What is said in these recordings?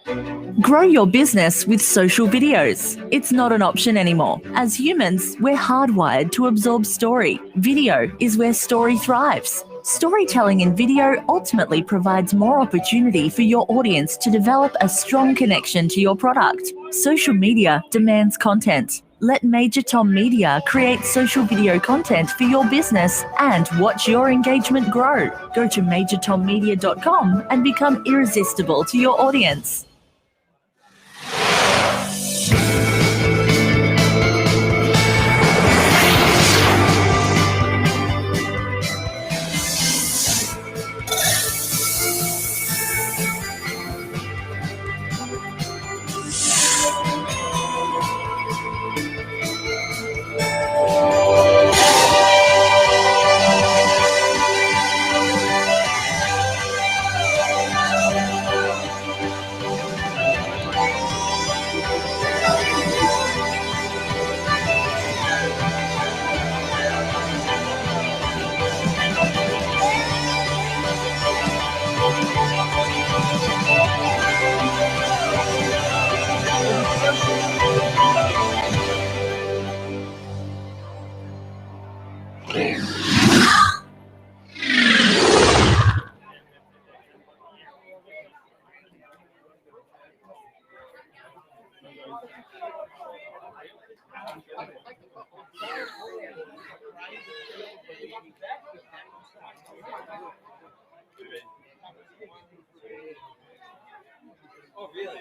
Grow your business with social videos. It's not an option anymore. As humans, we're hardwired to absorb story. Video is where story thrives. Storytelling in video ultimately provides more opportunity for your audience to develop a strong connection to your product. Social media demands content. Let Major Tom Media create social video content for your business and watch your engagement grow. Go to majortommedia.com and become irresistible to your audience. Oh, really?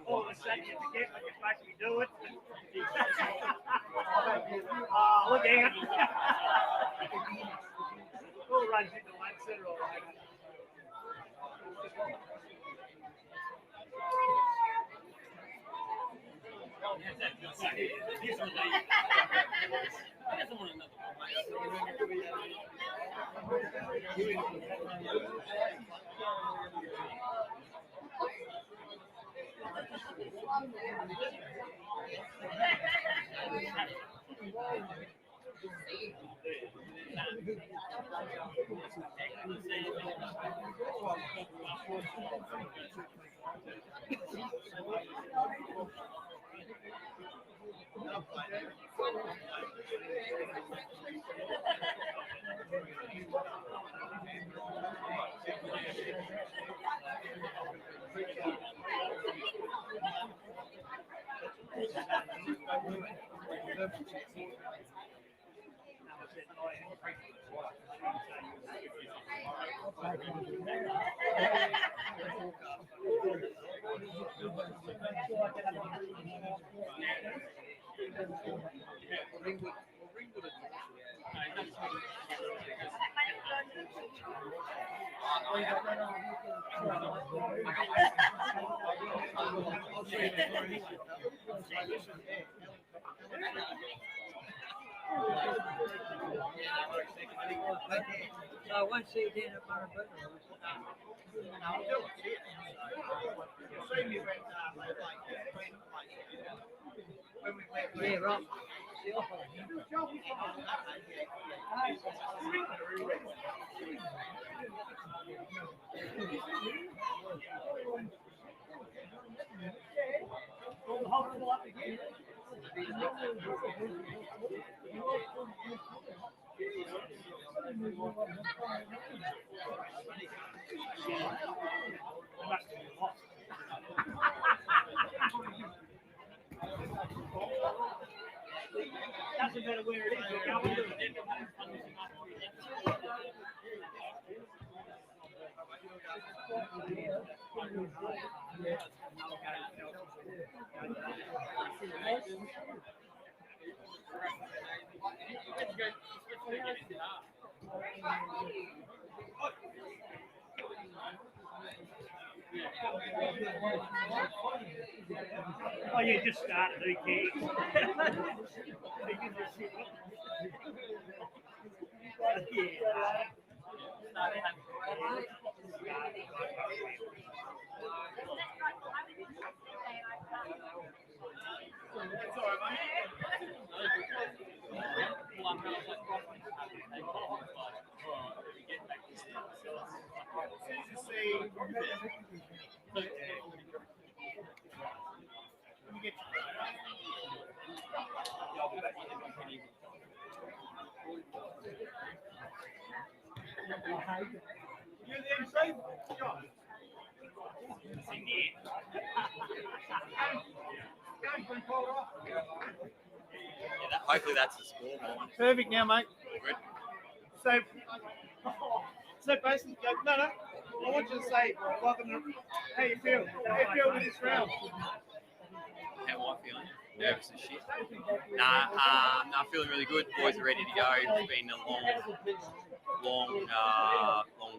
All of a sudden you forget what you're supposed to be doing. Oh, look out. All runs into one sooner or later. I won't see you down at Hearherton. Yeah, right. Doesn't matter where it is, you're going to it. Oh, you just started, who cares? You the MC? Josh. Hopefully that's the score. Perfect now, mate. Good. So basically, no. I want you to say, welcome to, how you feel? How you feel with this round? How am I feeling? Nervous as shit. Nah, feeling really good. Boys are ready to go. It's been a long,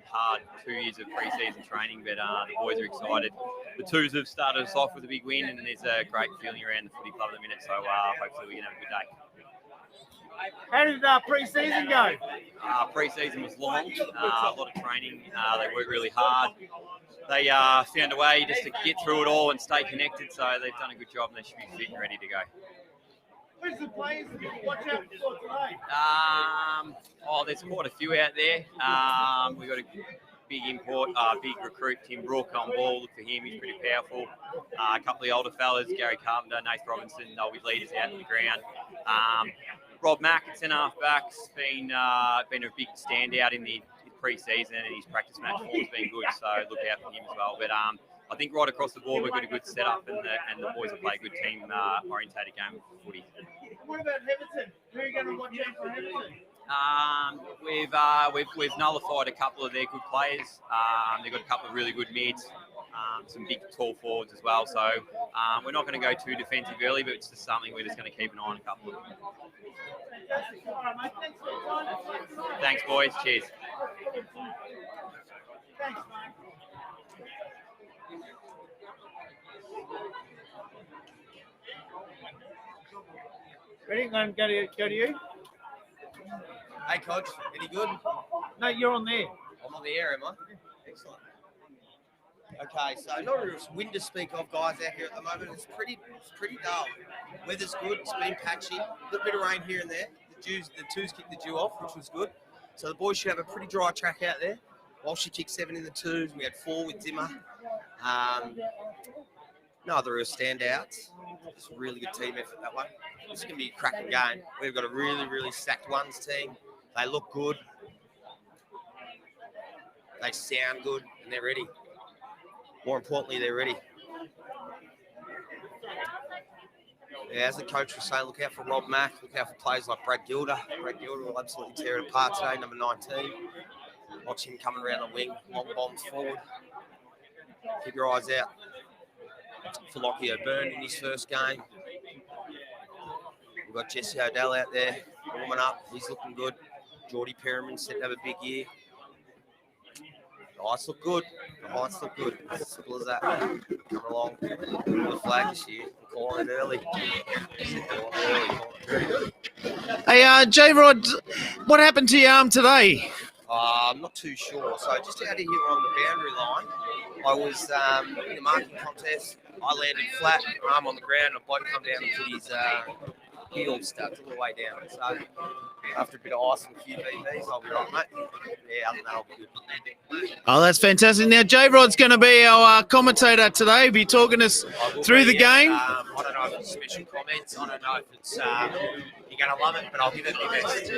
hard 2 years of pre-season training, but the boys are excited. The twos have started us off with a big win, and there's a great feeling around the footy club at the minute, so hopefully we can have a good day. How did pre-season go? Pre-season was long, a lot of training. They worked really hard. They found a way just to get through it all and stay connected, so they've done a good job and they should be fit and ready to go. Who's the players that you watch out for today? There's quite a few out there. We've got a big big recruit, Tim Brooke on ball. Look for him, he's pretty powerful. A couple of the older fellas, Gary Carpenter, Nathan Robinson, they'll be leaders out on the ground. Rob Mack at centre half back's been a big standout in the pre-season, and his practice match form has been good, so look out for him as well. But I think right across the board we've got a good setup, and the boys will play a good team orientated game of footy. What about Heatherton? Who are you going to watch out for Heatherton? We've nullified a couple of their good players. They've got a couple of really good mids, some big tall forwards as well. So we're not going to go too defensive early, but it's just something we're just going to keep an eye on a couple of them. Fantastic. All right, mate. Thanks for your time. Thanks, boys. Cheers. Thanks, mate. Ready? I'm going to go to you. Hey, Coach, any good? No, you're on there. I'm on the air, am I? Excellent. Okay, so not a real wind to speak of, guys, out here at the moment. It's pretty dull. Weather's good. It's been patchy. A little bit of rain here and there. The twos kicked the dew off, which was good. So the boys should have a pretty dry track out there. Walsh kicked 7 in the twos. We had 4 with Dimmer. No other real standouts. It's a really good team effort, that one. It's going to be a cracking game. We've got a really, really stacked ones team. They look good. They sound good, and they're ready. More importantly, they're ready. Yeah, as the coach was saying, look out for Rob Mack. Look out for players like Brad Gilder. Brad Gilder will absolutely tear it apart today, number 19. Watch him coming around the wing, long bombs forward. Keep your eyes out for Lockie O'Byrne in his first game. We've got Jesse O'Dell out there warming up. He's looking good. Geordie Perriman said to have a big year. The Heights look good. The Heights look good. As simple as that. Coming along. The flag this year. I'm calling it early. Hey, J-Rod, what happened to your arm today? I'm not too sure. So just out of here on the boundary line, I was in the marking contest. I landed flat, arm on the ground, and a bloke come down and put his heel stuck all the way down. So after a bit of ice and QVBs, I'll be right, mate. Yeah, other than that, I'll be good. Oh, that's fantastic. Now, J-Rod's going to be our commentator today. Be talking us through the game. I don't know if it's special comments. I don't know if it's you're going to love it, but I'll give it my best.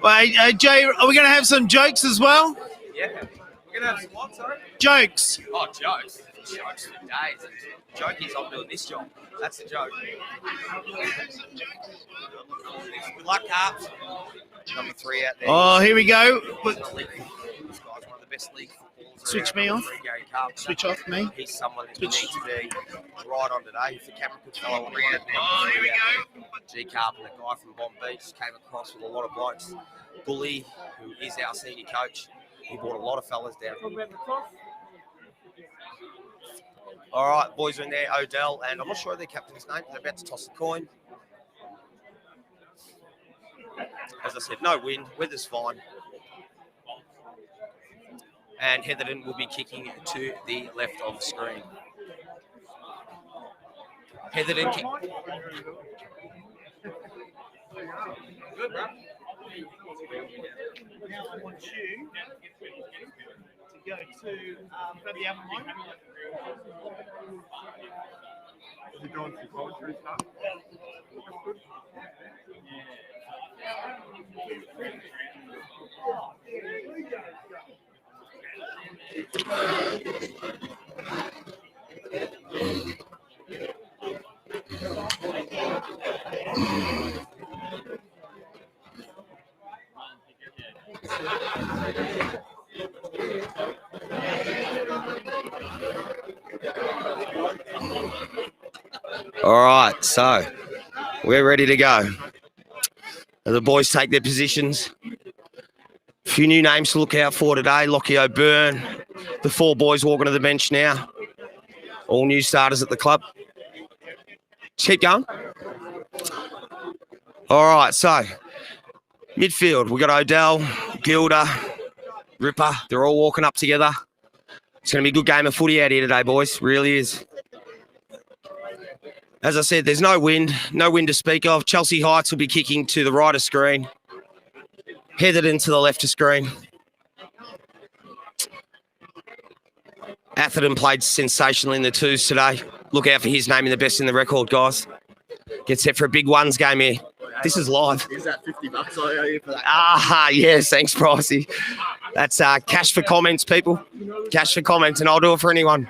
Well, Jay, are we going to have some jokes as well? Yeah. We're going to have some what, sorry? Jokes. Oh, jokes. Jokes for days. Joke is I'm doing this job. That's the joke. Good luck, Carps. Number 3 out there. Oh, here we go. This guy's one of the best league footballers. Switch me off. Switch off me. He's someone that you need to be right on today. If the camera puts fellow on the ground, G Carpenter, a guy from Bomb Beach, came across with a lot of blokes. Bully, who is our senior coach, he brought a lot of fellas down. All right, boys are in there. Odell, and I'm not sure of their captain's name. They're about to toss the coin. As I said, no wind. Weather's fine. And Heatherton will be kicking to the left of the screen. Heatherton kick. Good, bro. Now I want you to go to grab the album line. Is he doing some commentary stuff? That's good. All right, so we're ready to go. The boys take their positions. A few new names to look out for today. Lockie O'Byrne, the 4 boys walking to the bench now. All new starters at the club. Just keep going. All right, so midfield, we got Odell, Gilda, Ripper. They're all walking up together. It's going to be a good game of footy out here today, boys. Really is. As I said, there's no wind to speak of. Chelsea Heights will be kicking to the right of screen. Heatherton to the left of screen. Atherton played sensationally in the 2s today. Look out for his name in the best in the record, guys. Get set for a big ones game here. This is live. Is that $50 I owe you for that? Yes, thanks, Pricey. That's cash for comments, people. Cash for comments, and I'll do it for anyone.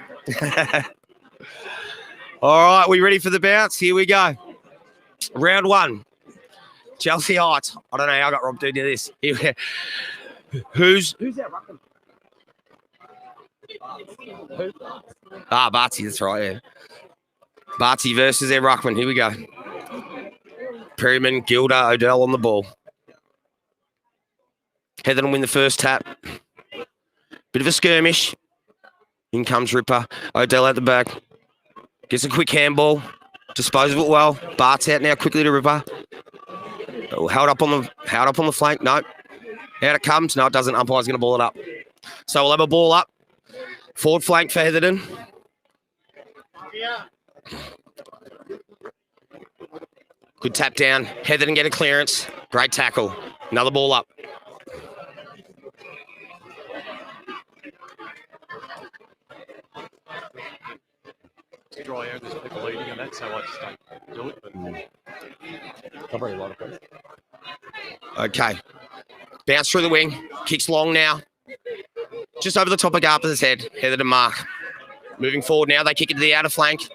All right, we ready for the bounce? Here we go. Round 1. Chelsea Heights. I don't know how I got Rob to do this. Who's that ruckman? Who? Barty, that's right, yeah. Barty versus their ruckman. Here we go. Perryman, Gilda, Odell on the ball. Heatherton win the first tap. Bit of a skirmish. In comes Ripper. Odell at the back. Gets a quick handball. Dispose of it well. Bart's out now quickly to Ripper. Oh, held up on the flank. No. Out it comes. No, it doesn't. Umpire's going to ball it up. So we'll have a ball up. Forward flank for Heatherton. Good tap down. Heatherton get a clearance. Great tackle. Another ball up. Dry air, there's people leading and that, so I just don't do it. But I've already a lot of places. Okay. Bounce through the wing. Kicks long now. Just over the top of Garper's head. Heatherton mark. Moving forward now. They kick it to the outer flank.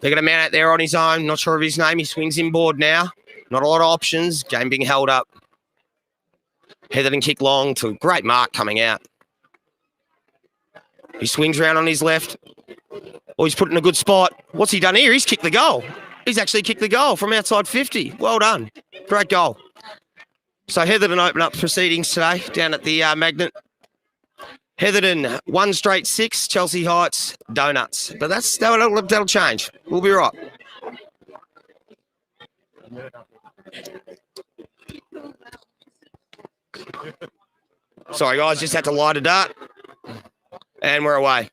They're going to man out there on his own. Not sure of his name. He swings inboard now. Not a lot of options. Game being held up. Heatherton kick long to a great mark coming out. He swings around on his left. Oh, he's put in a good spot. What's he done here? He's kicked the goal. He's actually kicked the goal from outside 50. Well done. Great goal. So Heatherton open up proceedings today down at the Magnet. Heatherton, 1 straight 6. Chelsea Heights, donuts. But that'll change. We'll be right. Sorry, guys. Just had to light a dart. And we're away.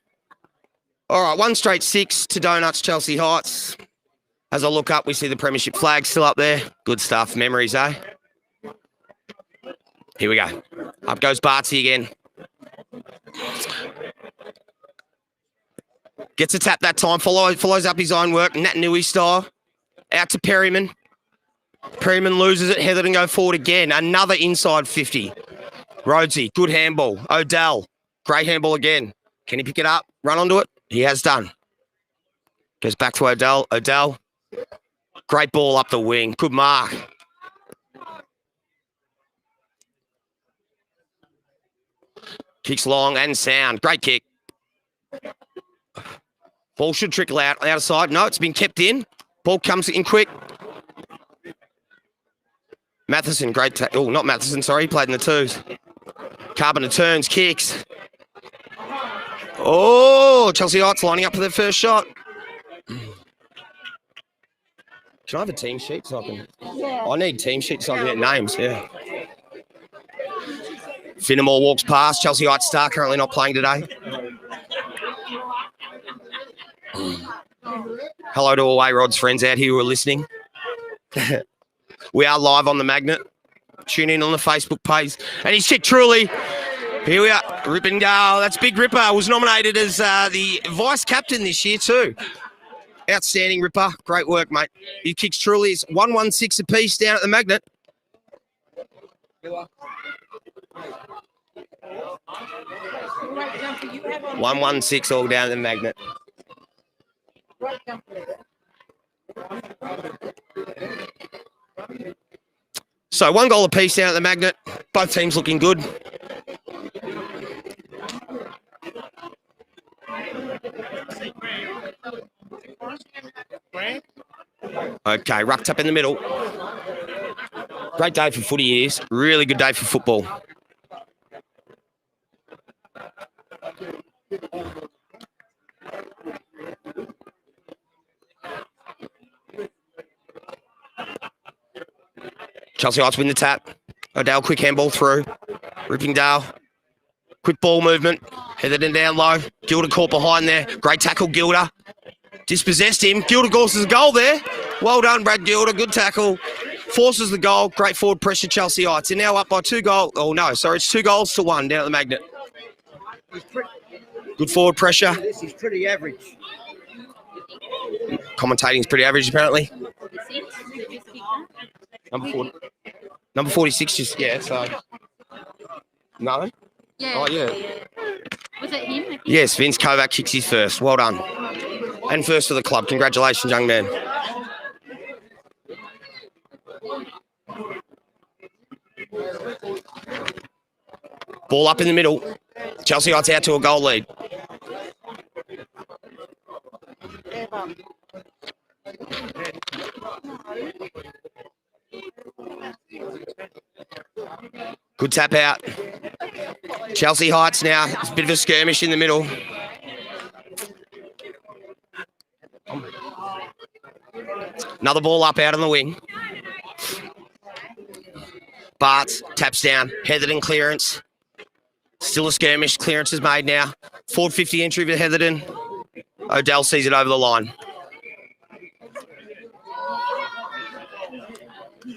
All right, 1 straight 6 to donuts, Chelsea Heights. As I look up, we see the premiership flag still up there. Good stuff. Memories, eh? Here we go. Up goes Barty again. Gets a tap that time. Follows up his own work. Nat Nui style. Out to Perryman. Perryman loses it. Heatherton go forward again. Another inside 50. Rhodesy, good handball. Odell, great handball again. Can he pick it up? Run onto it? He has done. Goes back to Odell. Odell, great ball up the wing. Good mark. Kicks long and sound. Great kick. Ball should trickle out outside. No, it's been kept in. Ball comes in quick. Matheson, great. Oh, not Matheson, sorry. He played in the 2s. Carpenter turns, kicks. Oh, Chelsea Heights lining up for their first shot. Can I have a team sheet so I can... Yeah. I need team sheets so I can get names, yeah. Finnemore walks past. Chelsea Heights star currently not playing today. Hello to Away Rod's friends out here who are listening. We are live on the Magnet. Tune in on the Facebook page. And he's kicked truly. Here we are. Rip and go. That's Big Ripper. Was nominated as the vice captain this year too. Outstanding, Ripper. Great work, mate. He kicks truly. It's 116 apiece down at the Magnet. 116 all down at the Magnet. So 1 goal apiece down at the Magnet. Both teams looking good. Okay, rucked up in the middle. Great day for footy is. Really good day for football. Chelsea Heights win the tap. O'Dell, quick handball through. Rippingdale. Quick ball movement. Heatherton down low. Gilda caught behind there. Great tackle, Gilda. Dispossessed him. Gilda forces a goal there. Well done, Brad Gilda. Good tackle. Forces the goal. Great forward pressure, Chelsea Heights. They're now up by 2 goals. Oh, no. Sorry, it's 2 goals to 1 down at the Magnet. Good forward pressure. This is pretty average. Commentating is pretty average, apparently. Number 46 just, yeah, so. No? Yeah. Oh, yeah. Was it him? Yes, Vince Kovac kicks his first. Well done. And first for the club. Congratulations, young man. Ball up in the middle. Chelsea Heights out to a goal lead. Good tap out. Chelsea Heights now. It's a bit of a skirmish in the middle. Another ball up out on the wing. Bart's taps down. Heatherton clearance. Still a skirmish. Clearance is made now. Forward 50 entry for Heatherton. O'Dell sees it over the line.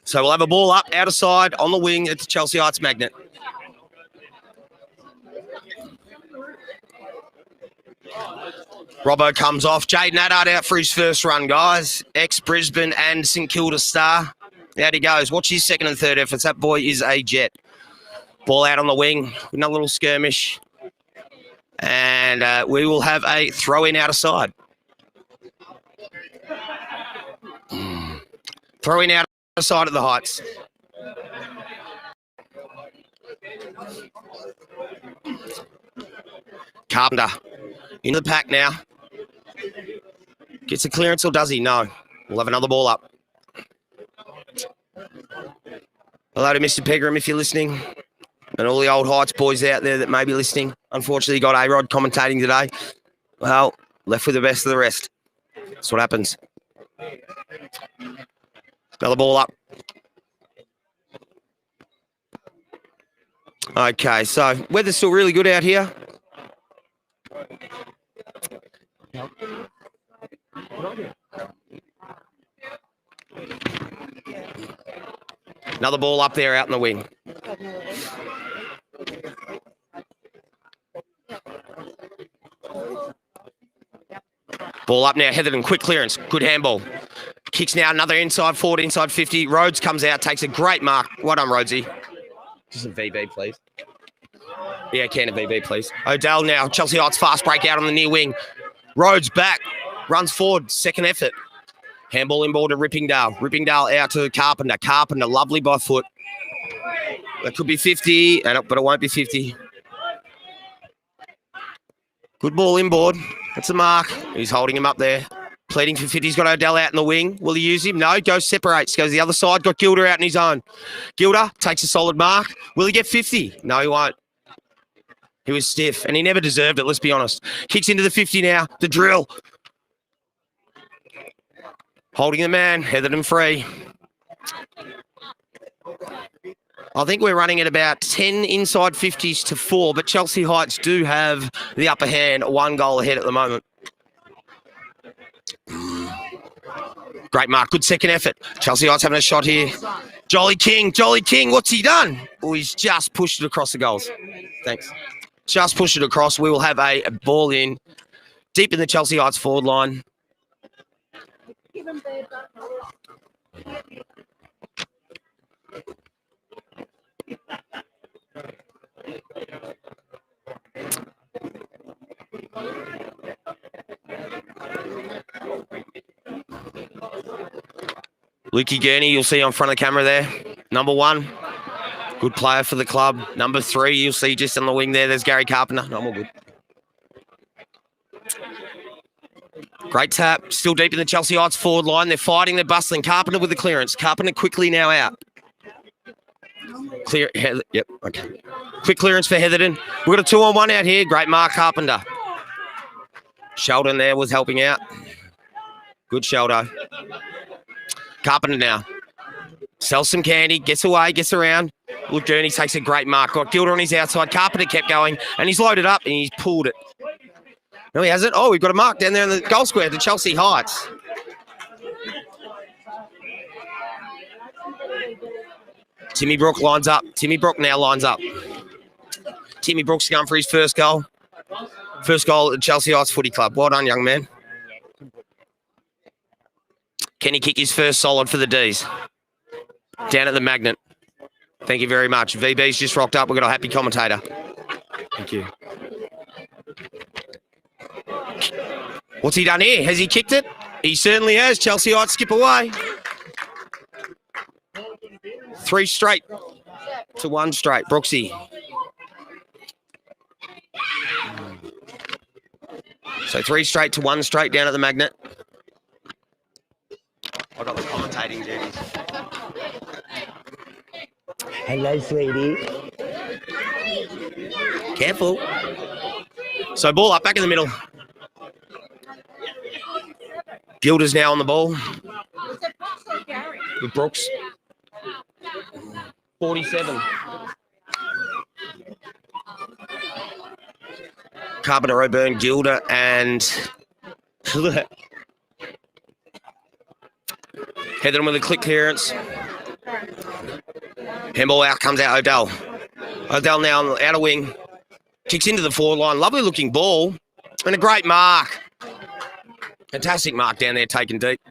So we'll have a ball up, out of side, on the wing at the Chelsea Heights Magnet. Robbo comes off. Jaden Addard out for his first run, guys. Ex-Brisbane and St Kilda star. Out he goes. Watch his second and third efforts. That boy is a jet. Ball out on the wing. Another little skirmish. And we will have a throw-in out of side. Throw-in out of side at the Heights. Carpenter into the pack now. Gets a clearance or does he? No. We'll have another ball up. Hello to Mr. Pegram if you're listening. And all the old Heights boys out there that may be listening. Unfortunately, got A-Rod commentating today. Well, left with the best of the rest. That's what happens. Another ball up. Okay, so weather's still really good out here. Another ball up there out in the wing. Ball up now, Heatherton, quick clearance, good handball. Kicks now, another inside forward, inside 50. Rhodes comes out, takes a great mark. Well done, Rhodesy. Just a VB, please. Yeah, can a VB, please. O'Dell now, Chelsea Heights fast break out on the near wing. Rhodes back, runs forward, second effort. Handball inboard to Rippingdale. Rippingdale out to Carpenter. Carpenter, lovely by foot. That could be 50, but it won't be 50. Good ball inboard. That's a mark. He's holding him up there. Pleading for 50. He's got O'Dell out in the wing. Will he use him? No. Goes separates. Goes the other side. Got Gilda out in his own. Gilda takes a solid mark. Will he get 50? No, he won't. He was stiff, and he never deserved it, let's be honest. Kicks into the 50 now. The drill. Holding the man. Heatherton free. I think we're running at about 10 inside 50s to 4, but Chelsea Heights do have the upper hand, 1 goal ahead at the moment. Great mark, good second effort. Chelsea Heights having a shot here. Jolly King, what's he done? Oh, he's just pushed it across the goals. Thanks. Just pushed it across. We will have a ball in deep in the Chelsea Heights forward line. Lukey Gurney, you'll see on front of the camera there. Number 1, good player for the club. Number 3, you'll see just on the wing there. There's Gary Carpenter. No, more good. Great tap. Still deep in the Chelsea Heights forward line. They're fighting. They're bustling. Carpenter with the clearance. Carpenter quickly now out. Clear. Yep. Okay. Quick clearance for Heatherton. We've got a 2-on-1 out here. Great mark, Carpenter. Sheldon there was helping out. Good shoulder. Carpenter now. Sells some candy. Gets away. Gets around. Look, Gurney takes a great mark. Got Gilder on his outside. Carpenter kept going. And he's loaded up and he's pulled it. No, he hasn't. Oh, we've got a mark down there in the goal square, the Chelsea Heights. Timmy Brook lines up. Timmy Brook now lines up. Timmy Brook's going for his first goal. First goal at the Chelsea Heights Footy Club. Well done, young man. Can he kick his first solid for the D's? Down at the Magnet. Thank you very much. VB's just rocked up. We've got a happy commentator. Thank you. What's he done here? Has he kicked it? He certainly has. Chelsea Heights skip away. 3 straight to 1 straight. Brooksy. So 3 straight to 1 straight down at the Magnet. I got the commentating duties. Hello, sweetie. Careful. So ball up, back in the middle. Gilder's now on the ball. With Brooks. 47. Carpenter, O'Byrne, Gilder, and Heatherton with a quick clearance. Handball out, comes out Odell. Odell now on the outer wing. Kicks into the forward line. Lovely looking ball. And a great mark. Fantastic mark down there, taken deep.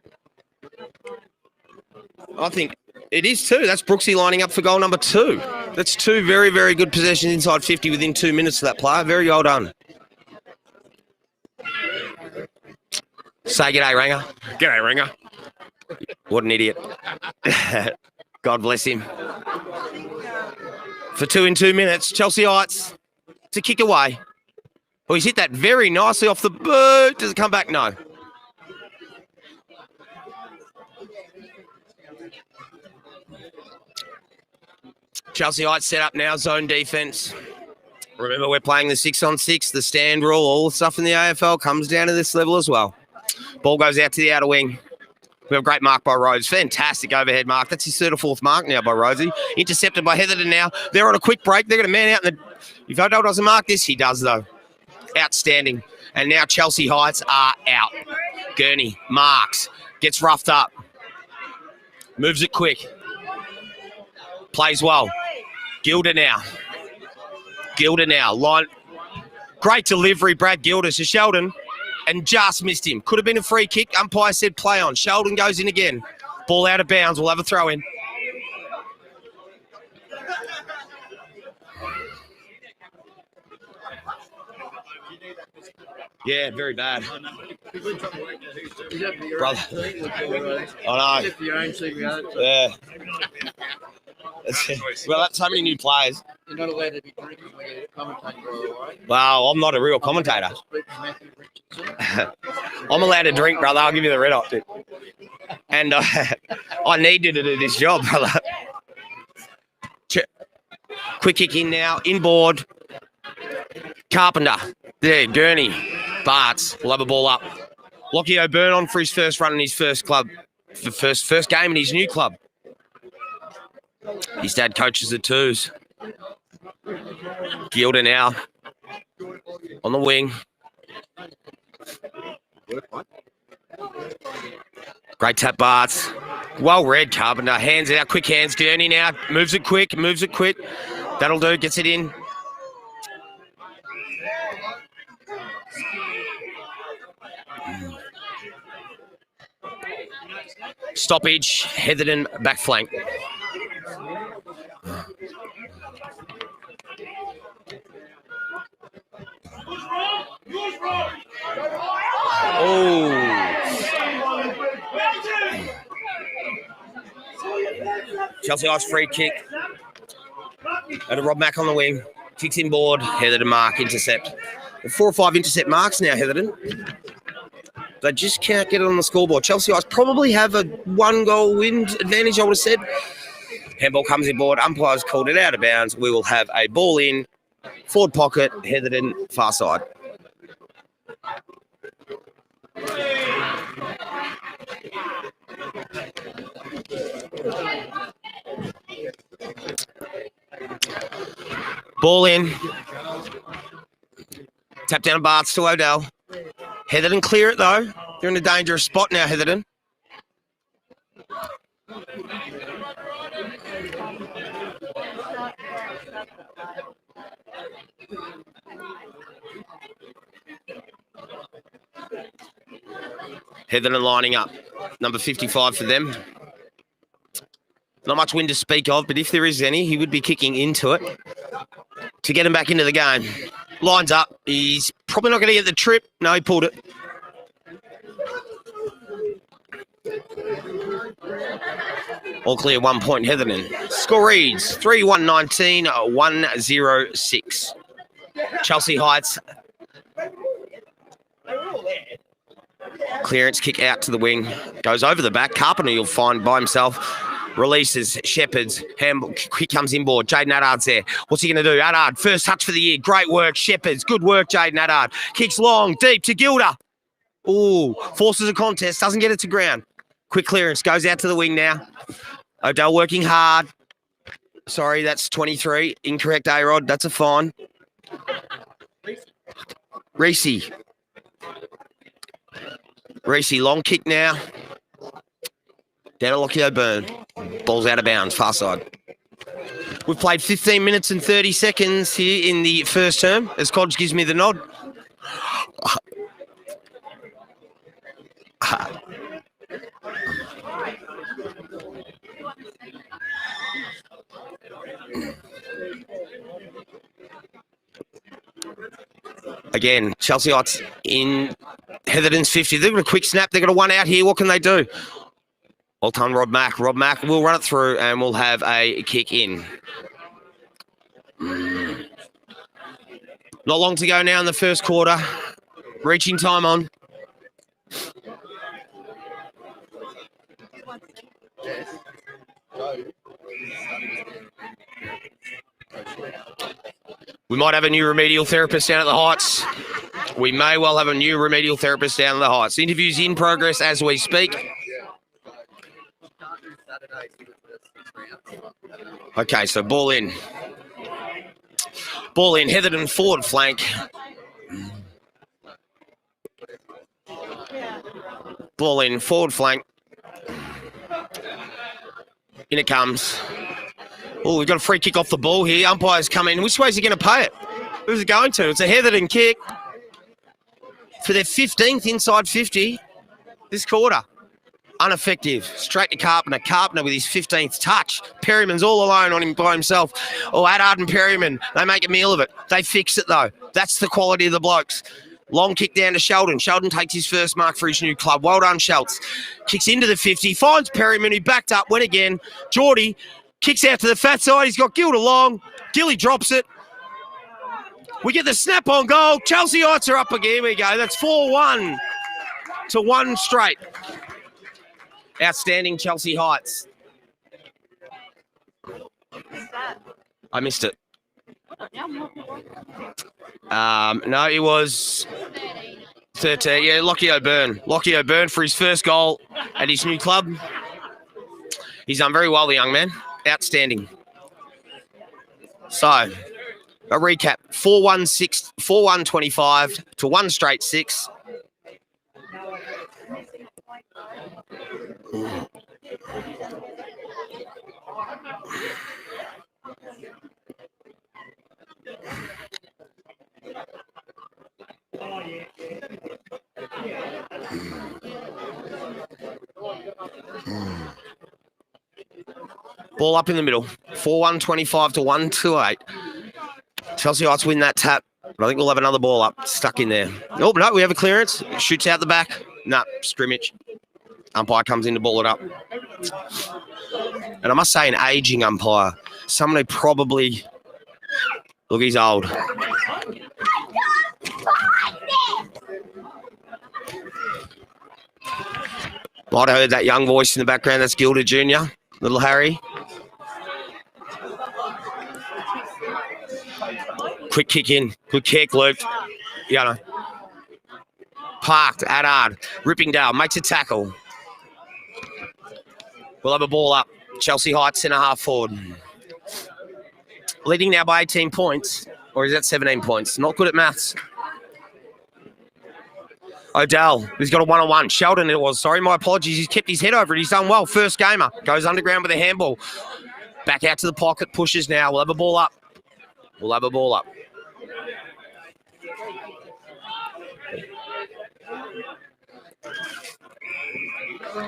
I think it is too. That's Brooksy lining up for goal number 2. That's 2 very, very good possessions inside 50 within 2 minutes of that player. Very well done. Say g'day, Ranger. G'day, Ranger. What an idiot. God bless him. For 2 in 2 minutes, Chelsea Heights to kick away. Oh, he's hit that very nicely off the boot. Does it come back? No. Chelsea Heights set up now, zone defense. Remember, we're playing the 6-on-6, the stand rule, all the stuff in the AFL comes down to this level as well. Ball goes out to the outer wing. We have a great mark by Rhodes. Fantastic overhead mark. That's his 3rd or 4th mark now by Rhodesy. Intercepted by Heatherton now. They're on a quick break. They're going to man out. If Odell doesn't mark this, he does, though. Outstanding. And now Chelsea Heights are out. Gurney marks. Gets roughed up. Moves it quick. Plays well. Gilder now. Line. Great delivery, Brad Gilder to Sheldon. And just missed him. Could have been a free kick. Umpire said play on. Sheldon goes in again. Ball out of bounds. We'll have a throw in. Yeah, very bad. Brother. I know. Yeah. Well, that's so many new players. You're not allowed to be drinking when you're commentating, by the way. Well, I'm not a real commentator. I'm allowed to drink, brother. I'll give you the red hot tip. And I need you to do this job, brother. Quick kick in now. Inboard. Carpenter. There, Gurney. Barts will have a ball up. Lockie O'Byrne on for his first run in his first club. For first game in his new club. His dad coaches the 2s. Gilder now on the wing. Great tap, Barts. Well read, Carpenter. Hands out, quick hands. Gurney now moves it quick. That'll do. Gets it in. Stoppage. Heatherton back flank. Oh. Chelsea Ice free kick. And Rob Mack on the wing. Kicks in board. Heatherton mark, intercept. 4 or 5 intercept marks now, Heatherton. They just can't get it on the scoreboard. Chelsea Ice probably have a 1-goal win advantage, I would have said. Handball comes in board. Umpires called it out of bounds. We will have a ball in. Forward pocket, Heatherton, far side. Ball in. Tap down Barts to Odell. Heatherton clear it though. They're in a dangerous spot now, Heatherton. Heatherton lining up. Number 55 for them. Not much wind to speak of, but if there is any, he would be kicking into it to get him back into the game. Lines up. He's probably not going to get the trip. No, he pulled it. All clear, 1 point, Heatherton. Score reads 3-1-19, 1-0-6. Chelsea Heights. Clearance kick out to the wing. Goes over the back. Carpenter you'll find by himself. Releases Shepherds. Handball quick comes inboard. Jaden Addard's there. What's he going to do? Addard, first touch for the year. Great work, Shepherds. Good work, Jaden Addard. Kicks long, deep to Gilder. Ooh, forces a contest. Doesn't get it to ground. Quick clearance. Goes out to the wing now. Odell working hard. Sorry, that's 23. Incorrect, A-Rod. That's a fine. Reese, long kick now. Down to Lockie O'Byrne. Ball's out of bounds, far side. We've played 15 minutes and 30 seconds here in the first term, as Codge gives me the nod. Again, Chelsea Heights in Heatherton's 50. They've got a quick snap. They've got a one out here. What can they do? Well done, Rob Mack. Rob Mack will run it through and we'll have a kick in. Not long to go now in the first quarter. Reaching time on. We might have a new remedial therapist down at the Heights. We may well have a new remedial therapist down at the Heights. Interviews in progress as we speak. Okay, so ball in. Ball in, Heatherton forward flank. Ball in, forward flank. In it comes. Oh, we've got a free kick off the ball here. Umpires come in. Which way is he going to pay it? Who's it going to? It's a Heatherton kick for their 15th inside 50 this quarter. Ineffective. Straight to Carpenter. Carpenter with his 15th touch. Perryman's all alone on him by himself. Oh, Addard and Perryman, they make a meal of it. They fix it, though. That's the quality of the blokes. Long kick down to Sheldon. Sheldon takes his first mark for his new club. Well done, Schultz. Kicks into the 50. Finds Perryman, who backed up, went again. Geordie kicks out to the fat side. He's got Gilder long. Gilly drops it. We get the snap on goal. Chelsea Heights are up again. Here we go. That's 4-1 to 1 straight. Outstanding Chelsea Heights. I missed it. No, it was 13. Yeah, Lockie O'Byrne. Lockie O'Byrne for his first goal at his new club. He's done very well, the young man. Outstanding. So, a recap. 4-1-25 to 1 straight 6. Ball up in the middle. 4-1-25 to 1-8. Chelsea Heights win that tap. But I think we'll have another ball up stuck in there. Oh, no, we have a clearance. Shoots out the back. No, scrimmage. Umpire comes in to ball it up. And I must say, an aging umpire. Someone who probably... Look, he's old. Might have heard that young voice in the background. That's Gilda Jr., little Harry. Quick kick in. Good kick, Luke. Parked. Adard. Rippingdale makes a tackle. We'll have a ball up. Chelsea Heights centre half forward. Leading now by 18 points. Or is that 17 points? Not good at maths. Odell, who's got a one-on-one. Sheldon it was. Sorry, my apologies. He's kept his head over it. He's done well. First gamer. Goes underground with a handball. Back out to the pocket. Pushes now. We'll have a ball up.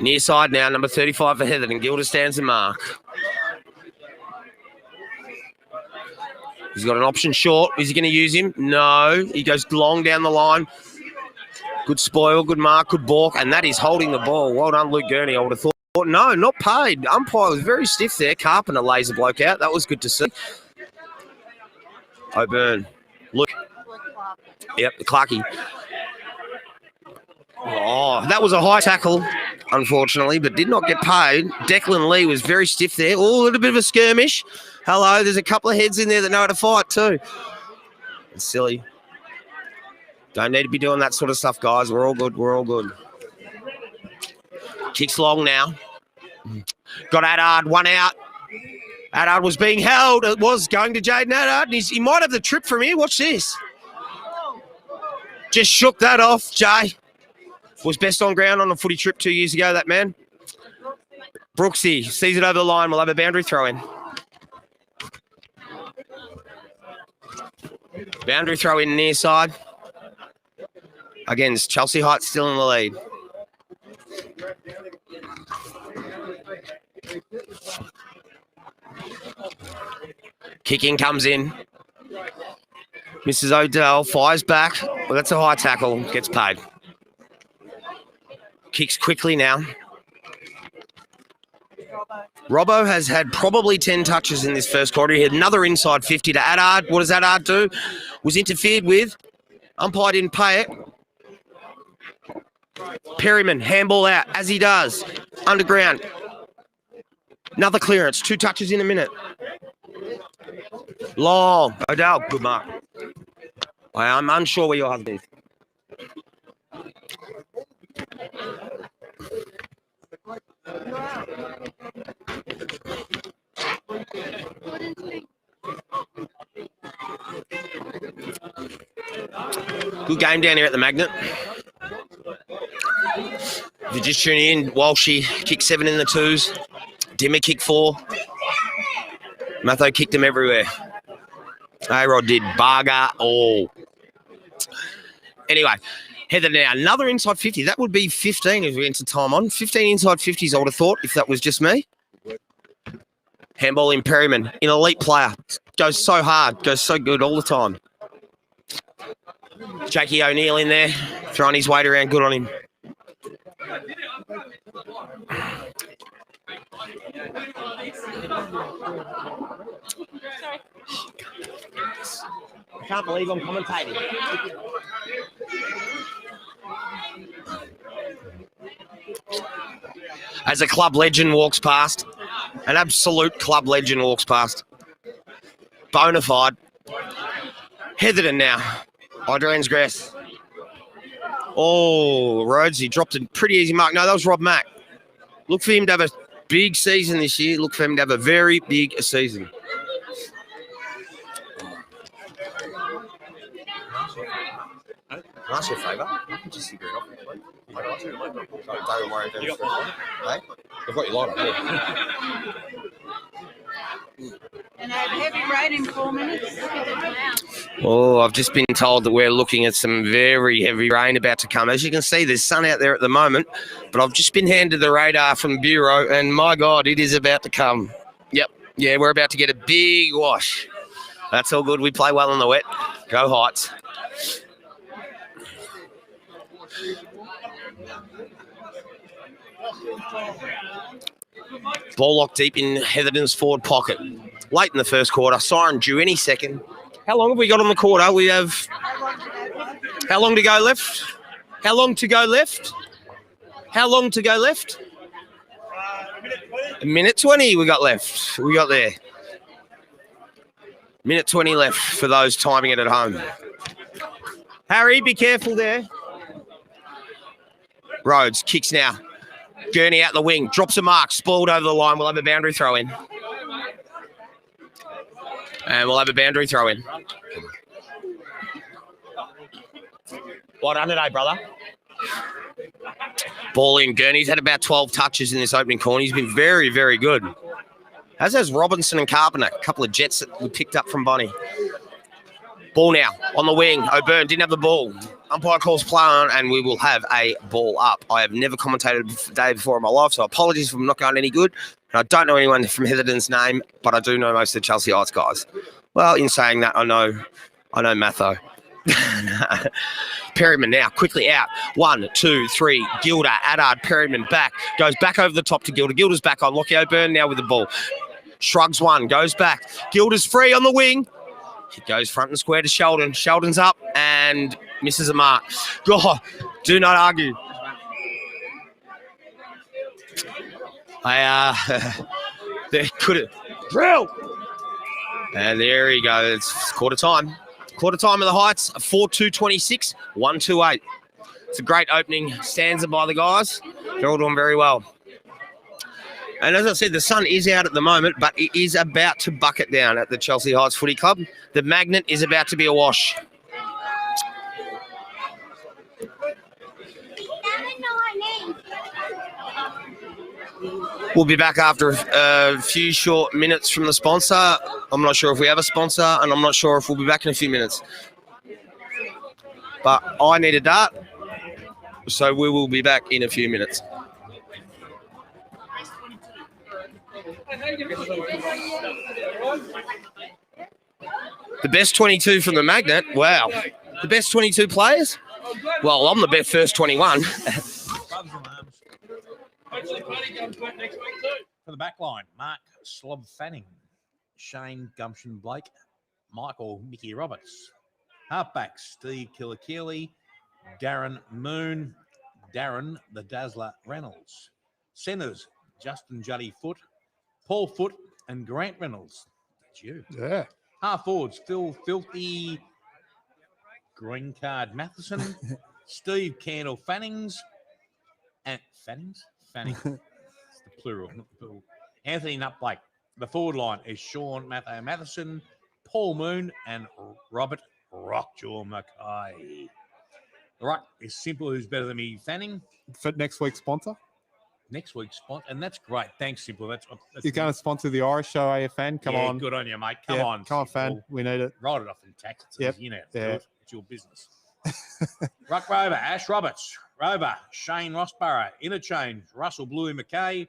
Near side now, number 35 for Heatherton. Gilda stands the mark. He's got an option short. Is he going to use him? No. He goes long down the line. Good spoil, good mark, good balk, and that is holding the ball. Well done, Luke Gurney. I would have thought, no, not paid. Umpire was very stiff there. Carpenter lays the bloke out. That was good to see. O'Byrne. Look. Yep, Clarkie. Oh, that was a high tackle, unfortunately, but did not get paid. Declan Lee was very stiff there. Oh, a little bit of a skirmish. Hello, there's a couple of heads in there that know how to fight too. It's silly. Don't need to be doing that sort of stuff, guys. We're all good. Kicks long now. Got Adard, one out. Adard was being held. It was going to Jaden Adard. He might have the trip from here. Watch this. Just shook that off, Jay. Was best on ground on a footy trip 2 years ago, that man. Brooksy sees it over the line. We'll have a boundary throw in. Boundary throw in near side. Again, Chelsea Heights still in the lead. Kicking comes in. Mrs. Odell fires back. Well, that's a high tackle. Gets paid. Kicks quickly now. Robbo has had probably 10 touches in this first quarter. He had another inside 50 to Adard. What does Adard do? Was interfered with. Umpire didn't pay it. Perryman, handball out, as he does. Underground. Another clearance. 2 touches in a minute. Long. Odell, good mark. I'm unsure where your husband is. Good game down here at the Magnet. If you're just tuning in, Walshy kicked 7 in the 2s. Dimmer kicked 4. Matho kicked them everywhere. A-Rod did. Barger all. Anyway, Heather now, another inside 50. That would be 15 as we enter time on. 15 inside 50s, I would have thought, if that was just me. Handball in Perryman, an elite player. Goes so hard, goes so good all the time. Jakey O'Neill in there, throwing his weight around, good on him. I can't believe I'm commentating. As a club legend walks past, an absolute club legend walks past. Bona fide. Heatherton now. Adrian's grass. Oh, Rhodesy dropped a pretty easy mark. No, that was Rob Mack. Look for him to have a big season this year. Look for him to have a very big season. Can I ask you a favour? You can just cigarette off me, please. Don't worry. You got mine? Hey? I've got your lighter. Yeah. And heavy rain in 4 minutes. Oh, I've just been told that we're looking at some very heavy rain about to come. As you can see, there's sun out there at the moment, but I've just been handed the radar from the Bureau, and my God, it is about to come. Yep. Yeah, we're about to get a big wash. That's all good. We play well in the wet. Go Heights. Ball locked deep in Heatherton's forward pocket. Late in the first quarter. Siren due any second. How long have we got on the quarter? We have... How long to go left? How long to go left? How long to go left? A minute 20 we got left. We got there. Minute 20 left for those timing it at home. Harry, be careful there. Rhodes kicks now. Gurney out the wing. Drops a mark. Spoiled over the line. We'll have a boundary throw in. And we'll have a boundary throw in. Well done today, brother. Ball in. Gurney's had about 12 touches in this opening corner. He's been very, very good. As has Robinson and Carpenter. A couple of jets that we picked up from Bonnie. Ball now on the wing. O'Byrne didn't have the ball. Umpire calls play on, and we will have a ball up. I have never commentated a day before in my life, so apologies if I'm not going any good. And I don't know anyone from Heatherton's name, but I do know most of the Chelsea Heights guys. Well, in saying that, I know Matho. Perryman now quickly out. 1, 2, 3. Gilder, Addard, Perryman back. Goes back over the top to Gilder. Gilder's back on. Lockie O'Byrne now with the ball. Shrugs one. Goes back. Gilder's free on the wing. He goes front and square to Sheldon. Sheldon's up and misses a mark. God, do not argue. They could have. Drill! And there he goes. It's quarter time. Quarter time of the Heights, 4-2-26, 1-2-8. It's a great opening stanza by the guys. They're all doing very well. And as I said, the sun is out at the moment, but it is about to bucket down at the Chelsea Heights Footy Club. The magnet is about to be awash. We'll be back after a few short minutes from the sponsor. I'm not sure if we have a sponsor, and I'm not sure if we'll be back in a few minutes. But I need a dart, so we will be back in a few minutes. The best 22 from the magnet? Wow. The best 22 players? Well, I'm the best first 21. For the back line, Mark Slob Fanning, Shane Gumption Blake, Michael Mickey Roberts. Halfback, Steve Kilakili, Darren Moon, Darren the Dazzler Reynolds. Centers, Justin Juddy Foot, Paul Foot, and Grant Reynolds. That's you. Yeah. Half forwards, Phil Filthy, Green Card Matheson, Steve Candle Fannings, and Fanning. It's the plural, not the plural. Anthony Nutblake. The forward line is Sean Matthew Matheson, Paul Moon, and Robert Rockjaw Mackay. The ruck is simple. Who's better than me? Fanning. For next week's sponsor? Next week's sponsor. And that's great. Thanks, Simple. That's You're going to sponsor the Irish show, AFN? Come on. Good on you, mate. Come on. Come on, fan. We need it. Write it off in tax. Yep. You know, yeah. It's your business. Ruck Rover, Ash Roberts. Rover, Shane Rossborough. Interchange, Russell Bluey McKay.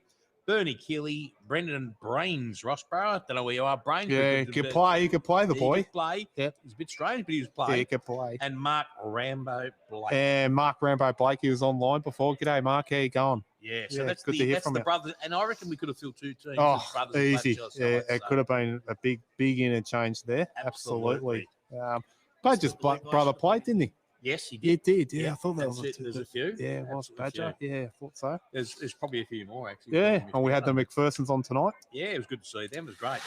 Bernie Keeley, Brendan Brains Rossborough. Don't know where you are, Brains. Yeah, he could play. He could play, the boy. He could play. Yep. It's a bit strange, but he was playing. Yeah, he could play. And Mark Rambo Blake. And Mark Rambo Blake, he was online before. G'day, Mark. How you going? Yeah, so Yeah, that's good the to hear that's from the you. brothers. And I reckon we could have filled two teams. Oh, brothers easy. Yeah, so. it could have been a big interchange there. Absolutely. Badger's brother played, didn't he? Yes, he He did. did. Yeah, I thought that was it. There's a few. Yeah, it was Badger. Yeah, I thought so. There's probably a few more, actually. Yeah, and we had the McPhersons on tonight. Yeah, it was good to see them. It was great.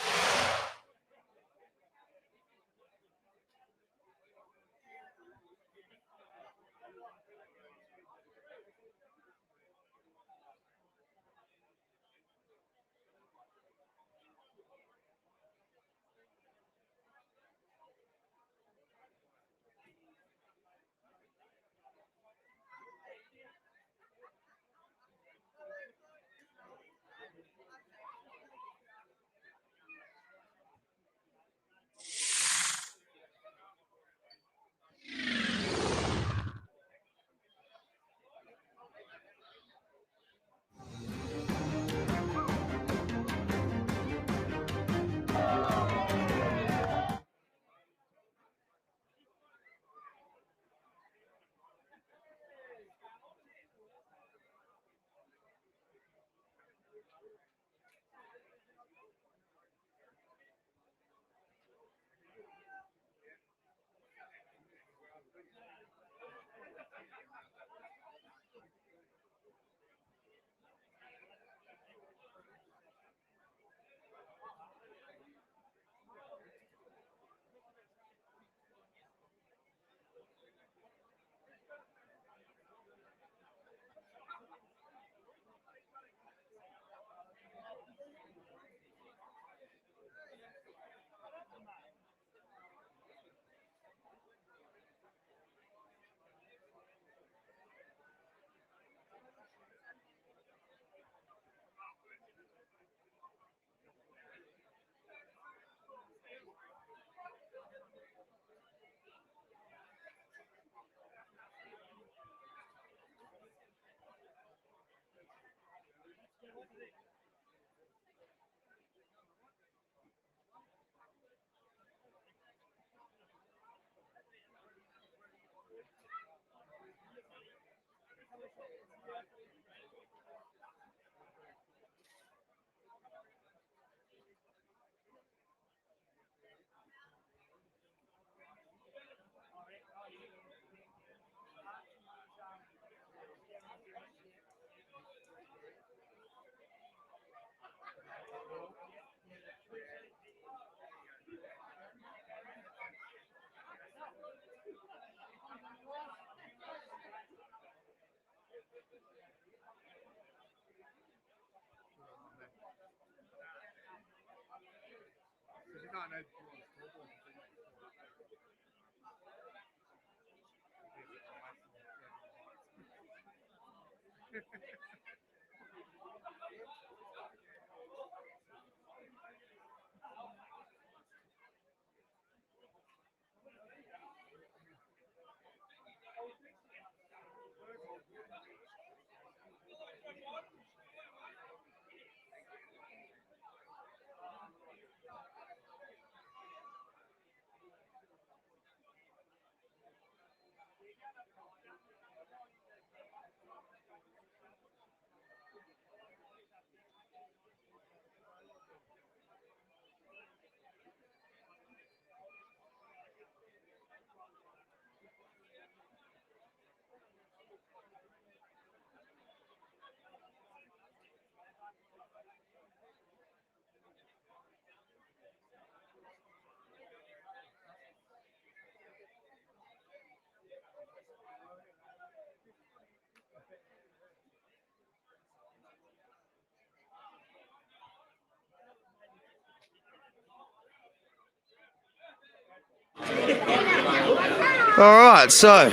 All right, so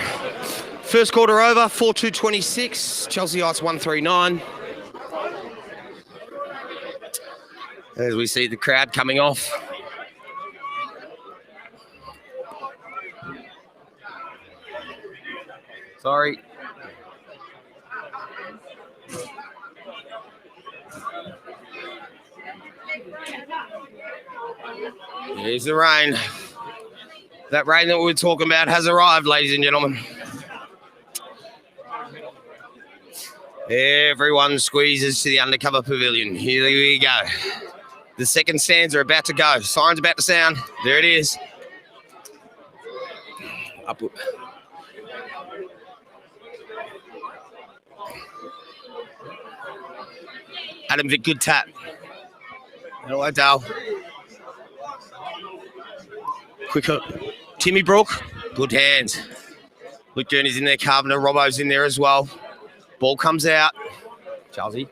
first quarter over, 4-2-26. Chelsea Heights 139. As we see the crowd coming off. Sorry. Here's the rain. That rain that we were talking about has arrived, ladies and gentlemen. Everyone squeezes to the undercover pavilion. Here we go. The second stands are about to go. Sign's about to sound. There it is. Up. Adam Vick, good tap. Hello, Dale. Quick hook. Timmy Brook, good hands. Luke Gurney's in there, Carpenter, Robbo's in there as well. Ball comes out. Charlesy.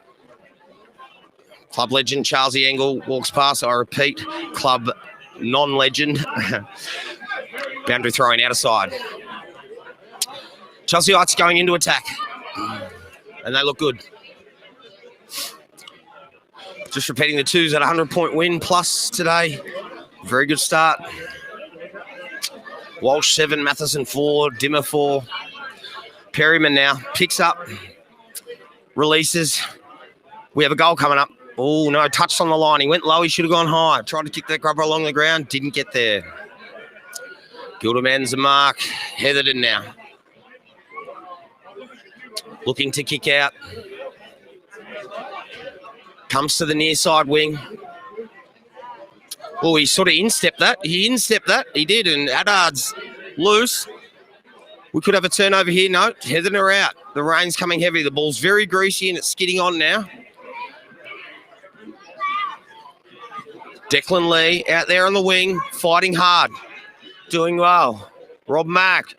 Club legend Charlesy Engel walks past. I repeat, club non-legend. Boundary throwing out of side. Chelsea Heights going into attack. And they look good. Just repeating the twos at a 100-point win plus today. Very good start. Walsh 7, Matheson 4, Dimmer 4. Perryman now picks up, releases. We have a goal coming up. Oh, no, touched on the line. He went low. He should have gone high. Tried to kick that grubber along the ground. Didn't get there. Gilderman's the mark. Heatherton now. Looking to kick out. Comes to the near side wing. Oh, he sort of instepped that. He did, and Haddard's loose. We could have a turnover here. No, Heatherton are out. The rain's coming heavy. The ball's very greasy and it's skidding on now. Declan Lee out there on the wing, fighting hard, doing well. Rob Mack,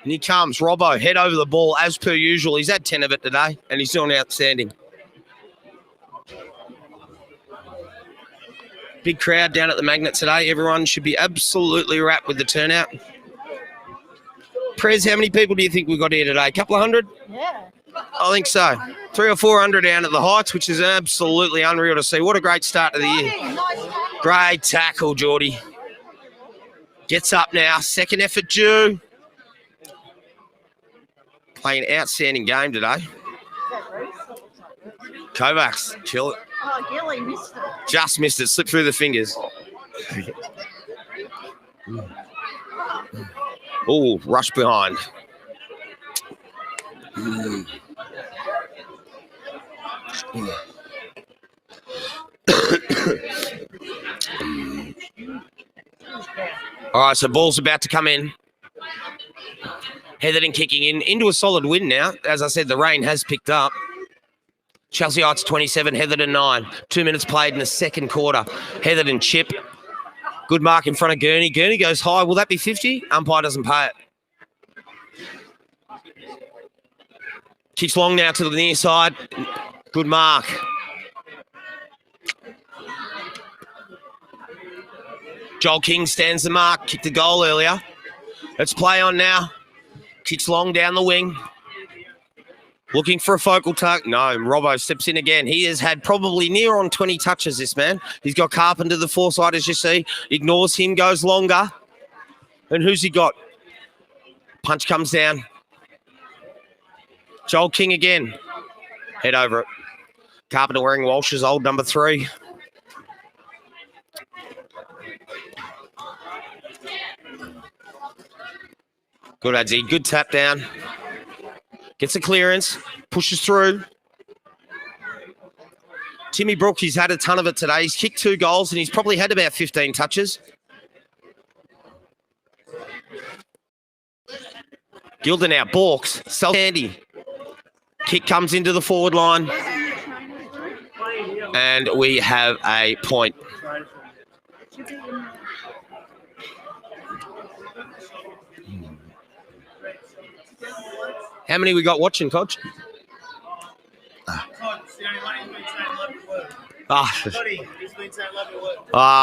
and he comes. Robbo, head over the ball as per usual. He's had 10 of it today, and he's doing outstanding. Big crowd down at the Magnet today. Everyone should be absolutely wrapped with the turnout. Prez, how many people do you think we've got here today? A couple of hundred? Yeah. I think so. 300 or 400 down at the Heights, which is absolutely unreal to see. What a great start to the year. Great tackle, Geordie. Gets up now. Second effort due. Playing an outstanding game today. Kovacs, chill it. Oh, Gilly missed it. Just missed it. Slipped through the fingers. Oh, rush behind. All right, so ball's about to come in. Heatherton kicking in into a solid win now. As I said, the rain has picked up. Chelsea Heights 27, Heatherton 9. 2 minutes played in the second quarter. Heatherton chip. Good mark in front of Gurney. Gurney goes high. Will that be 50? Umpire doesn't pay it. Kicks long now to the near side. Good mark. Joel King stands the mark. Kicked the goal earlier. Let's play on now. Kicks long down the wing. Looking for a focal tuck. No, Robbo steps in again. He has had probably near on 20 touches, this man. He's got Carpenter the foresight, as you see. Ignores him, goes longer. And who's he got? Punch comes down. Joel King again. Head over it. Carpenter wearing Walsh's old number 3. Good, Adzi. Good tap down. Gets a clearance. Pushes through. Timmy Brook, he's had a ton of it today. He's kicked 2 goals and he's probably had about 15 touches. Gilder now. Borks. Self-handy. Kick comes into the forward line. And we have a point. How many we got watching, Coach?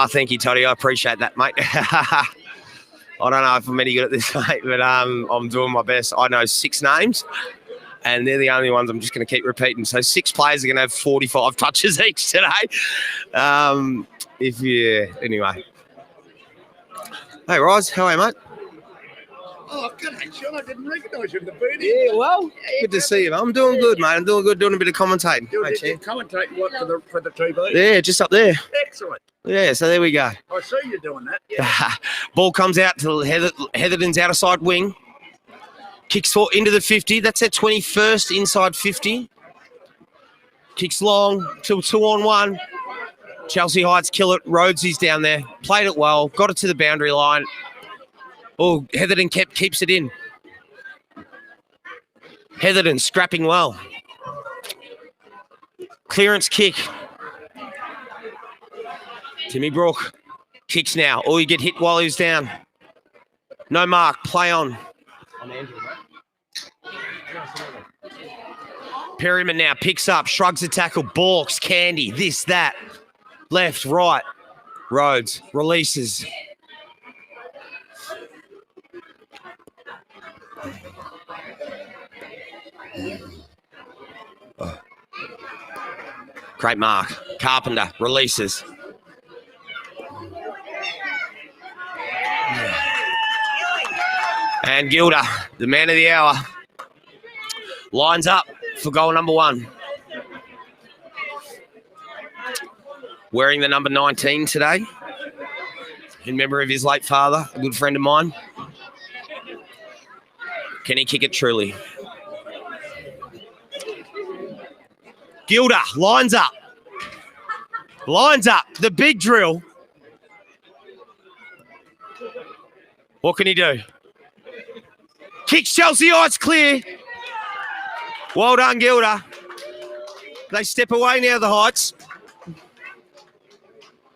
Thank you, Toddy. I appreciate that, mate. I don't know if I'm any good at this, mate, but I'm doing my best. I know 6 names, and they're the only ones I'm just going to keep repeating. So 6 players are going to have 45 touches each today. Anyway. Hey, Roz, how are you, mate? Oh, good night, Sean. I didn't recognise you in the booth. Yeah, well, good to see you. I'm doing good, mate. I'm doing good, doing a bit of commentating. Commentating what for the TV? Yeah, just up there. Excellent. Yeah, so there we go. I see you doing that. Yeah. Ball comes out to Heatherton's outer side wing. Kicks into the 50. That's their 21st inside 50. Kicks long till 2-on-1. Chelsea Heights kill it. Rhodesy's down there. Played it well. Got it to the boundary line. Oh, Heatherton keeps it in. Heatherton scrapping well. Clearance kick. Timmy Brook kicks now. Oh, you get hit while he's down. No mark. Play on. Perryman now picks up, shrugs the tackle. Balks, Candy, this, that. Left, right. Rhodes releases. Great mark. Carpenter releases. And Gilder, the man of the hour, lines up for goal number 1. Wearing the number 19 today, in memory of his late father, a good friend of mine. Can he kick it truly? Gilder lines up. Lines up. The big drill. What can he do? Kicks Chelsea Heights clear. Well done, Gilder. They step away now, the Heights.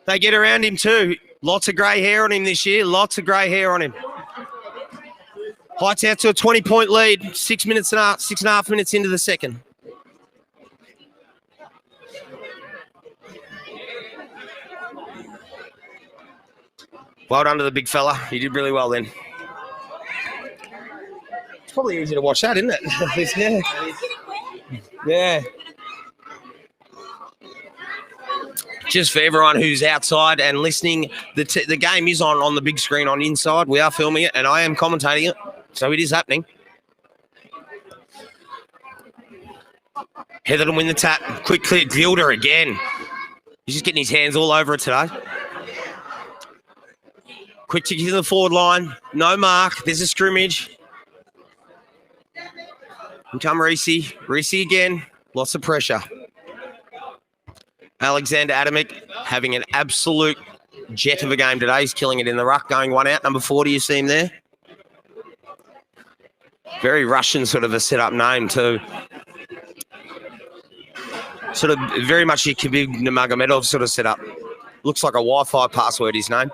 They get around him too. Lots of grey hair on him this year. Lots of grey hair on him. Heights out to a 20-point lead. 6.5 minutes into the second. Well done to the big fella. He did really well then. It's probably easy to watch that, isn't it? Yeah. Just for everyone who's outside and listening, the game is on the big screen on inside. We are filming it, and I am commentating it, so it is happening. Heatherton win the tap. Quick clear. Gilder again. He's just getting his hands all over it today. Quick kick to the forward line. No mark. There's a scrimmage. And come Reese. Reese again. Lots of pressure. Alexander Adamic having an absolute jet of a game today. He's killing it in the ruck, going one out. Number 40, you see him there. Very Russian sort of a set-up name too. Sort of very much a Khabib Nurmagomedov sort of setup. Looks like a Wi-Fi password, his name.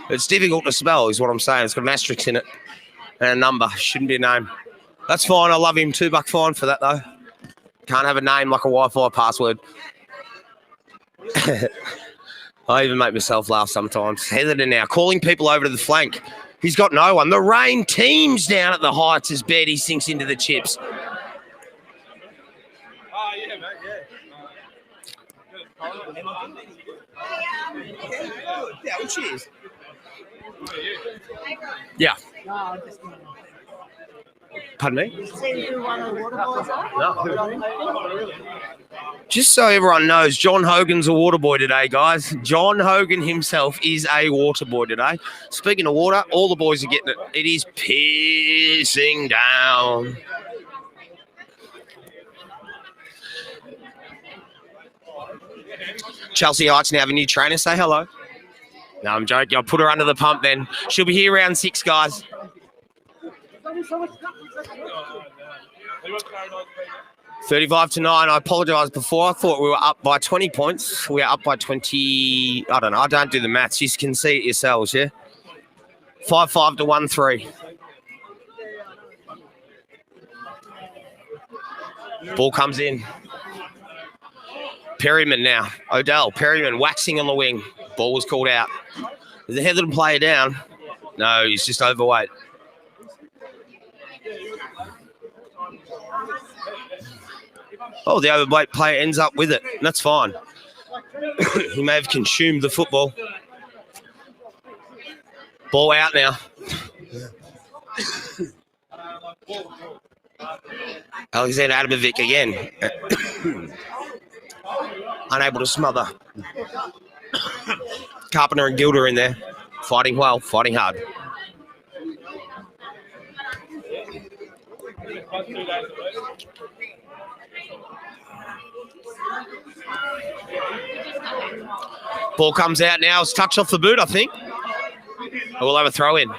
It's difficult to spell is what I'm saying. It's got an asterisk in it and a number. Shouldn't be a name. That's fine. I love him. $2 fine for that though. Can't have a name like a Wi-Fi password. I even make myself laugh sometimes. Heatherton now calling people over to the flank. He's got no one. The rain teams down at the heights as Betty sinks into the chips. Yeah, well, cheers. Yeah. Pardon me? No. Just so everyone knows, John Hogan's a water boy today, guys. John Hogan himself is a water boy today. Speaking of water, all the boys are getting it. It is pissing down. Chelsea Heights now have a new trainer. Say hello. No, I'm joking. I'll put her under the pump then. She'll be here round 6, guys. 35-9. I apologise before. I thought we were up by 20 points. We are up by 20. I don't know. I don't do the maths. You can see it yourselves, yeah? 5-5 to 1-3. Ball comes in. Perryman now. Odell. Perryman waxing on the wing. Ball was called out. Is the Heatherton player down? No, he's just overweight. Oh, the overweight player ends up with it. And that's fine. He may have consumed the football. Ball out now. Alexander Adamovic again. Unable to smother. Carpenter and Gilder in there. Fighting well, fighting hard. Ball comes out now. It's touch off the boot, I think. We'll have a throw in.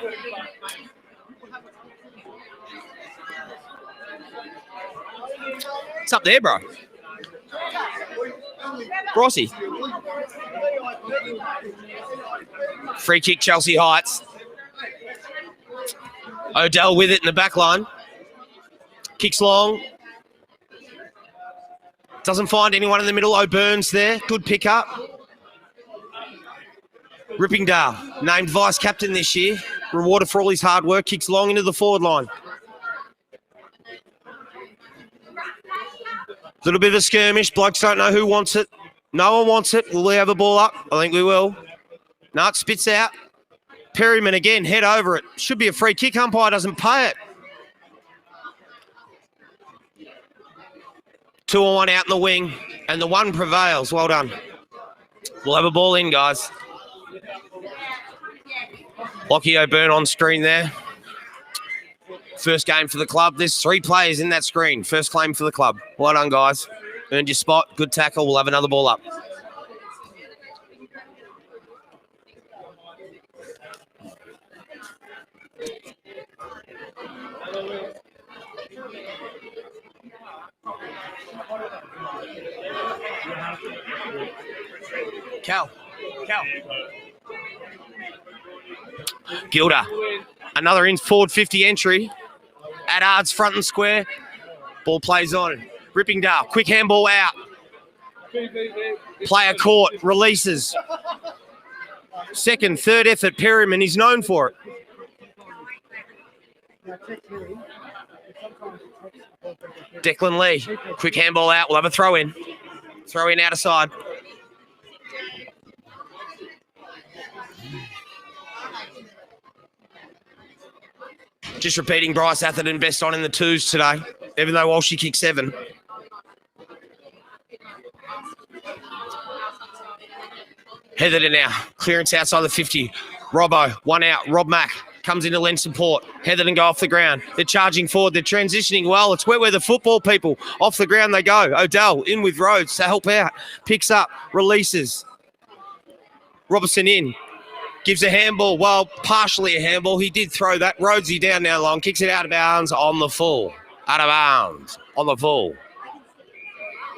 It's up there, bro. Rossi. Free kick, Chelsea Heights. Odell with it in the back line. Kicks long. Doesn't find anyone in the middle. O'Byrne's there. Good pick up. Rippingdale, named vice captain this year. Rewarded for all his hard work. Kicks long into the forward line. Little bit of a skirmish. Blokes don't know who wants it. No one wants it. Will we have a ball up? I think we will. No, it spits out. Perryman again, head over it. Should be a free kick. Umpire doesn't pay it. 2-on-1 out in the wing, and the one prevails. Well done. We'll have a ball in, guys. Lockie O'Byrne on screen there. First game for the club. There's 3 players in that screen. First claim for the club. Well done, guys. Earned your spot. Good tackle. We'll have another ball up. Cal. Gilder. Another in forward 50 entry. Addard's front and square. Ball plays on. Rippingdale. Quick handball out. Player caught. Releases. Second, third effort. Perryman. He's known for it. Declan Lee. Quick handball out. We'll have a throw in. Throw in out of side. Just repeating, Bryce Atherton best on in the 2s today, even though Walshy kicked 7. Heatherton now. Clearance outside the 50. Robbo, one out. Rob Mack. Comes in to lend support. Heatherton go off the ground. They're charging forward. They're transitioning well. It's where the football people. Off the ground they go. Odell in with Rhodes to help out. Picks up. Releases. Robertson in. Gives a handball. Well, partially a handball. He did throw that. Rhodesy down now long. Kicks it out of bounds on the full. Out of bounds on the full.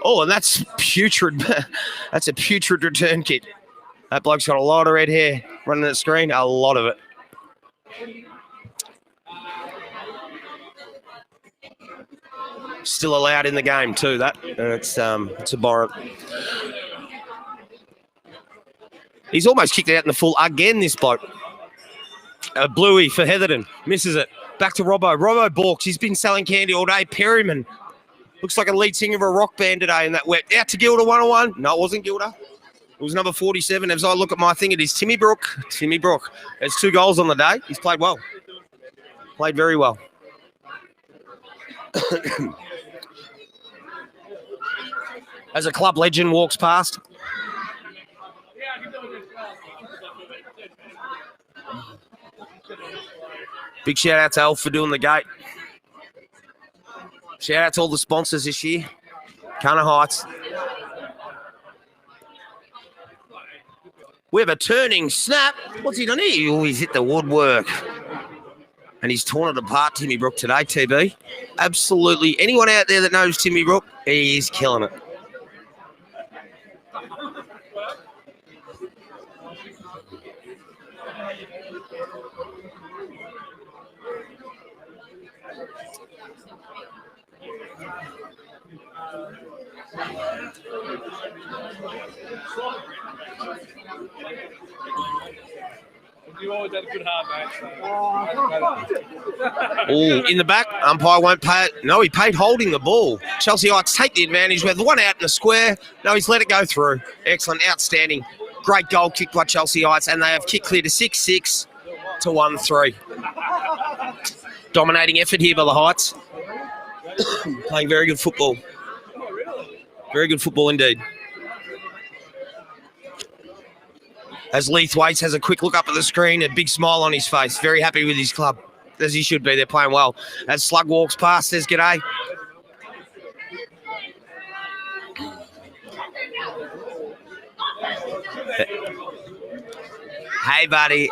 Oh, and that's putrid. That's a putrid return kick. That bloke's got a lot of red hair running the screen. A lot of it. Still allowed in the game too, that. It's abhorrent. He's almost kicked it out in the full again, this bloke. Bluey for Heatherton. Misses it. Back to Robbo. Robbo balks. He's been selling candy all day. Perryman. Looks like a lead singer of a rock band today in that wet. Out to Gilda, 1-on-1. No, it wasn't Gilda. It was number 47. As I look at my thing, it is Timmy Brook. Timmy Brook has 2 goals on the day. He's played well. Played very well. As a club legend walks past. Big shout out to Elf for doing the gate. Shout out to all the sponsors this year. Cunner Heights. We have a turning snap. What's he done here? Oh, he's hit the woodwork. And he's torn it apart, Timmy Brook, today, TB. Absolutely. Anyone out there that knows Timmy Brook, he's killing it. You always had a good heart, mate. Oh, in the back, umpire won't pay it. No, he paid holding the ball. Chelsea Heights take the advantage with the one out in the square. No, he's let it go through. Excellent, outstanding. Great goal kick by Chelsea Heights, and they have kicked clear to 6-6 to 1-3. Dominating effort here by the Heights. Playing very good football. Very good football indeed. As Leithwaite has a quick look up at the screen, a big smile on his face. Very happy with his club, as he should be. They're playing well. As Slug walks past, says g'day. Hey, buddy.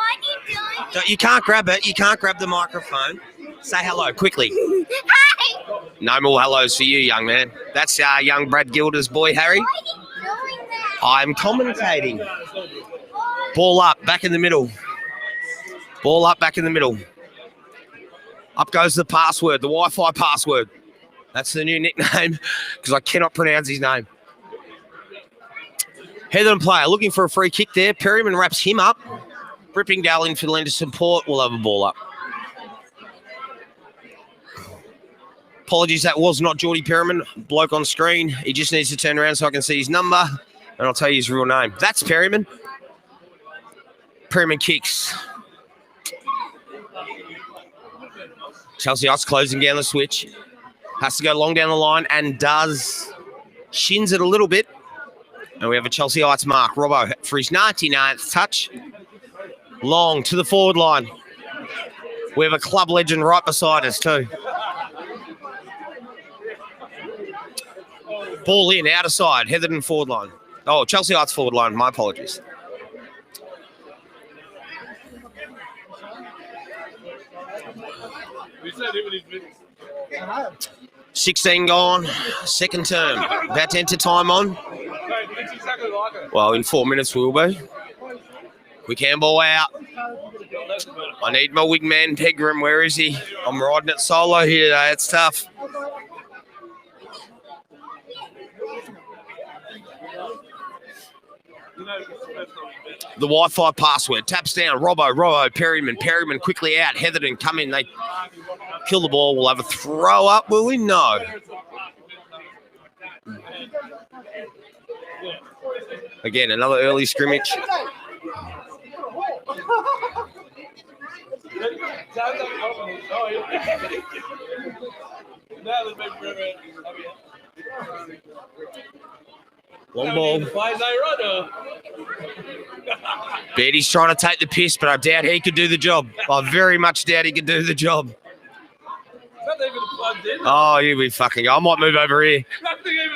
You can't grab it. You can't grab the microphone. Say hello, quickly. Hi. No more hellos for you, young man. That's young Brad Gilda's boy, Harry. I'm commentating. Ball up, back in the middle. Ball up, back in the middle. Up goes the password, the Wi-Fi password. That's the new nickname because I cannot pronounce his name. Heatherton player looking for a free kick there. Perryman wraps him up. Rippingdale in for the lender support. We'll have a ball up. Apologies, that was not Geordie Perryman. Bloke on screen. He just needs to turn around so I can see his number, and I'll tell you his real name. That's Perryman. Perryman kicks. Chelsea Heights closing down the switch. Has to go long down the line and does. Shins it a little bit. And we have a Chelsea Heights mark. Robbo for his 99th touch. Long to the forward line. We have a club legend right beside us too. Ball in, outer side. Heatherton forward line. Oh, Chelsea Heights forward line. My apologies. 16 gone, second term. About to enter time on. Well, in 4 minutes we'll be. Quick handball out. I need my wingman, Pegram. Where is he? I'm riding it solo here today. It's tough. The Wi-Fi password. Taps down. Robbo, Perryman. Perryman quickly out. Heatherton come in. They kill the ball. We'll have a throw up, will we? No. Again, another early scrimmage. Long ball. Beatty's trying to take the piss, but I doubt he could do the job. I very much doubt he could do the job. Oh, you be fucking. I might move over here.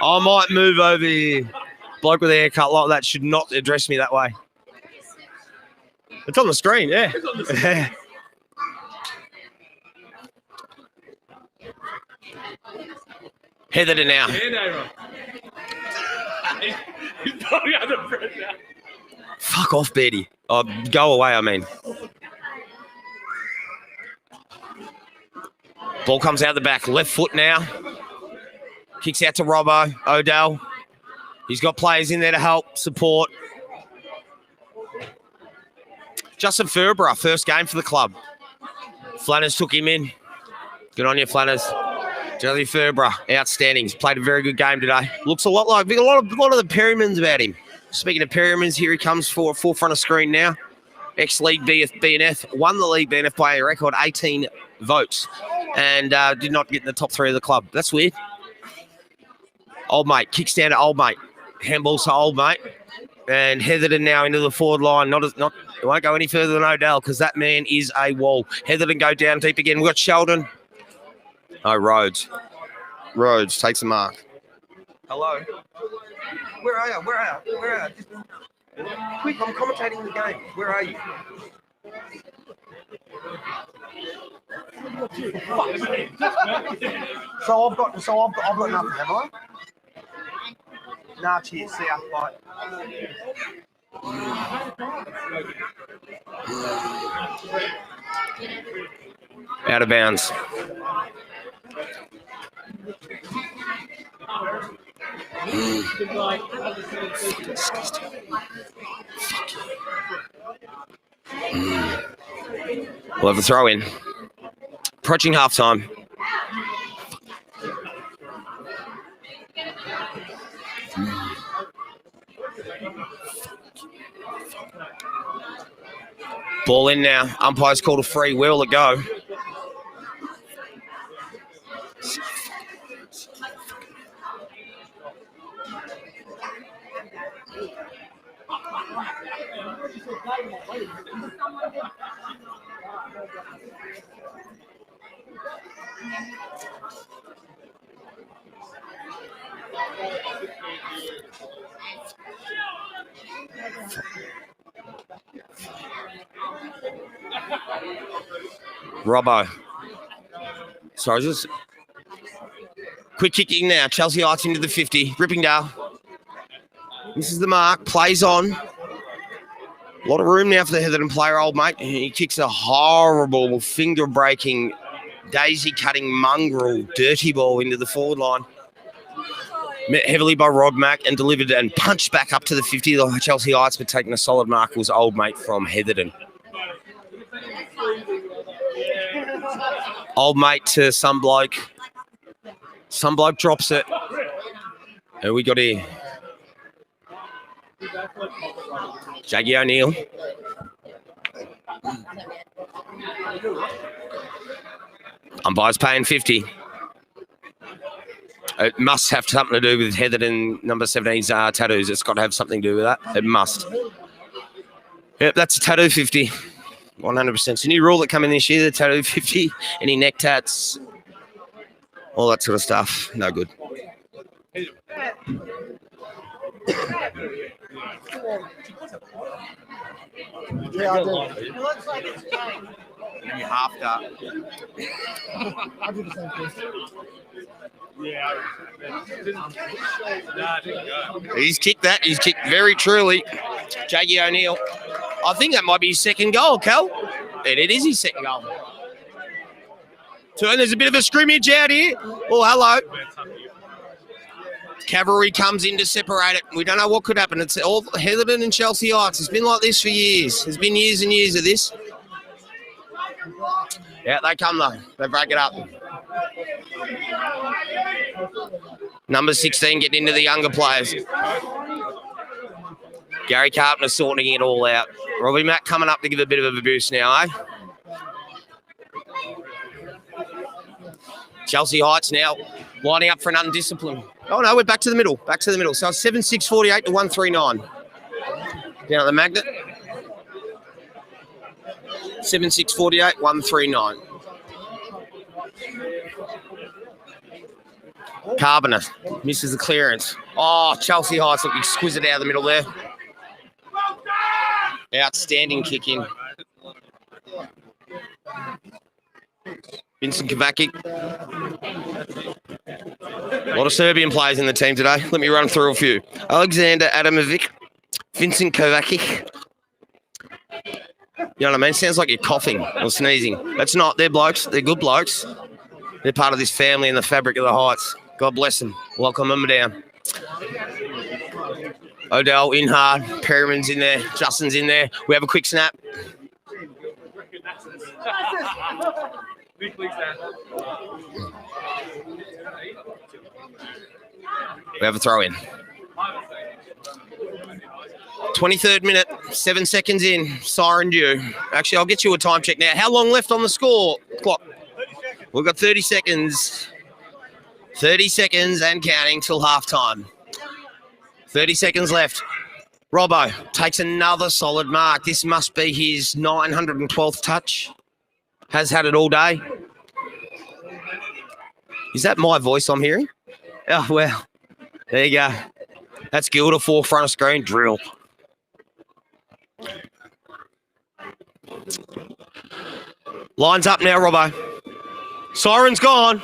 I might move over here. Bloke with a haircut like that should not address me that way. It's on the screen, yeah. Heatherton now. Fuck off, Beatty. Oh, go away, I mean. Ball comes out the back. Left foot now. Kicks out to Robbo. Odell. He's got players in there to help, support. Justin Furborough, first game for the club. Flanners took him in. Good on you, Flanners. Justin Furborough, outstanding. He's played a very good game today. Looks a lot like a lot of the Perrymans about him. Speaking of Perrymans, here he comes for forefront of screen now. Ex-league BNF, won the league BNF by a record 18 votes and did not get in the top 3 of the club. That's weird. Old mate kicks down to old mate. Handballs to old mate. And Heatherton now into the forward line. It won't go any further than Odell because that man is a wall. Heatherton go down deep again. We've got Sheldon. Oh, Rhodes. Rhodes takes the mark. Hello. Where are you? Where are you? Where are you? Quick, I'm commentating the game. Where are you? So I've got nothing, have I? Nah, cheers. See ya. Bye. Out of bounds. We'll have a throw in. Approaching halftime. Ball in now. Umpire's called a free. Where will it go? Robbo. Sorry, just quick kicking now. Chelsea Heights into the 50. Rippingdale. This is the mark. Plays on. A lot of room now for the Heatherton player, old mate. He kicks a horrible finger-breaking, daisy-cutting mongrel dirty ball into the forward line. Met heavily by Rod Mack and delivered and punched back up to the 50. The Chelsea Heights, but taking a solid mark was old mate from Heatherton. Old mate to some bloke. Some bloke drops it. And we got here. Jaggy O'Neill. Umpire's paying 50. It must have something to do with Heatherton number 17's tattoos. It's got to have something to do with that. It must. Yep, that's a tattoo 50. 100%. It's a new rule that come in this year, the tattoo 50. Any neck tats, all that sort of stuff. No good. Yeah, I do. It looks like it's playing. Give me half that. I do the same thing. He's kicked that. He's kicked very truly. Jaggy O'Neill. I think that might be his second goal, Cal. And it is his second goal. So there's a bit of a scrimmage out here. Oh, hello. Cavalry comes in to separate it. We don't know what could happen. It's all Heatherton and Chelsea Heights. It's been like this for years. There's been years and years of this. Yeah, they come though. They break it up. Number 16 getting into the younger players. Gary Carpenter sorting it all out. Robbie Mack coming up to give a bit of a boost now, eh? Chelsea Heights now lining up for an undisciplined. Oh, no, we're back to the middle. Back to the middle. So it's 7-6-48 to 139. Down at the magnet. 7648 139. Carboner misses the clearance. Oh, Chelsea Heights look exquisite out of the middle there. Outstanding kick in. Vincent Kovacic. A lot of Serbian players in the team today. Let me run through a few. Alexander Adamovic, Vincent Kovacic. You know what I mean? Sounds like you're coughing or sneezing. That's not. They're blokes. They're good blokes. They're part of this family and the fabric of the Heights. God bless them. Welcome them down. Odell in hard. Perriman's in there. Justin's in there. We have a quick snap. We have a throw in. 23rd minute, 7 seconds in, siren due. Actually, I'll get you a time check now. How long left on the score clock? We've got 30 seconds. 30 seconds and counting till halftime. 30 seconds left. Robbo takes another solid mark. This must be his 912th touch. Has had it all day. Is that my voice I'm hearing? Oh, well, there you go. That's Gilda, forefront of screen, drill. Lines up now, Robbo. Siren's gone.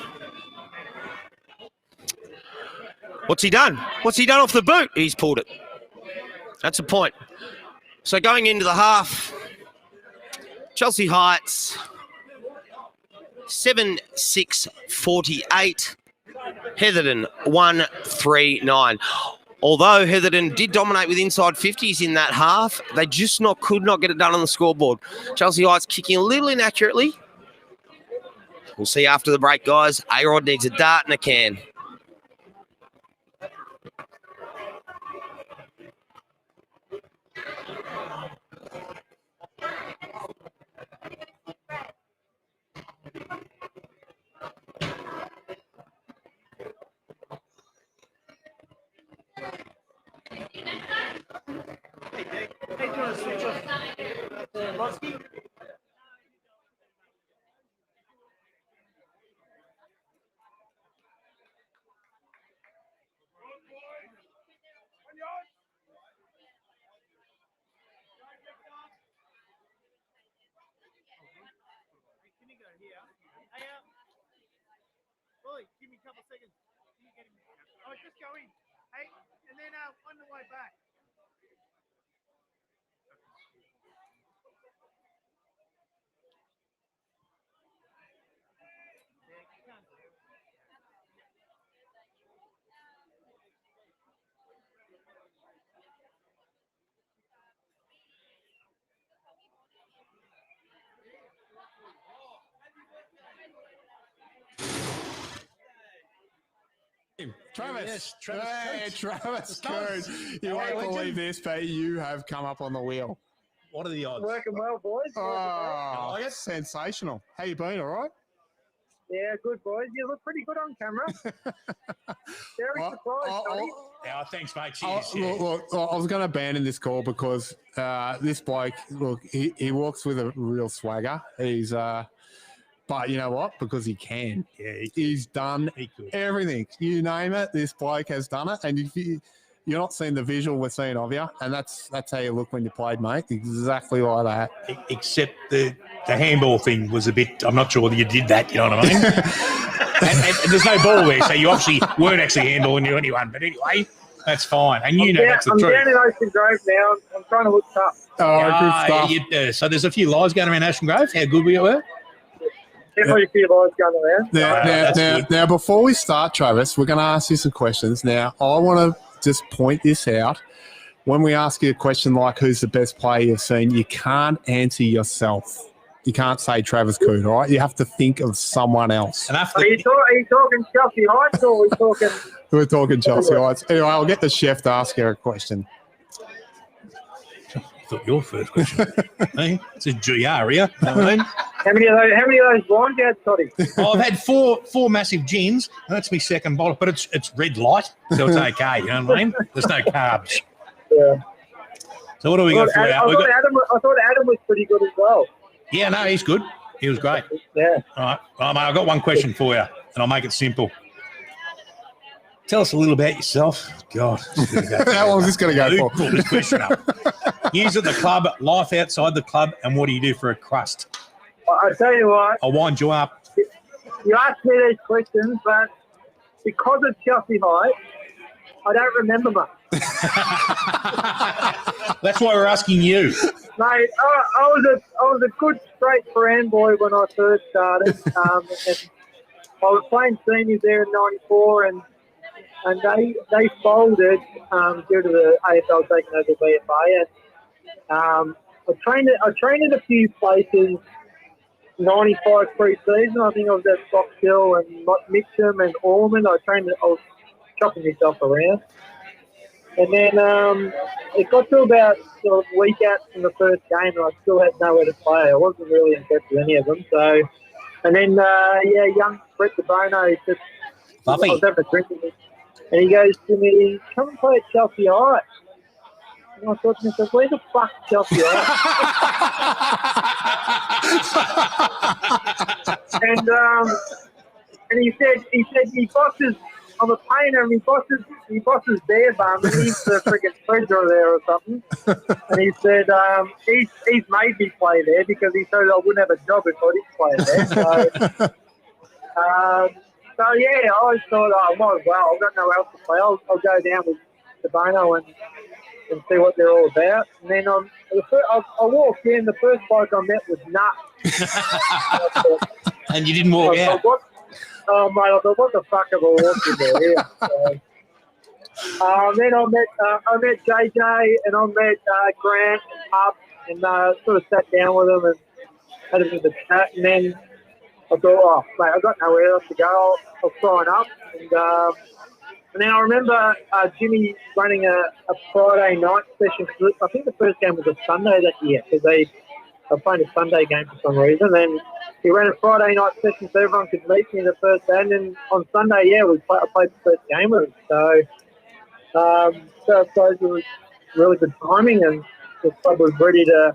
What's he done? What's he done off the boot? He's pulled it. That's a point. So going into the half, Chelsea Heights, 7-6-48. Heatherton 1-3-9. Although Heatherton did dominate with inside 50s in that half, they just could not get it done on the scoreboard. Chelsea Heights kicking a little inaccurately. We'll see after the break, guys. A-Rod needs a dart and a can. Give me a couple seconds. Oh, just go in. Hey, and then on the way back. Travis. Yes, Travis Coon. You won't believe this, but you have come up on the wheel. What are the odds? Working well, boys. Oh, sensational. How you been, all right? Yeah, good, boys. You look pretty good on camera. Very surprised, Tony. Oh, thanks, mate. Cheers. Look, I was going to abandon this call because this bloke, look, he walks with a real swagger. He's, but you know what? Because he can. Yeah, he's done everything. You name it, this bloke has done it. And if you're not seeing the visual we're seeing of you, and that's how you look when you played, mate. Exactly like that. Except the handball thing was a bit. I'm not sure whether you did that. You know what I mean? and there's no ball there, so you obviously weren't actually handballing you anyone. But anyway, that's fine. And you know that's the truth. I'm down in Ocean Grove now. I'm trying to look tough. Oh, good stuff. So there's a few lies going around Ocean Grove. How good we were. Definitely a few lies going around. Now, before we start, Travis, we're going to ask you some questions. Now, I want to just point this out. When we ask you a question like who's the best player you've seen, you can't answer yourself. You can't say Travis Coon, all right? You have to think of someone else. Are you talking Chelsea Heights or are we talking... We're talking Chelsea Heights. Anyway, I'll get the chef to ask you a question. I thought your first question. Hey, it's a GR here. You know what I mean? How many of those wines you had, Toddy? I've had four massive gins, and that's my second bottle, but it's red light, so it's okay, you know what I mean? There's no carbs. Yeah. So what do we got for I you? thought Adam was pretty good as well. Yeah, no, he's good. He was great. Yeah. All right. Well, mate, I've got one question for you, and I'll make it simple. Tell us a little about yourself. God. How long is this going to go Who for? pulled this question up? Years at the club, life outside the club, and what do you do for a crust? I tell you what, I'll wind you up. you asked me these questions, but because of Chelsea Heights, I don't remember much. That's why we're asking you. Mate, I was a good straight brand boy when I first started. And I was playing seniors there in '94, and they folded due to the AFL taking over BFA. And I trained at a few places. '95 pre-season, I think I was at Fox Hill and Mitcham and Ormond. I was chopping myself around. And then it got to about a week out from the first game, and I still had nowhere to play. I wasn't really impressed with any of them. So, and then young Brett DeBono just I was having a drink with him, and he goes to me, "Come and play at Chelsea Heights." And I thought to myself, "Where the fuck is Chelsea Heights?" and he said he bosses. I'm a painter, and he bosses their bum, and he's the freaking treasurer there or something. And he said he's made me play there because he said I wouldn't have a job if I didn't play there. So yeah, I always thought, I might as well. I've got nowhere else to play. I'll go down with Bono and see what they're all about. And then I walked in. The first bloke I met was nuts. And you didn't walk out. Oh, mate, I thought, what the fuck have I walked in there? Then I met JJ and I met Grant and Hub and sort of sat down with them and had a bit of a chat. And then I thought, oh, mate, I've got nowhere else to go. I'll sign up. And then I remember Jimmy running a Friday night session. I think the first game was a Sunday that year because they were playing a Sunday game for some reason. And he ran a Friday night session so everyone could meet me the first day. And then on Sunday, I played the first game with him. So I suppose it was really good timing, and the club was ready to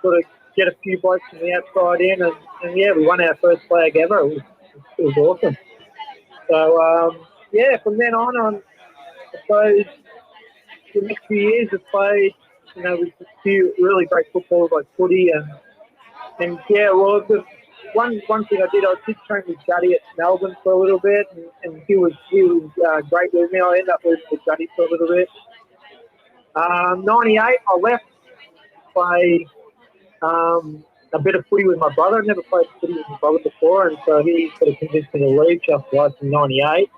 sort of get a few blokes from the outside in. And we won our first flag ever. It was awesome. So, from then on, I suppose the next few years I've played, with a few really great footballers like footy one thing I did train with Juddy at Melbourne for a little bit, and he was great with me. I ended up with Juddy for a little bit. 98, I left, played a bit of footy with my brother. I never played footy with my brother before, and so he sort of convinced me to leave Chelsea Heights in 98.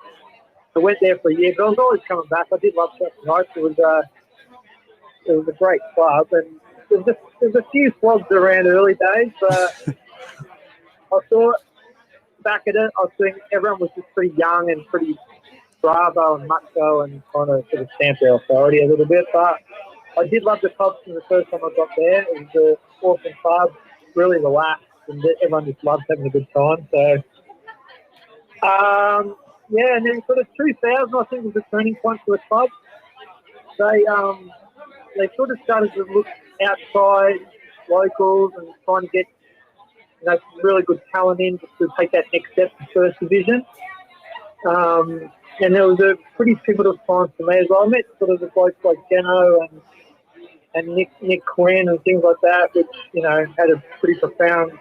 I went there for a year, but I was always coming back. I did love Chelsea Heights. It was a great club, and there's a few flogs around early days, but I thought back at it, I think everyone was just pretty young and pretty bravo and macho and trying to sort of stamp their authority a little bit. But I did love the club from the first time I got there. It was an awesome club, really relaxed, and everyone just loved having a good time. So, and then sort of 2000, I think, was a turning point for the club. They sort of started to look outside locals and trying to get some really good talent in to take that next step to First Division. And it was a pretty pivotal time for me as well. I met sort of the blokes like Geno and Nick Quinn and things like that, which, had a pretty profound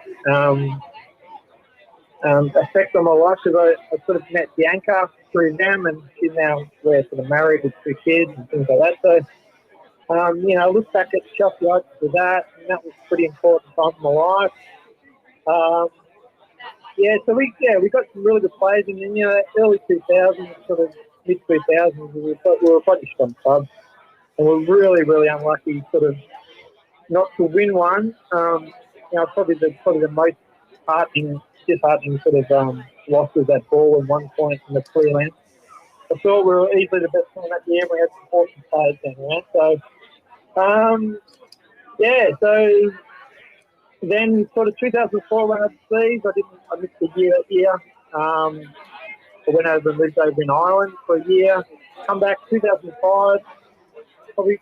effect on my life because I sort of met Bianca through them, and she's now sort of married with 2 kids and things like that. So, I look back at Chelsea Heights for that, and that was a pretty important time in my life. So we got some really good players, and then early 2000s, sort of mid 2000s, we were quite a strong club, and we're really, really unlucky, sort of not to win one. Probably the most disheartening sort of loss was that ball at one point in the Cleveland. I thought we were easily the best team that year. We had some awesome players down there. So then sort of 2004 went overseas. I missed a year that year. I went over and lived over in Ireland for a year. Come back 2005. Probably,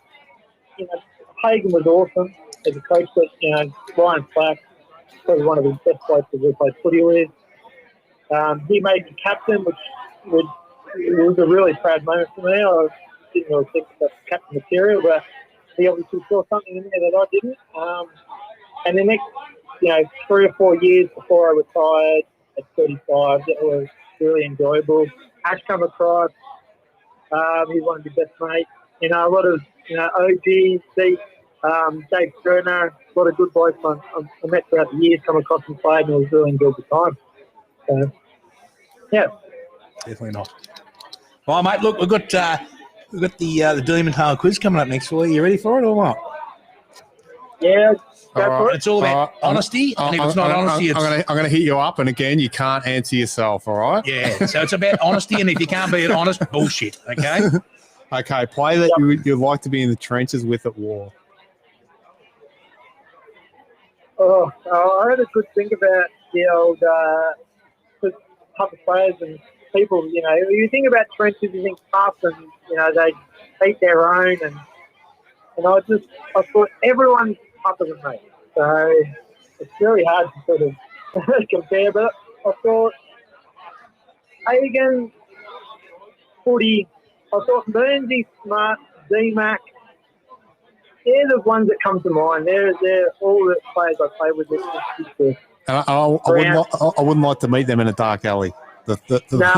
Hagen was awesome as a coach, but, Ryan Flack, probably one of the best players we've played footy with. He made me captain, which was a really proud moment for me. I didn't really think that captain material, but he obviously saw something in there that I didn't. And the next, 3 or 4 years before I retired at 35, that was really enjoyable. Ash come across. He's one of the best mates. A lot of, OG, Steve, Dave Sterner, a lot of good boys I met throughout the years, come across and played, and it was really enjoyable time. So, yeah. Definitely not. Well, mate, look, we've got the Demon Tail quiz coming up next week. You ready for it or what? Yeah. Go for it. It's all about honesty, and if it's not honesty, I'm going to hit you up, and again, you can't answer yourself, all right? Yeah, so it's about honesty, and if you can't be honest, bullshit, okay? Okay, play that you'd like to be in the trenches with at war. I had a good think about the old type of players and people. You think about trenches, you think tough, and they eat their own, and I thought everyone's tougher than me. So it's really hard to sort of compare. But I thought Hagen, footy. I thought Burnsy, Smart, D-Mac. They're the ones that come to mind. They're all the players I play with. And I wouldn't like to meet them in a dark alley. No,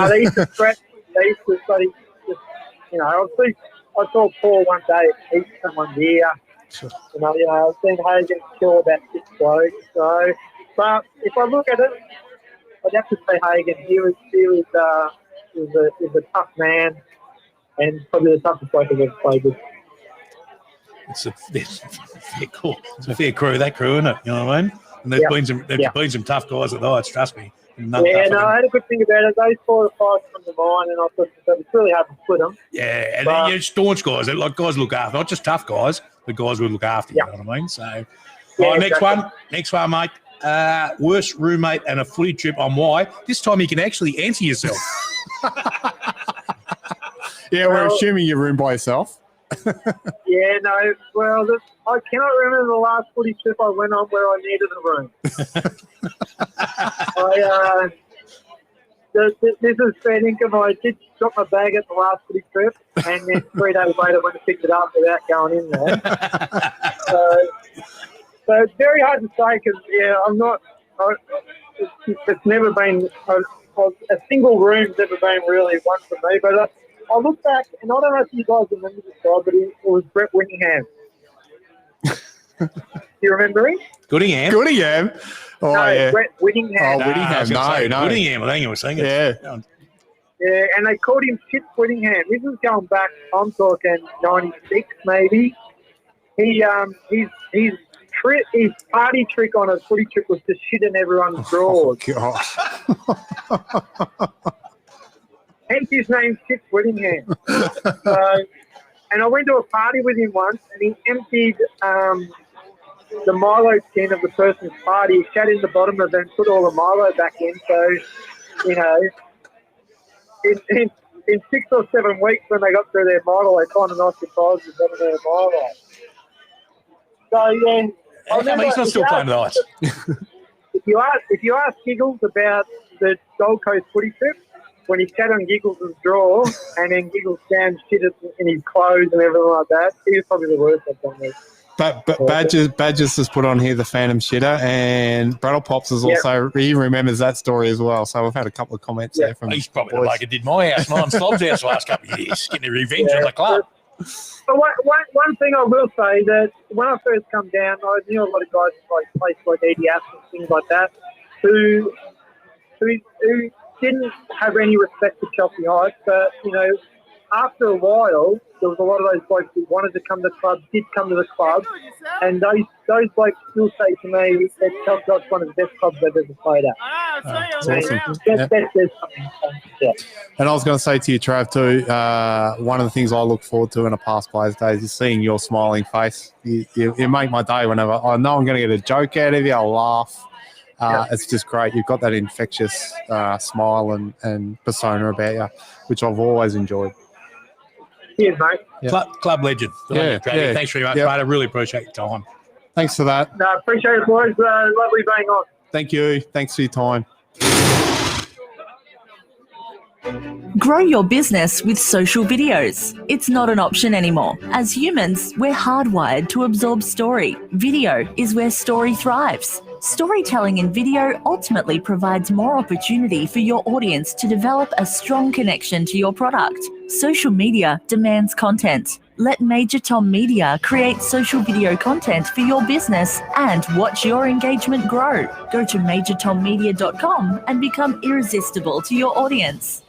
they used to threat. They used to study. I saw Paul one day eat someone's ear. I've seen Hagen kill about 6 blokes. So, but if I look at it, I'd have to say Hagen. He was a tough man, and probably the toughest bloke I've ever played with. It's a fair call. It's a fair crew, that crew, isn't it? You know what I mean? And they've been some tough guys at nights, trust me. I had a good think about it. Those 4 or 5 come to mind, and I thought it's really hard to split them. Yeah, and then staunch guys, like guys look after, not just tough guys, but guys will look after you, you know what I mean? So, next one, mate. Worst roommate and a footy trip on why. This time you can actually answer yourself. We're assuming you room by yourself. I cannot remember the last footy trip I went on where I needed a room. This is fair income. I did drop my bag at the last footy trip, and then 3 days later went to pick it up without going in there. So it's very hard to say because, I'm not. It's never been a single room's never been really one for me. But I look back, and I don't know if you guys remember this guy, but it was Brett Whittingham. Do you remember him? Goodingham. Oh, no, yeah. Brett Whittingham. Oh, Whittingham. No. Whittingham, I think I was saying it. Yeah. Yeah, and they called him Shit Whittingham. This is going back, I'm talking 96 maybe. His party trick on a footy trip was to shit in everyone's drawers. Oh, gosh. Hence his name, Shit Whittingham. And I went to a party with him once, and he emptied the Milo tin of the person's party. He sat in the bottom of it and put all the Milo back in. So, in 6 or 7 weeks when they got through their Milo, they kind of nice surprised with some of their Milo. So, yeah. He's not still playing tonight. If you ask Giggles about the Gold Coast footy trip, when he sat on Giggles' drawer and then Giggles down shit in his clothes and everything like that, he was probably the worst I've done there. But Badgers has put on here the Phantom Shitter, and Brattle Pops is also, he remembers that story as well. So we've had a couple of comments there from he's probably the bloke who did my house, mine Slob's house last couple of years, getting revenge on the club. But one thing I will say that when I first come down, I knew a lot of guys like places like EDF and things like that who didn't have any respect for Chelsea Heights, but after a while, there was a lot of those blokes who wanted to come to the club, did come to the club, and those blokes still say to me that Chelsea Heights is one of the best clubs they've ever played at. That's awesome. Yeah. And I was going to say to you, Trav, too, one of the things I look forward to in a past players' days is seeing your smiling face. You make my day whenever I know I'm going to get a joke out of you, I'll laugh. It's just great. You've got that infectious smile and persona about you, which I've always enjoyed. Cheers, mate. Club legend. Good on you, Traddy. Thanks very much, mate. I really appreciate your time. Thanks for that. No, appreciate it, boys. Lovely being on. Thank you. Thanks for your time. Grow your business with social videos. It's not an option anymore. As humans, we're hardwired to absorb story. Video is where story thrives. Storytelling in video ultimately provides more opportunity for your audience to develop a strong connection to your product. Social media demands content. Let Major Tom Media create social video content for your business and watch your engagement grow. Go to majortommedia.com and become irresistible to your audience.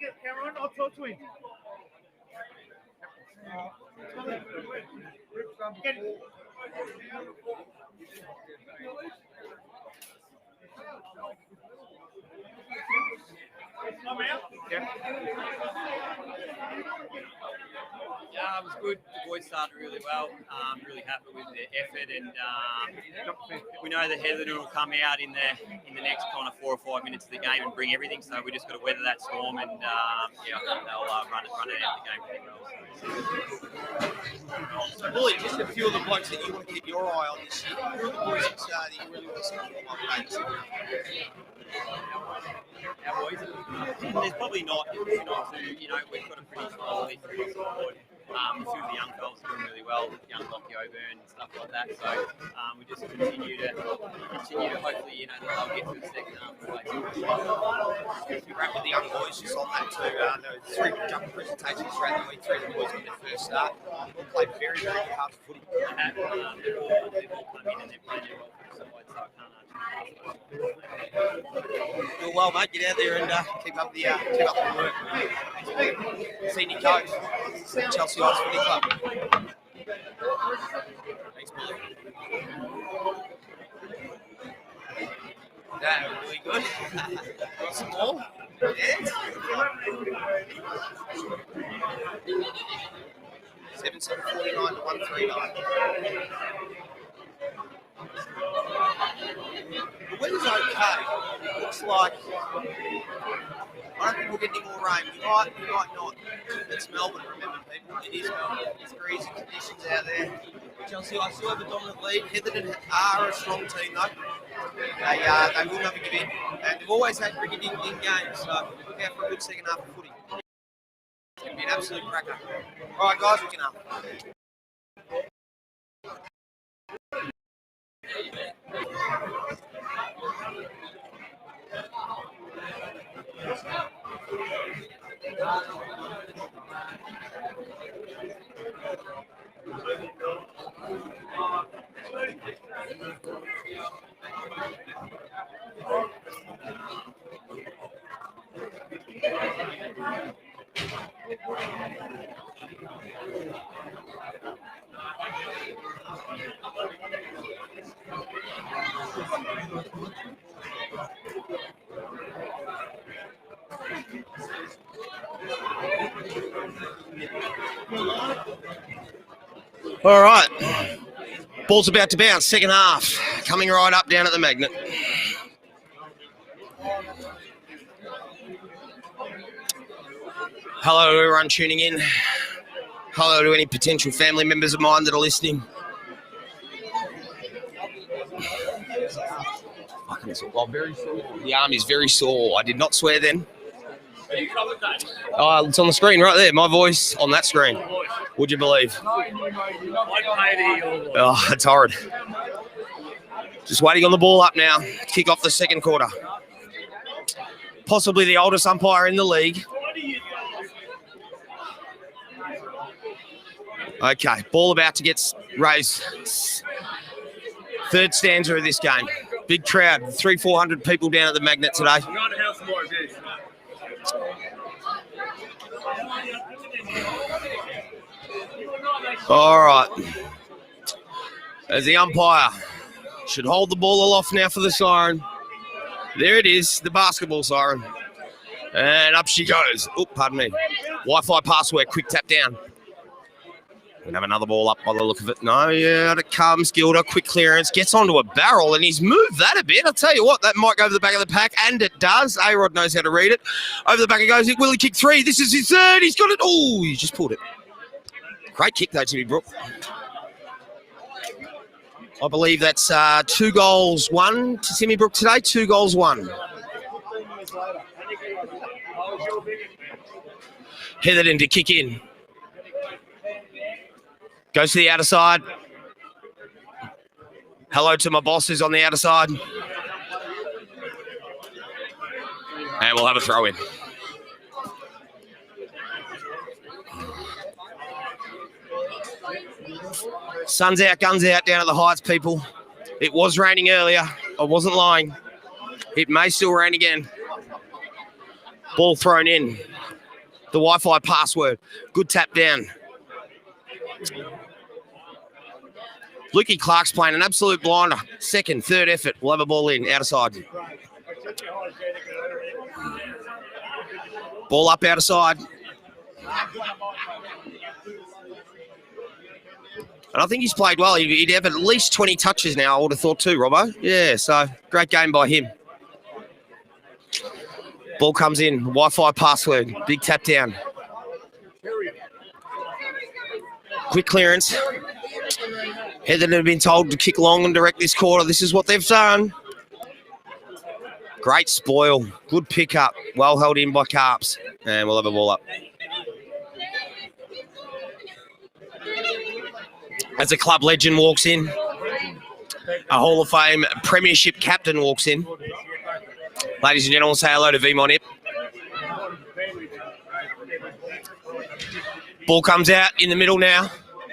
Get Cameron, I'll talk to him. I'm out. Yeah, it was good. The boys started really well. Really happy with their effort, and we know that Heatherton will come out in the next kind of 4 or 5 minutes of the game and bring everything. So we just got to weather that storm, and yeah, they'll run it out of the game pretty well. So, Bully, just a few of the blokes that you want to keep your eye on this year. Who are the boys that you really want to see on Our boys, there's probably not too, we've got a pretty solid list across the board. A few of the young fellas are doing really well, young Lockie O'Byrne and stuff like that. So we just continue to hopefully, you know, they'll get to the second half. Great with the young boys just on that too. The 3 jumper presentations throughout the week, 3 of the boys on their first start. All played very, very hard footy. They've all come in and they're playing their role for the side, so I can't Doing well, mate. Get out there and keep up the work. Senior coach, Chelsea Ice Footy Club. Thanks, Billy. That was really good. Got some more? Yeah. 7-7-49 to 139. The weather's okay. It looks like I don't think we'll get any more rain. We might not. It's Melbourne, remember people. It is Melbourne. It's freezing conditions out there. Chelsea, I still have a dominant lead. Heatherton are a strong team though. They will never give in. And they've always had cricket in games, so look out for a good second half of footy. It's going to be an absolute cracker. All right, guys, we can up. All right, ball's about to bounce, second half, coming right up down at the Magnet. Hello to everyone tuning in. Hello to any potential family members of mine that are listening. Well, very sore. The arm is very sore. I did not swear then. It's on the screen right there. My voice on that screen. Would you believe? Oh, it's horrid. Just waiting on the ball up now. Kick off the second quarter. Possibly the oldest umpire in the league. Okay, ball about to get raised. Third stanza of this game. Big crowd, 300-400 people down at the Magnet today. All right. As the umpire should hold the ball aloft now for the siren. There it is, the basketball siren. And up she goes. Oh, pardon me. Wi-Fi password, quick tap down. We'll have another ball up by the look of it. No, yeah, out it comes. Gilder, quick clearance, gets onto a barrel, and he's moved that a bit. I'll tell you what, that might go over the back of the pack, and it does. A-Rod knows how to read it. Over the back it goes. Will he kick 3? This is his third. He's got it. Oh, he just pulled it. Great kick, though, Timmy Brook. I believe that's 2 goals, 1 to Timmy Brook today. 2 goals, 1. Heatherton to kick in. Goes to the outer side. Hello to my bosses on the outer side. And we'll have a throw in. Sun's out, guns out down at the Heights, people. It was raining earlier. I wasn't lying. It may still rain again. Ball thrown in. The Wi-Fi password. Good tap down. Lukey Clark's playing an absolute blinder. Second, third effort. We'll have a ball in, outer side. Ball up outer side. And I think he's played well. He'd have at least 20 touches now, I would have thought too, Robbo. Yeah, so great game by him. Ball comes in, Wi-Fi password, big tap down. Quick clearance. Heatherton have been told to kick long and direct this quarter. This is what they've done. Great spoil. Good pickup. Well held in by Carps. And we'll have a ball up. as a club legend walks in. A Hall of Fame premiership captain walks in. Ladies and gentlemen, say hello to Vmon Ip. Ball comes out in the middle now.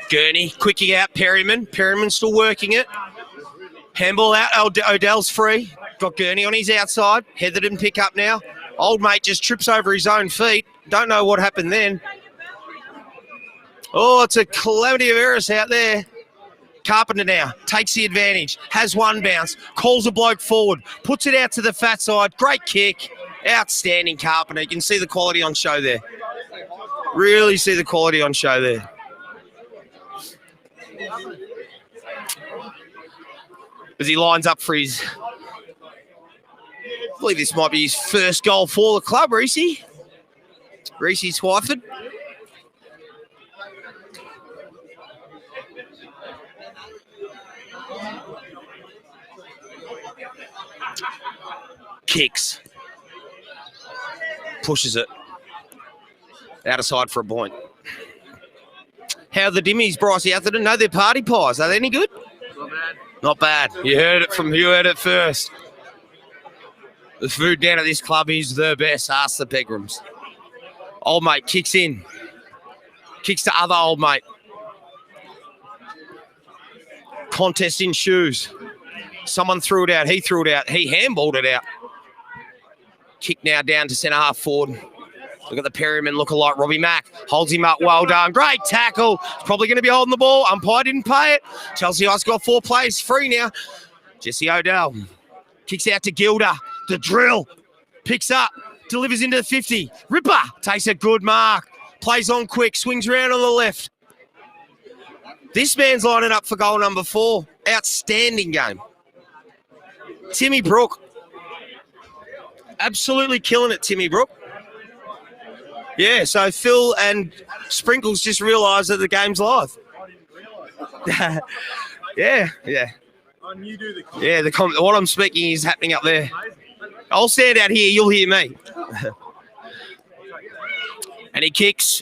Gurney, quickie out, Perryman. Perryman still working it. Handball out, Odell's free. Got Gurney on his outside. Heatherton pick up now. Old mate just trips over his own feet. Don't know what happened then. Oh, it's a calamity of errors out there. Carpenter now takes the advantage, has one bounce, calls a bloke forward, puts it out to the fat side. Great kick. Outstanding, Carpenter. You can see the quality on show there. Really see the quality on show there. As he lines up for his, I believe this might be his first goal for the club, Reese. Reese Twyford. Kicks. Pushes it. Out of side for a point. How are the dimmies, Bryce Heatherton? No, they're party pies. Are they any good? Not bad. Not bad. You heard it first. The food down at this club is the best. Ask the Pegrams. Old mate kicks in. Kicks to other old mate. Contest in shoes. Someone threw it out. He threw it out. He handballed it out. Kick now down to centre half forward. Look at the Perryman lookalike. Robbie Mack holds him up. Well done. Great tackle. He's probably going to be holding the ball. Umpire didn't pay it. Chelsea Ice got 4 plays. Free now. Jesse Odell kicks out to Gilder. The drill. Picks up. Delivers into the 50. Ripper takes a good mark. Plays on quick. Swings around on the left. This man's lining up for goal number 4. Outstanding game. Timmy Brook. Absolutely killing it, Timmy Brook. Yeah, so Phil and Sprinkles just realised that the game's live. Yeah. Yeah, what I'm speaking is happening up there. I'll stand out here, you'll hear me. And he kicks.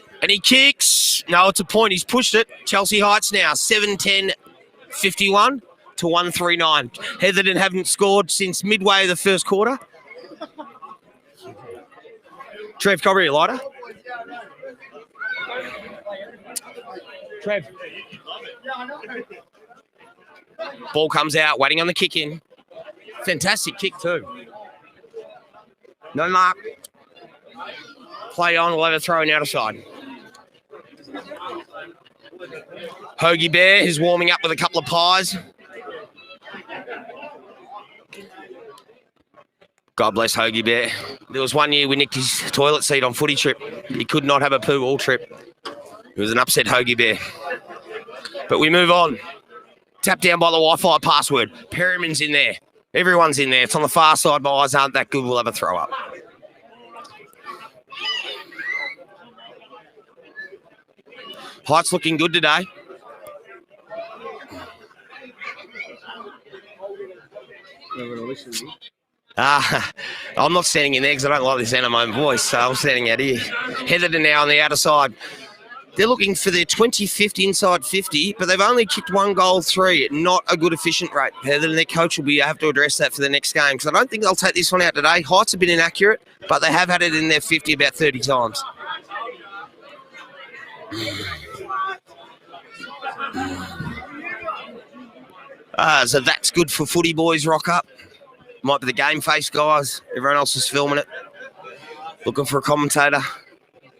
No, it's a point. He's pushed it. Chelsea Heights now, 7-10-51 to 139. Heatherton haven't scored since midway of the first quarter. Trev, cover your lighter. Trev. Ball comes out, waiting on the kick in. Fantastic kick too. No mark. Play on, we'll have a throw in outer side. Hoagie Bear is warming up with a couple of pies. God bless Hoagie Bear. There was one year we nicked his toilet seat on footy trip. He could not have a poo all trip. It was an upset Hoagie Bear. But we move on. Tap down by the Wi-Fi password. Perryman's in there. Everyone's in there. It's on the far side. My eyes aren't that good. We'll have a throw up. Heights looking good today. I'm not standing in there because I don't like the sound of my own voice, so I'm standing out here. Heatherton now on the outer side. They're looking for their 25th inside 50, but they've only kicked 1 goal, 3. Not a good efficient rate. Heatherton, their coach, will have to address that for the next game because I don't think they'll take this one out today. Heights have been inaccurate, but they have had it in their 50 about 30 times. So that's good for footy boys, rock up. Might be the game face guys. Everyone else is filming it. Looking for a commentator.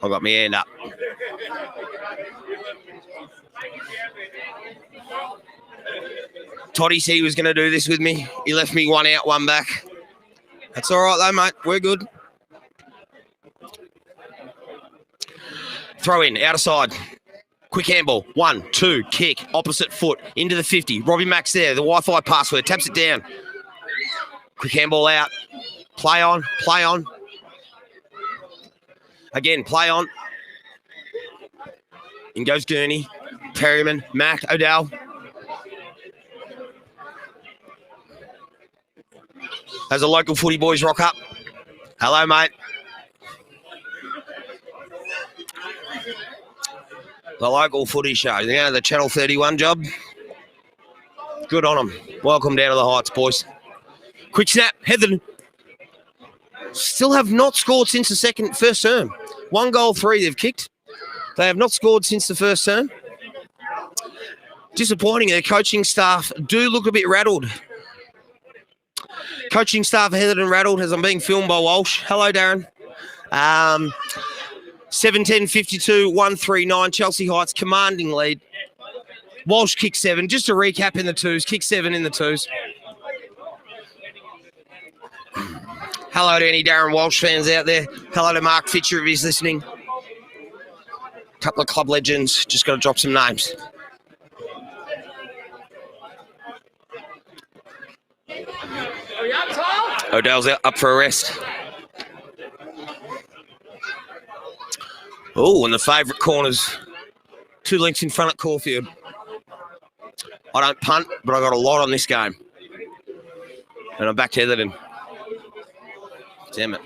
I've got my hand up. Toddy said he was going to do this with me. He left me 1 out, 1 back. That's all right though, mate. We're good. Throw in, outer side. Quick handball. 1, 2, kick. Opposite foot. Into the 50. Robbie Mack's there. The Wi-Fi password. Taps it down. Quick handball out. Play on. Play on. Again, play on. In goes Gurney. Perryman. Mack. Odell. As a local footy boys rock up. Hello, mate. The local footy show. You know, the Channel 31 job. Good on them. Welcome down to the Heights, boys. Quick snap. Heatherton. Still have not scored since the first term. 1 goal, 3 they've kicked. They have not scored since the first term. Disappointing. Their coaching staff do look a bit rattled. Coaching staff of Heatherton rattled as I'm being filmed by Walsh. Hello, Darren. 7-10-52, 1-3-9. Chelsea Heights commanding lead. Walsh kicked 7. Just to recap in the twos. Kicked 7 in the twos. Hello to any Darren Walsh fans out there. Hello to Mark Fitcher if he's listening. Couple of club legends. Just got to drop some names. Odell's up for a rest. Oh, and the favourite corners. 2 lengths in front at Caulfield. I don't punt, but I got a lot on this game. And I'm back to Heatherton. Damn it.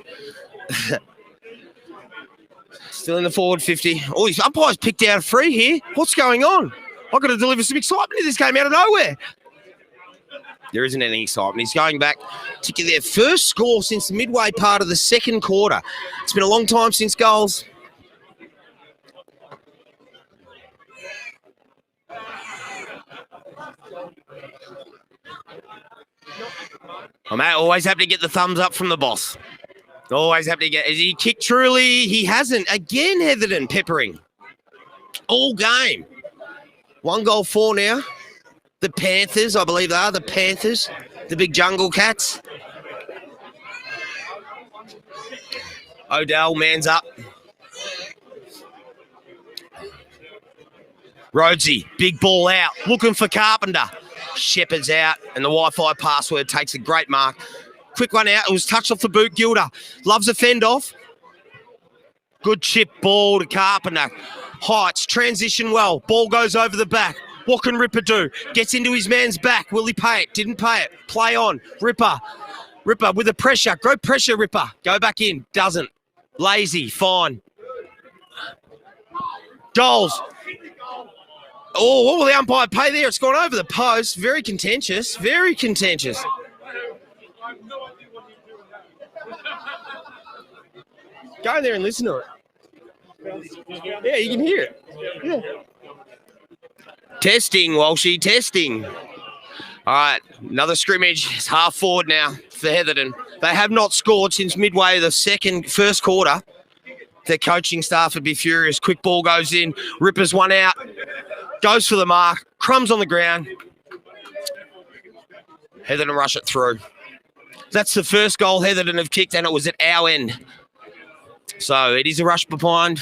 Still in the forward 50. Oh, his umpire's picked out a free here. What's going on? I've got to deliver some excitement to this game out of nowhere. There isn't any excitement. He's going back to get their first score since the midway part of the second quarter. It's been a long time since goals. I'm always happy to get the thumbs up from the boss. Always happy to get. Has he kicked truly? He hasn't. Again, Heatherton peppering. All game. 1 goal, 4 now. The Panthers, I believe they are. The Panthers. The big jungle cats. Odell, man's up. Rhodesy, big ball out. Looking for Carpenter. Shepherd's out. And the Wi-Fi password takes a great mark. Quick one out. It was touched off the boot. Gilder loves a fend off. Good chip ball to Carpenter. Heights, transition well. Ball goes over the back. What can Ripper do? Gets into his man's back. Will he pay it? Didn't pay it. Play on. Ripper with the pressure. Go pressure, Ripper. Go back in. Doesn't. Lazy. Fine. Goals. Oh, what will the umpire pay there? It's gone over the post. Very contentious. Very contentious. Go in there and listen to it. Yeah, you can hear it. Yeah. Testing, Walshy, testing. All right, another scrimmage. It's half forward now for Heatherton. They have not scored since midway of the first quarter. Their coaching staff would be furious. Quick ball goes in. Ripper's one out. Goes for the mark. Crumbs on the ground. Heatherton rush it through. That's the first goal Heatherton have kicked, and it was at our end. So it is a rush behind.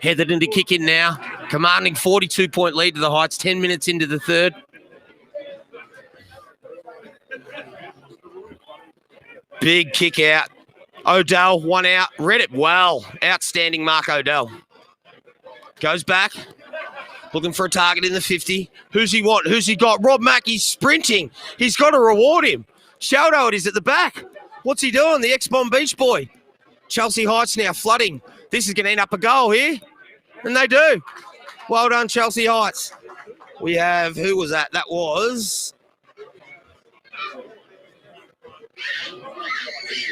Heatherton to kick in now. Commanding 42-point lead to the Heights, 10 minutes into the third. Big kick out. Odell, one out. Read it well. Outstanding Mark Odell. Goes back. Looking for a target in the 50. Who's he want? Who's he got? Rob Mackey's sprinting. He's got to reward him. Shaldo, it is at the back. What's he doing? The ex-Bomb Beach boy. Chelsea Heights now flooding. This is going to end up a goal here. And they do. Well done, Chelsea Heights. We have, who was that? That was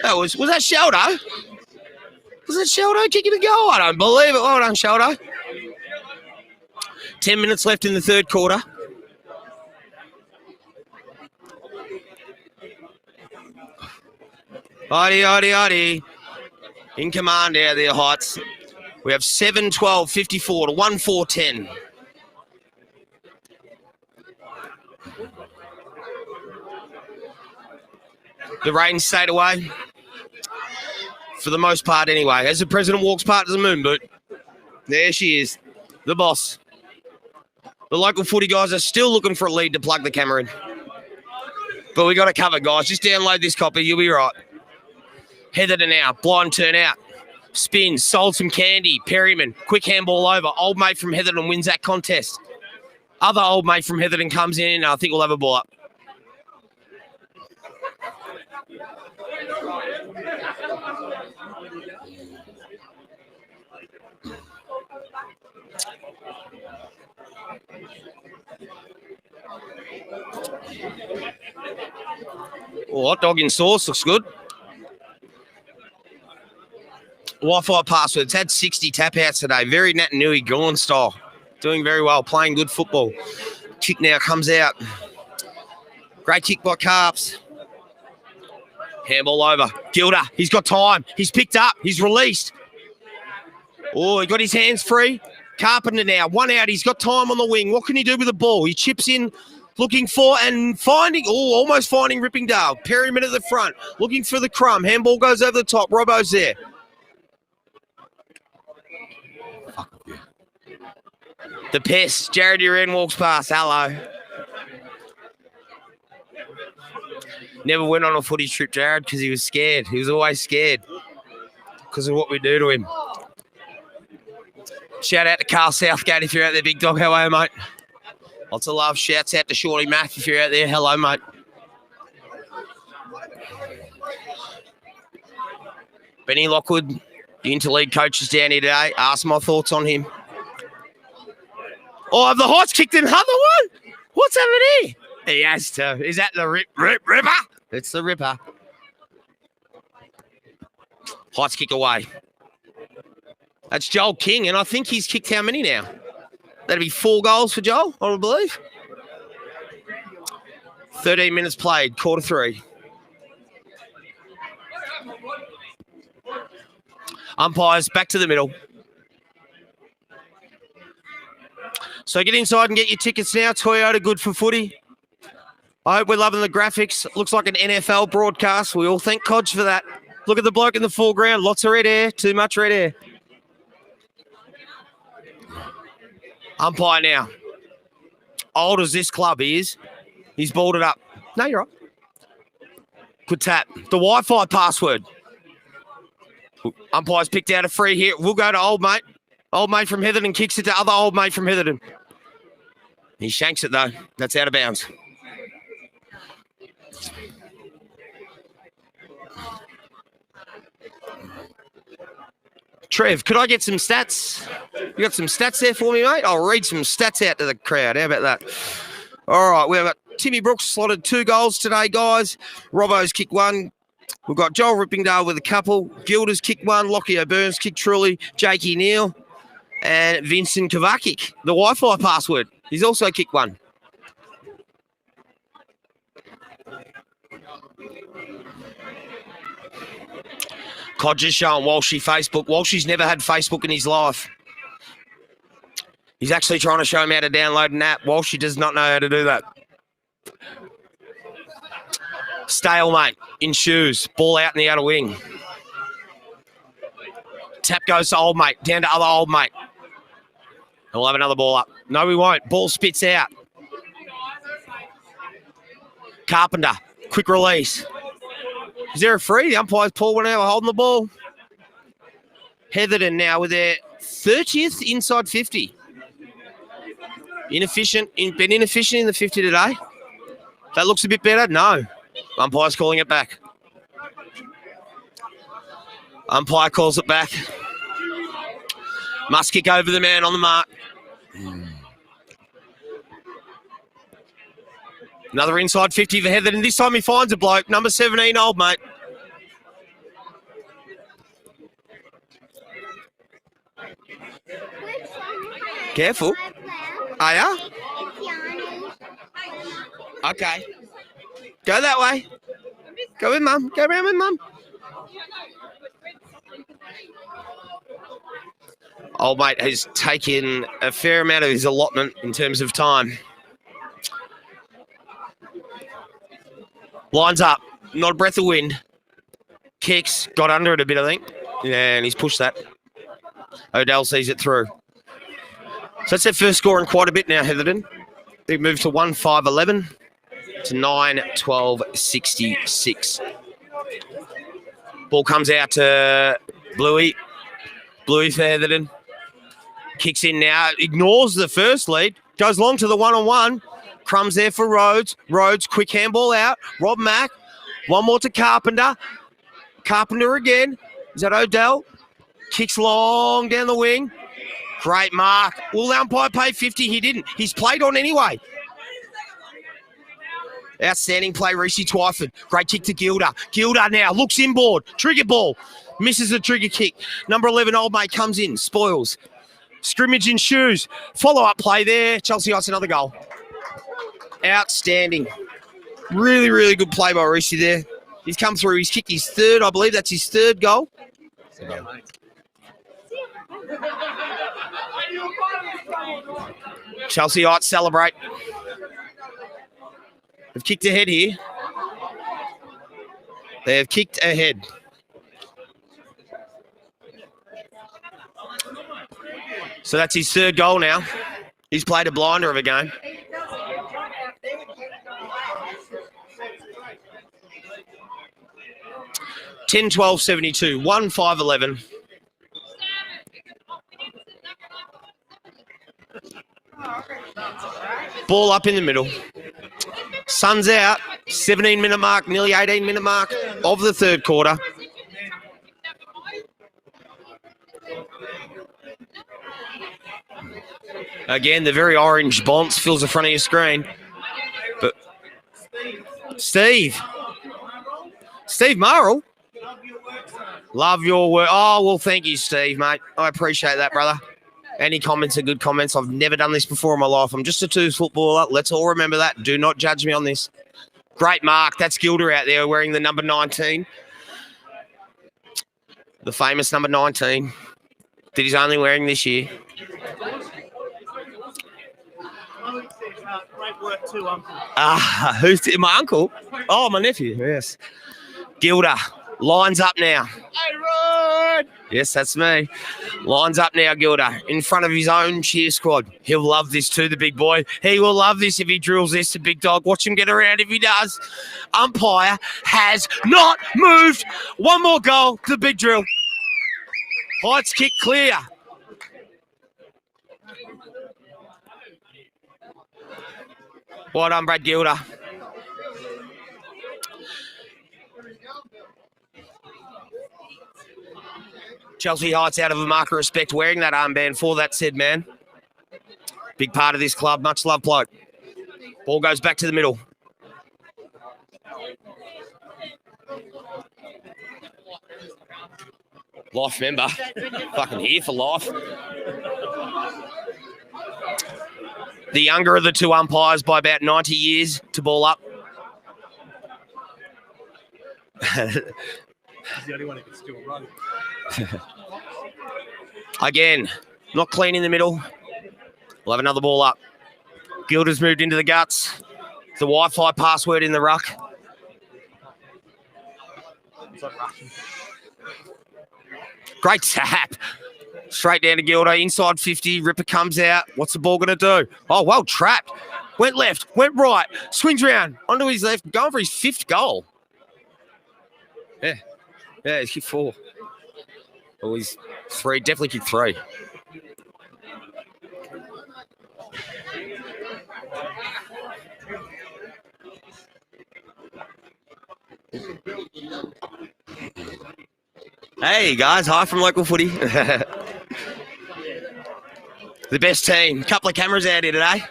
that Shaldo? Was that Shaldo kicking a goal? I don't believe it. Well done, Shaldo. 10 minutes left in the third quarter. Oddy. In command out there, Heights. We have 7-12, 54 to 1-4-10. The rain stayed away. For the most part, anyway. As the president walks past the moon boot, there she is, the boss. The local footy guys are still looking for a lead to plug the camera in. But we got to cover, guys. Just download this copy. You'll be right. Heatherton now. Blind turn out. Spins. Sold some candy. Perryman. Quick handball over. Old mate from Heatherton wins that contest. Other old mate from Heatherton comes in, and I think we'll have a ball up. Oh, hot dog in sauce looks good. Wi-Fi password. It's had 60 tap outs today. Very Nat Nui Gorn style. Doing very well. Playing good football. Kick now comes out. Great kick by Carps. Handball over. Gilder. He's got time. He's picked up. He's released. Oh, he got his hands free. Carpenter now. One out. He's got time on the wing. What can he do with the ball? He chips in. Looking for and finding, almost finding Rippingdale. Perryman at the front, looking for the crumb. Handball goes over the top. Robbo's there. The pest. Jared Uren walks past. Hello. Never went on a footy trip, Jared, because he was scared. He was always scared because of what we do to him. Shout out to Carl Southgate if you're out there, big dog. How are you, mate? Lots of love. Shouts out to Shawnee Mack if you're out there. Hello, mate. Benny Lockwood, the interleague coach, is down here today. Ask my thoughts on him. Oh, have the Heights kicked another one? What's happening here? He has to. Is that the Ripper? It's the Ripper. Heights kick away. That's Joel King, and I think he's kicked how many now? That'd be 4 goals for Joel, I would believe. 13 minutes played, quarter 3. Umpires back to the middle. So get inside and get your tickets now. Toyota, good for footy. I hope we're loving the graphics. It looks like an NFL broadcast. We all thank Codge for that. Look at the bloke in the foreground. Lots of red hair. Too much red hair. Umpire now. Old as this club is, he's balled it up. No, you're right. Good tap. The Wi-Fi password. Umpire's picked out a free here. We'll go to old mate. Old mate from Heatherton kicks it to other old mate from Heatherton. He shanks it though. That's out of bounds. Trev, could I get some stats? You got some stats there for me, mate? I'll read some stats out to the crowd. How about that? All right, we've got Timmy Brooks slotted 2 goals today, guys. Robbo's kicked 1. We've got Joel Rippingdale with a couple. Gilder's kicked 1. Lockie O'Byrne's kicked truly. Jakey Neal and Vincent Kovacic. The Wi-Fi password. He's also kicked 1. Codger's showing Walshy Facebook. Walshy's never had Facebook in his life. He's actually trying to show him how to download an app. Walshy does not know how to do that. Stalemate in shoes. Ball out in the outer wing. Tap goes to old mate. Down to other old mate. He'll have another ball up. No, we won't. Ball spits out. Carpenter. Quick release. Is there a free? The umpires pull one out holding the ball. Heatherton now with their 30th inside 50. Inefficient. Been inefficient in the 50 today. That looks a bit better. No. Umpire's calling it back. Umpire calls it back. Must kick over the man on the mark. Another inside 50 for Heatherton. This time he finds a bloke. Number 17, old mate. Careful. Are ya? Okay. Go that way. Go with mum. Go around with mum. Old mate has taken a fair amount of his allotment in terms of time. Lines up. Not a breath of wind. Kicks. Got under it a bit, I think. Yeah, and he's pushed that. Odell sees it through. So that's their first score in quite a bit now, Heatherton. They've moved to 1-5-11 to 9-12-66. Ball comes out to Bluey. Bluey for Heatherton. Kicks in now. Ignores the first lead. Goes long to the one-on-one. Crumbs there for Rhodes. Rhodes, quick handball out. Rob Mack. One more to Carpenter. Carpenter again. Is that Odell? Kicks long down the wing. Great mark. Will the umpire pay 50? He didn't. He's played on anyway. Outstanding play, Reece Twyford. Great kick to Gilder. Gilder now looks inboard. Trigger ball. Misses the trigger kick. Number 11, Old Mate, comes in. Spoils. Scrimmage in shoes. Follow-up play there. Chelsea Ice, another goal. Outstanding. Really, really good play by Reece there. He's come through. He's kicked his third. I believe that's his third goal. Chelsea Ice celebrate. They've kicked ahead here. They have kicked ahead. So that's his third goal now. He's played a blinder of a game. Ten, 12, 72. 1, 5, 11. Ball up in the middle. Sun's out. 17-minute mark, nearly 18-minute mark of the third quarter. Again, the very orange bonce fills the front of your screen. But Steve Marl. Love your work. Oh, well, thank you, Steve, mate. I appreciate that, brother. Any comments are good comments. I've never done this before in my life. I'm just a twos footballer. Let's all remember that. Do not judge me on this. Great mark. That's Gilder out there wearing the number 19. The famous number 19 that he's only wearing this year. Great work too, Uncle. Who's my uncle? Oh, my nephew. Yes. Gilder lines up now. Hey, Rod! Yes, that's me. Lines up now, Gilder, in front of his own cheer squad. He'll love this too, the big boy. He will love this if he drills this, the big dog. Watch him get around if he does. Umpire has not moved. One more goal, the big drill. Heights kick clear. Well done, Brad Gilder. Chelsea Heights out of a mark of respect wearing that armband for that said man. Big part of this club. Much love, bloke. Ball goes back to the middle. Life member. Fucking here for life. The younger of the two umpires by about 90 years to ball up. He's the only one who can still run. Again, not clean in the middle. We'll have another ball up. Gilder's moved into the guts. The Wi-Fi password in the ruck. Great tap. Straight down to Gilder. Inside 50. Ripper comes out. What's the ball going to do? Oh, well, trapped. Went left. Went right. Swings around. Onto his left. Going for his fifth goal. Yeah. Yeah, he's kicked 4. Oh, he's 3. Definitely kicked 3. Hey, guys. Hi from local footy. The best team. Couple of cameras out here today.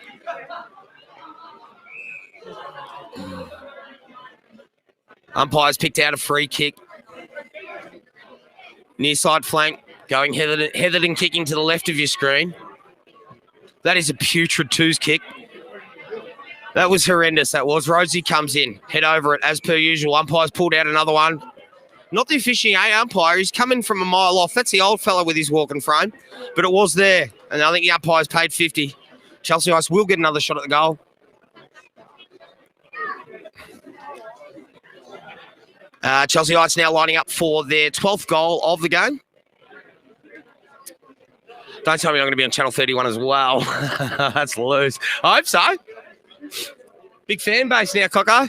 Umpires picked out a free kick. Near side flank, going Heatherton kicking to the left of your screen. That is a putrid twos kick. That was horrendous, that was. Rosie comes in, head over it as per usual. Umpires pulled out another one. Not the officiating umpire, he's coming from a mile off. That's the old fella with his walking frame. But it was there, and I think the umpire's paid 50. Chelsea Ice will get another shot at the goal. Chelsea Ice now lining up for their 12th goal of the game. Don't tell me I'm going to be on Channel 31 as well. That's loose. I hope so. Big fan base now, Coco.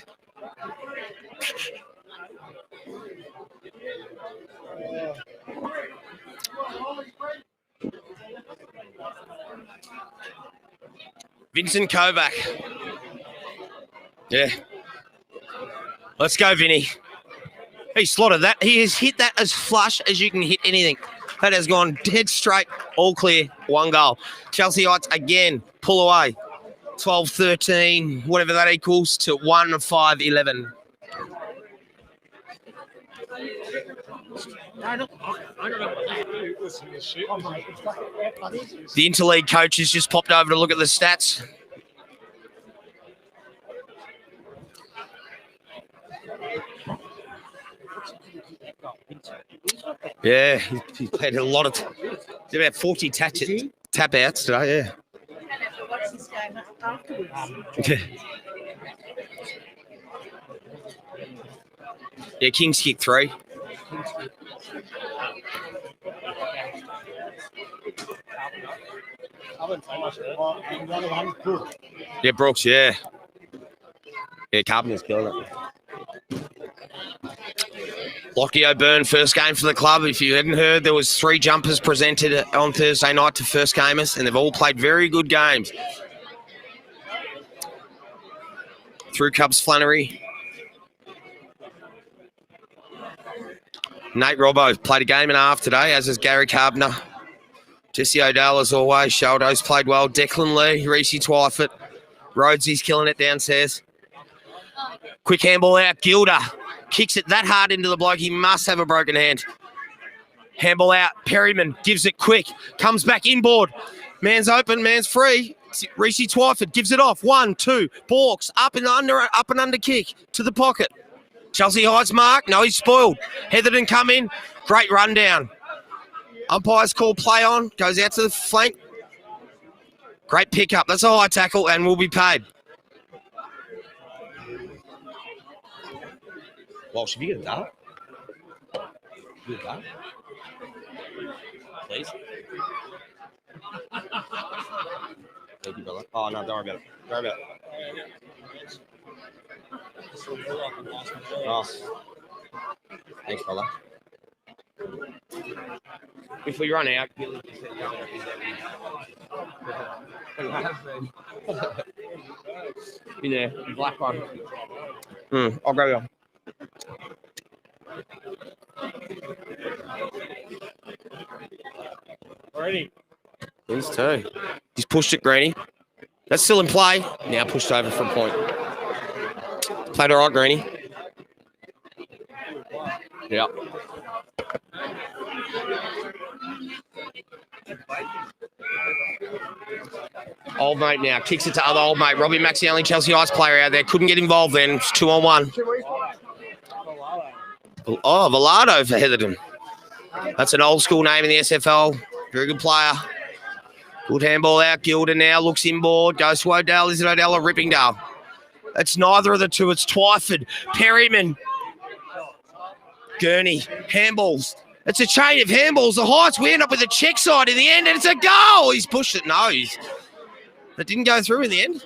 Vincent Kovac. Yeah. Let's go, Vinny. He slotted that. He has hit that as flush as you can hit anything. That has gone dead straight All clear. 1 goal. Chelsea Heights again. Pull away. 12-13, whatever that equals, to 1-5-11. The interleague coach has just popped over to look at the stats. Yeah, he's played a lot of. There's about 40 tap outs today. Yeah. What's this game afterwards? Yeah, Kings kick 3. Yeah, Brooks, yeah. Yeah, Carpenter's killing it. Lockie O'Byrne, first game for the club. If you hadn't heard, there was 3 jumpers presented on Thursday night to first gamers, and they've all played very good games. Through Cubs Flannery. Nate Robbo played a game and a half today, as is Gary Carpenter. Jesse O'Dell, as always. Shaldo's played well. Declan Lee, Reese Twyford. Rhodesy's killing it downstairs. Quick handball out. Gilder kicks it that hard into the bloke. He must have a broken hand. Handball out. Perryman gives it quick. Comes back inboard. Man's open. Man's free. Reese Twyford gives it off. 1, 2. Borks up and under kick to the pocket. Chelsea Heights mark. No, he's spoiled. Heatherton come in. Great rundown. Umpire's call play on. Goes out to the flank. Great pickup. That's a high tackle and will be paid. Walsh, have you got a dart? You got a dart? Please. Thank you, brother. Oh, no, don't worry about it. Don't worry about it. Oh. Thanks, brother. If we run out, in there, black one. I'll go here. Ready. These 2. He's pushed it, Greeny. That's still in play. Now pushed over for a point. Played all right, Greeny. Yep. Old mate now kicks it to other old mate. Robbie Mack's the only Chelsea Heights player out there. Couldn't get involved then. It's 2-on-1. Oh, Velardo for Heatherton. That's an old school name in the SFL. Very good player. Good handball out. Gilder now looks inboard. Goes to Odell. Is it Odell or Rippingdale? It's neither of the two. It's Twyford. Perryman. Gurney. Handballs. It's a chain of handballs. The Heights, we end up with a check side in the end, and it's a goal. He's pushed it. No, that didn't go through in the end.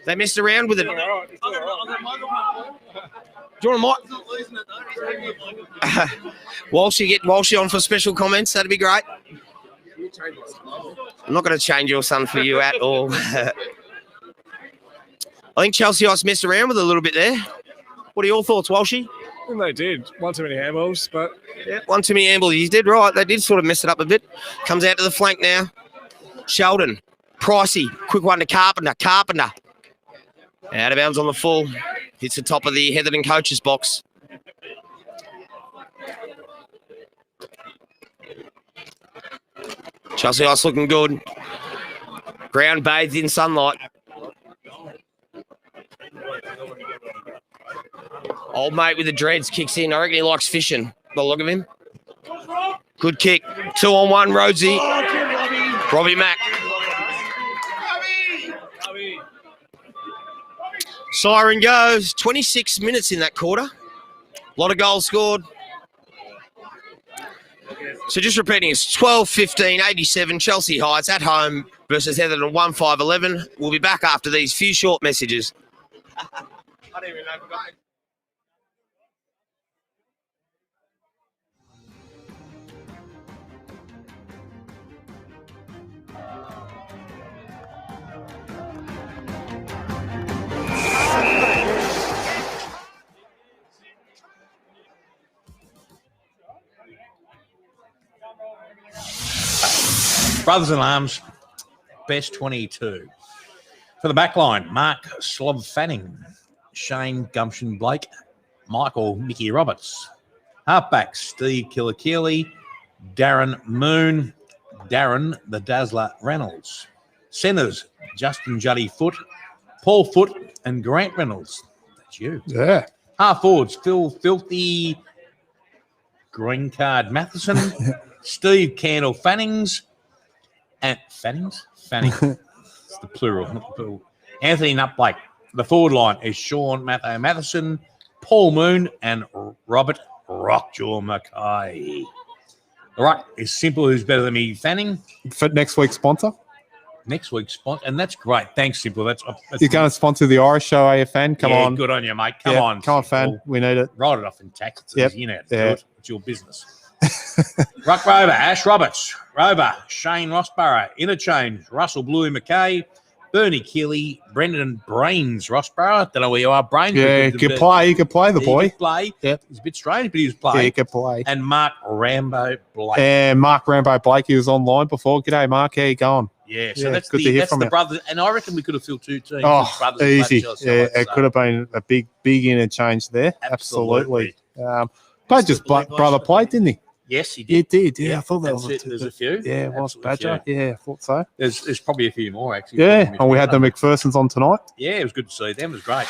They messed around with it. Do you want a mic? Walshy, get Walshy on for special comments. That'd be great. I'm not going to change your son for you at all. I think Chelsea Heights messed around with it a little bit there. What are your thoughts, Walshy? I think they did. One too many handballs, but... Yeah, one too many handballs. You did right. They did sort of mess it up a bit. Comes out to the flank now. Sheldon. Pricey. Quick one to Carpenter. Carpenter. Out of bounds on the full. Hits the top of the Heatherton coach's box. Chelsea Heights looking good. Ground bathed in sunlight. Old mate with the dreads kicks in. I reckon he likes fishing. By the look of him. Good kick. 2-on-1, Rhodesy. Robbie Mack. Siren goes. 26 minutes in that quarter. A lot of goals scored. So just repeating, it's 12-15-87. Chelsea Heights at home versus Heatherton 1-5-11. We'll be back after these few short messages. I don't even know. Brothers in Arms, best 22. For the back line, Mark Slob Fanning, Shane Gumption Blake, Michael Mickey Roberts. Halfback, Steve Kilakili, Darren Moon, Darren the Dazzler Reynolds. Centres, Justin Juddy Foote, Paul Foote, and Grant Reynolds. That's you. Yeah. Half forwards, Phil Filthy, Green Card Matheson, Steve Candle Fannings, and Fanning. It's the plural, not the plural. Anthony Nutblake. The forward line is Sean Matheson, Paul Moon, and Robert Rockjaw Mackay. All right, it's simple. Who's better than me, Fanning? For next week's sponsor. Next week's sponsor, and that's great. Thanks, Simple. That's You're going to sponsor the Irish show, are you, Fan? Come on. Good on you, mate. Come on, Fan. We need it. Write it off in tax. It's Yep. easy, innit? Yeah. Do it. It's your business. Ruck Rover, Ash Roberts, Rover, Shane Rossborough, Interchange, Russell Bluey McKay, Bernie Keeley, Brendan Brains Rossborough. Don't know where you are, Brains. Yeah, he could play the boy. He could play. Yep. He's a bit strange, but he was playing. Yeah, he could play. And Mark Rambo Blake. And Mark Rambo Blake, he was online before. G'day, Mark. How you going? Yeah, so that's good to hear that's from the you. brothers. And I reckon we could have filled 2 teams. Oh, brothers and easy. blood Yeah, cells, it so- could have been a big interchange there. Absolutely. But just brother played, didn't he? Yes, he He did. did. Yeah, I thought that was There's a few. Yeah, it was Absolutely Badger. few. Yeah, I thought so. There's probably a few more, actually. Yeah, and we had the McPhersons on tonight. Yeah, it was good to see them. It was great.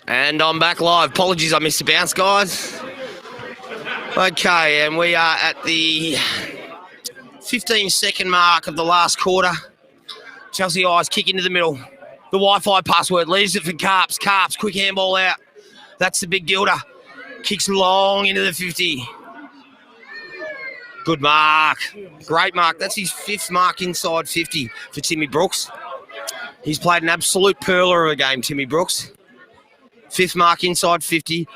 And I'm back live. Apologies, I missed the bounce, guys. Okay, and we are at the 15-second mark of the last quarter. Chelsea Eyes kick into the middle. The Wi-Fi password leaves it for Carps. Carps, quick handball out. That's the big Gilder. Kicks long into the 50. Good mark. Great mark. That's his 5th mark inside 50 for Timmy Brooks. He's played an absolute perler of a game, Timmy Brooks. 5th mark inside 50,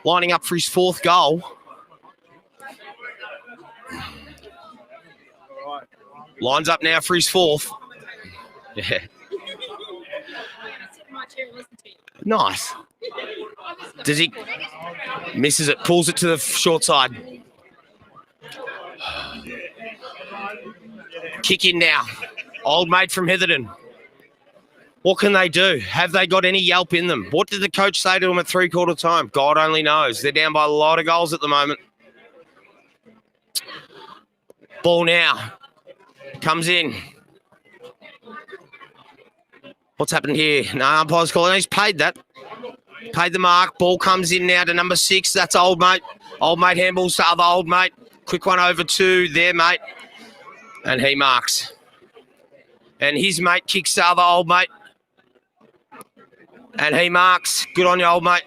lining up for his 4th goal. Lines up now for his 4th. Yeah. Nice. Does he? Misses it, pulls it to the short side. Kick in now. Old mate from Heatherton. What can they do? Have they got any yelp in them? What did the coach say to them at 3/4 time? God only knows. They're down by a lot of goals at the moment. Ball now. Comes in. What's happened here? No, umpire's calling. He's paid that. Paid the mark. Ball comes in now to number 6. That's old mate. Old mate handballs to other old mate. Quick one over to their mate. And he marks. And his mate kicks the other old mate. And he marks. Good on you, old mate.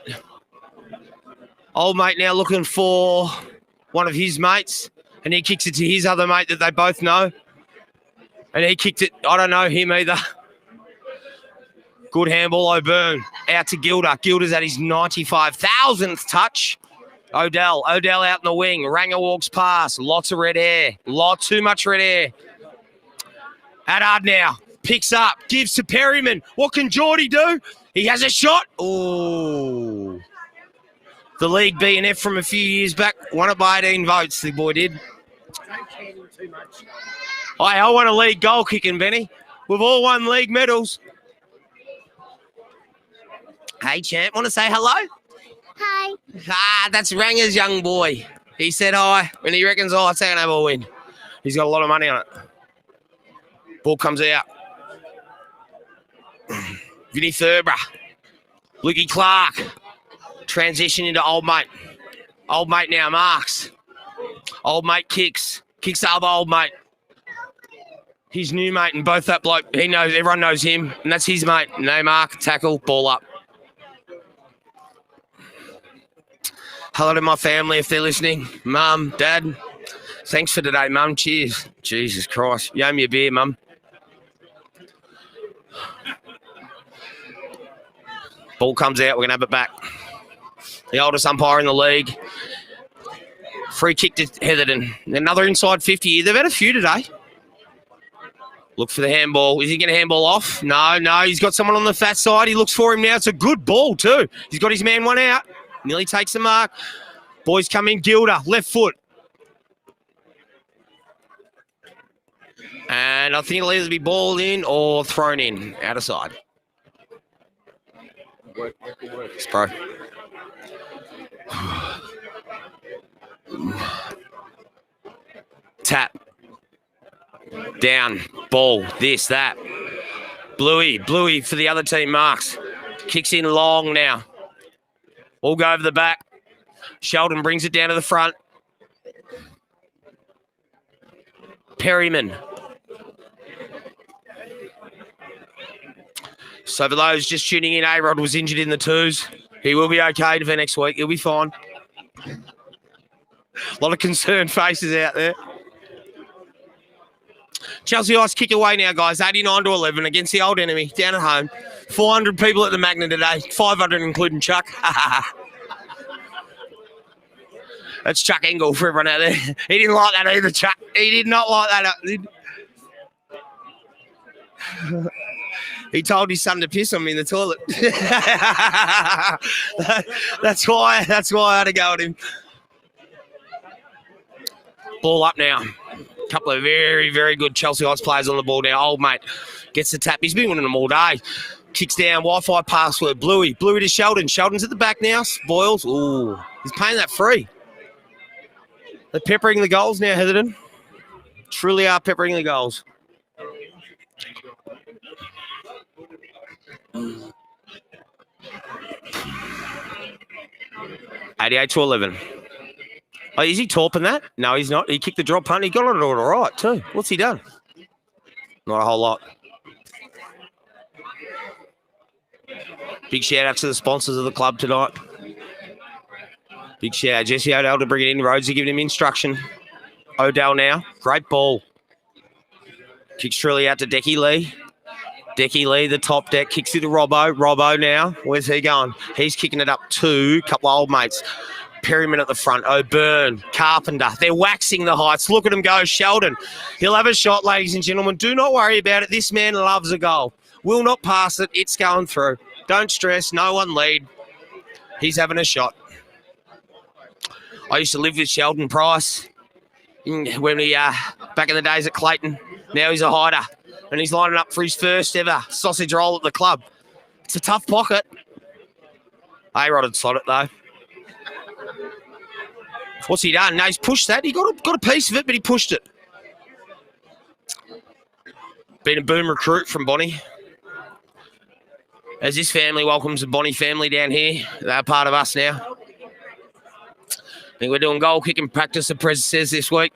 Old mate now looking for one of his mates. And he kicks it to his other mate that they both know. And he kicked it. I don't know him either. Good handball, O'Byrne. Out to Gilder. Gilder's at his 95,000th touch. Odell out in the wing. Ranger walks past. Lots of red air. Too much red air. Haddard now. Picks up. Gives to Perryman. What can Geordie do? He has a shot. Oh. The League B&F from a few years back. Won it by 18 votes, the boy did. I won a league goal kicking, Benny. We've all won league medals. Hey, champ. Want to say hello? Hi. That's Ranger's young boy. He said hi, and he reckons, it's going to have a win. He's got a lot of money on it. Ball comes out. Vinny Thurber. Lukey Clark. Transition into old mate. Old mate now marks. Old mate kicks. Kicks the other old mate. His new mate and both that bloke. He knows, everyone knows him, and that's his mate. No mark, tackle, ball up. Hello to my family if they're listening. Mum, Dad. Thanks for today, Mum. Cheers. Jesus Christ. You owe me a beer, Mum. Ball comes out. We're going to have it back. The oldest umpire in the league. Free kick to Heatherton. Another inside 50. They've had a few today. Look for the handball. Is he going to handball off? No. He's got someone on the fat side. He looks for him now. It's a good ball too. He's got his man one out. Nearly takes the mark. Boys come in. Gilder, left foot. And I think it'll either be ball in or thrown in, out of side. It's pro. Tap. Down. Ball. This, that. Bluey for the other team marks. Kicks in long now. All go over the back. Sheldon brings it down to the front. Perryman. So for those just tuning in, A-Rod was injured in the twos. He will be okay for next week. He'll be fine. A lot of concerned faces out there. Chelsea Ice kick away now, guys. 89-11 against the old enemy down at home. 400 people at the Magna today. 500 including Chuck. That's Chuck Engel for everyone out there. He didn't like that either, Chuck. He did not like that. He told his son to piss on me in the toilet. That's why I had to go at him. Ball up now. A couple of very, very good Chelsea Ice players on the ball now. Old mate gets the tap. He's been winning them all day. Kicks down. Wi-Fi password. Bluey to Sheldon. Sheldon's at the back now. Boyles. Ooh, he's paying that free. They're peppering the goals now, Heatherton. Truly are peppering the goals. $88-11. Oh, is he torping that? No, he's not. He kicked the drop punt. He got it all right too. What's he done? Not a whole lot. Big shout out to the sponsors of the club tonight. Big shout out. Jesse Odell to bring it in. Rhodesy giving him instruction. Odell now. Great ball. Kicks truly out to Decky Lee. Decky Lee, the top deck, kicks it to Robbo. Robbo now. Where's he going? He's kicking it up to a couple of old mates. Perryman at the front. O'Byrne. Carpenter. They're waxing the heights. Look at him go. Sheldon. He'll have a shot, ladies and gentlemen. Do not worry about it. This man loves a goal. Will not pass it. It's going through. Don't stress. No one lead. He's having a shot. I used to live with Sheldon Price when we back in the days at Clayton. Now he's a hider. And he's lining up for his first ever sausage roll at the club. It's a tough pocket. A-Rod had slot it, though. What's he done? No, he's pushed that. He got a piece of it, but he pushed it. Been a boom recruit from Bonnie. As this family welcomes the Bonnie family down here, they're part of us now. I think we're doing goal kicking practice, the Prez says this week.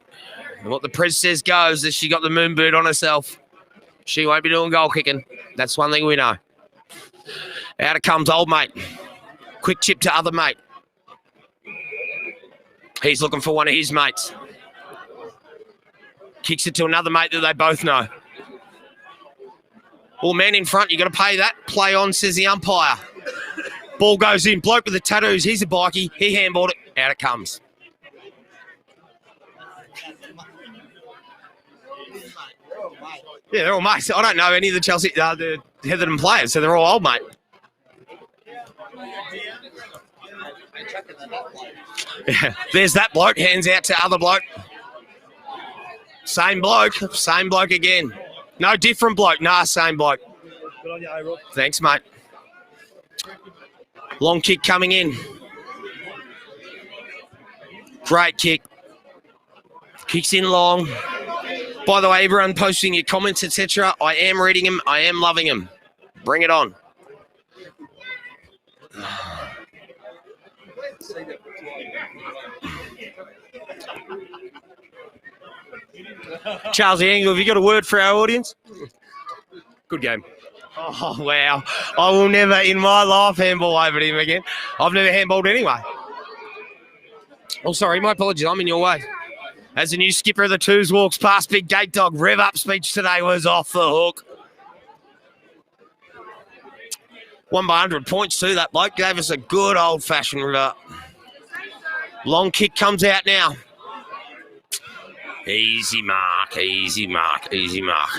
And what the Prez says goes is she got the moon bird on herself. She won't be doing goal kicking. That's one thing we know. Out it comes old mate. Quick chip to other mate. He's looking for one of his mates. Kicks it to another mate that they both know. Well, man in front, you got to pay that. Play on, says the umpire. Ball goes in. Bloke with the tattoos. He's a bikie. He handballed it. Out it comes. Yeah, they're all mates. I don't know any of the Chelsea, the Heatherton players, so they're all old, mate. Yeah, there's that bloke. Hands out to other bloke. Same bloke again. No, different bloke. Nah, same bloke. Good on you, A-Rod. Thanks, mate. Long kick coming in. Great kick. Kicks in long. By the way, everyone posting your comments, etc. I am reading them. I am loving them. Bring it on. Charles Angle, have you got a word for our audience? Good game. Oh, wow. I will never in my life handball over him again. I've never handballed anyway. Oh, sorry. My apologies. I'm in your way. As the new skipper of the twos walks past, Big Gate Dog, rev up speech today was off the hook. Won by 100 points too. That bloke gave us a good old-fashioned river. Long kick comes out now. Easy mark, easy mark, easy mark.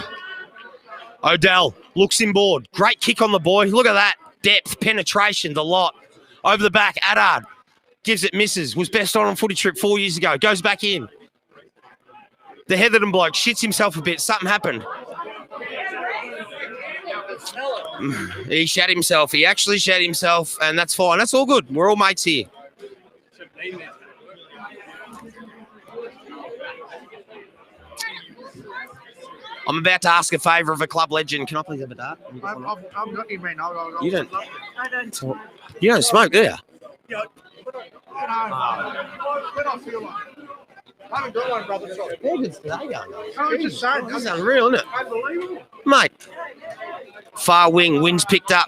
Odell looks inboard. Great kick on the boy. Look at that. Depth, penetration, the lot. Over the back, Adard. Gives it, misses. Was best on footy trip 4 years ago. Goes back in. The Heatherton bloke shits himself a bit. Something happened. He shat himself. He actually shat himself, and that's fine. That's all good. We're all mates here. I'm about to ask a favour of a club legend. Can I please have a dart? I'm not even. You don't. I don't. You don't smoke, do you? Yeah, when I feel like I haven't got one, brother. Sorry. How good's today going? I was just saying. This is unreal, isn't it? Unbelievable. Mate. Far wing, wind's picked up.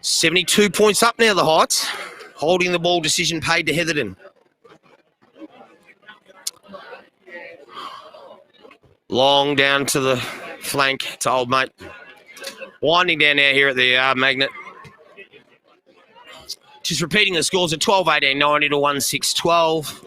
72 points up now, the Heights. Holding the ball, decision paid to Heatherton. Long down to the flank to old mate. Winding down now here at the Magnet. Just repeating the scores at 12-18, 90 to 1-6-12.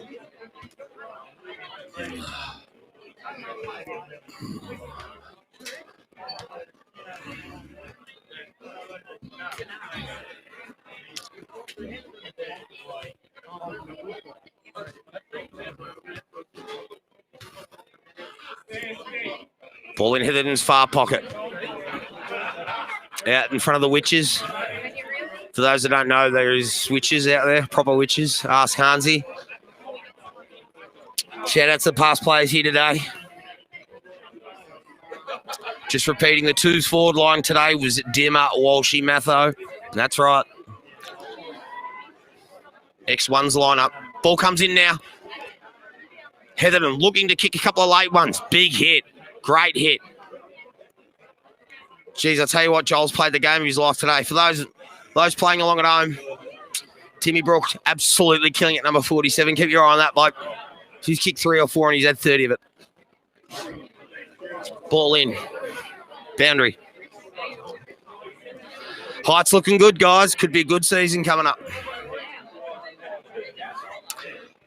Ball in Heatherton's far pocket. Out in front of the Witches. For those that don't know, there is witches out there, proper witches. Ask Hansi. Shout out to the past players here today. Just repeating the twos forward line today was Dimmer, Walshy, Matho. That's right. X1's lineup. Ball comes in now. Heatherton looking to kick a couple of late ones. Big hit. Great hit. Geez, I tell you what, Joel's played the game of his life today. For those playing along at home, Timmy Brook absolutely killing it, number 47. Keep your eye on that bloke. He's kicked 3 or 4 and he's had 30 of it. Ball in. Boundary. Heights looking good, guys. Could be a good season coming up.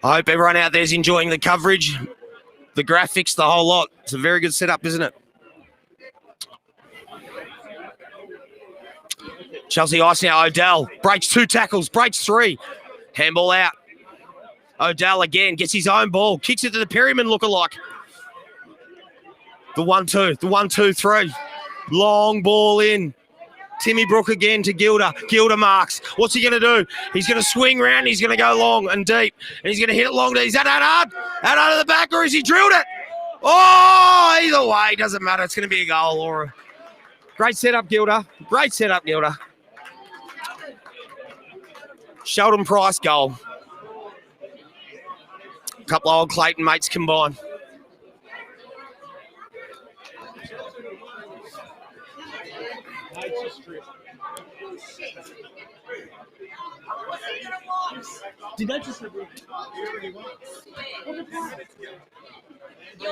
I hope everyone out there is enjoying the coverage, the graphics, the whole lot. It's a very good setup, isn't it? Chelsea Ice now. Odell breaks 2 tackles, breaks 3. Handball out. Odell again gets his own ball, kicks it to the Perryman lookalike. The 1-2, the 1-2-3. Long ball in. Timmy Brook again to Gilder. Gilder marks. What's he going to do? He's going to swing round. He's going to go long and deep. And he's going to hit it long. Is that hard? Out of the back, or has he drilled it? Oh, either way, doesn't matter. It's going to be a goal. Or a... Great setup, Gilder. Great setup, Gilder. Sheldon Price goal. A couple of old Clayton mates combined. Did I just... You're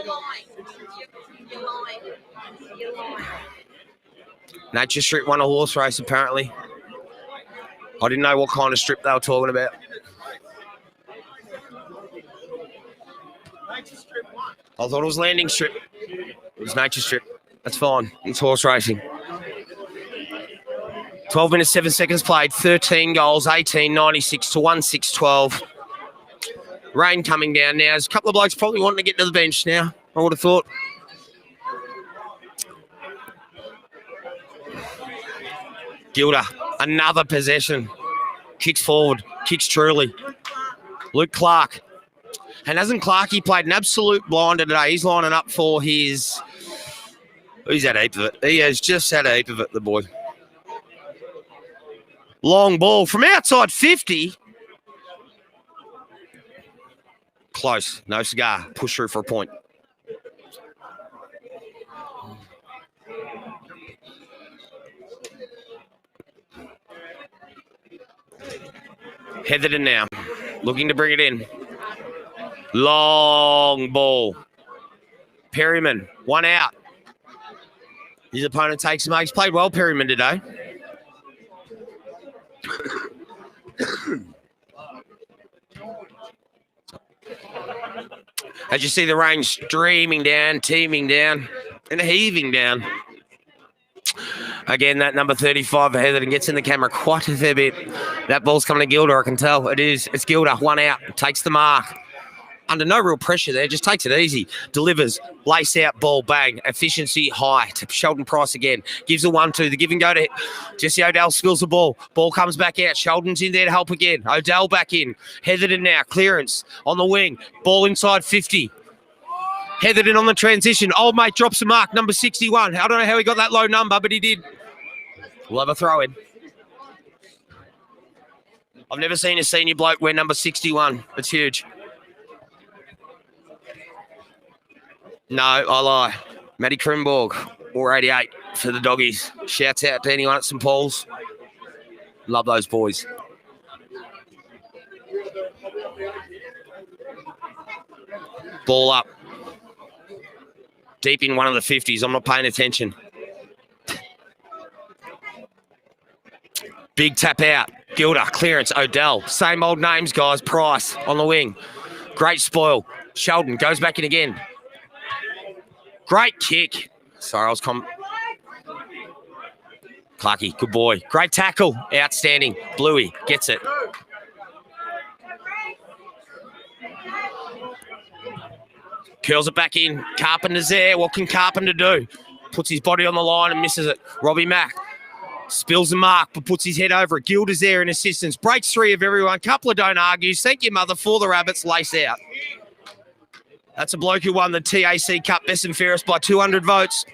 lying. You're lying. Nature Strip won a horse race, apparently. I didn't know what kind of strip they were talking about. I thought it was landing strip. It was Nature Strip. That's fine. It's horse racing. 12 minutes, 7 seconds played. 13 goals, 18, 96 to 1-6-12. Rain coming down now. There's a couple of blokes probably wanting to get to the bench now, I would have thought. Gilder, another possession. Kicks forward, kicks truly. Luke Clark. And hasn't Clarkey played an absolute blinder today? He's lining up for his... He's had a heap of it. He has just had a heap of it, the boy. Long ball from outside 50. Close. No cigar. Push through for a point. Heatherton now. Looking to bring it in. Long ball. Perryman. One out. His opponent takes him out. He's played well, Perryman, today. As you see the rain streaming down, teeming down, and heaving down. Again, that number 35 for Heatherton gets in the camera quite a fair bit. That ball's coming to Gilda, I can tell. It is. It's Gilda, one out, takes the mark. Under no real pressure there, just takes it easy. Delivers, lace out, ball, bang. Efficiency high to Sheldon Price again. Gives a 1-2. The give and go to Jesse Odell, spills the ball. Ball comes back out. Sheldon's in there to help again. Odell back in. Heatherton now, clearance on the wing. Ball inside 50. Heatherton on the transition. Old mate drops the mark, number 61. I don't know how he got that low number, but he did. We'll have a throw in. I've never seen a senior bloke wear number 61. It's huge. No, I lie. Matty Krimborg, or 88 for the doggies. Shouts out to anyone at St. Paul's. Love those boys. Ball up. Deep in one of the 50s. I'm not paying attention. Big tap out. Gilda, clearance, Odell. Same old names, guys. Price on the wing. Great spoil. Sheldon goes back in again. Great kick. Sorry, I was Clarkey, good boy. Great tackle. Outstanding. Bluey gets it. Curls it back in. Carpenter's there. What can Carpenter do? Puts his body on the line and misses it. Robbie Mack spills the mark but puts his head over it. Gilda's there in assistance. Breaks 3 of everyone. Couple of don't argue. Thank you, mother, for the Rabbits. Lace out. That's a bloke who won the TAC Cup Best and Fairest by 200 votes.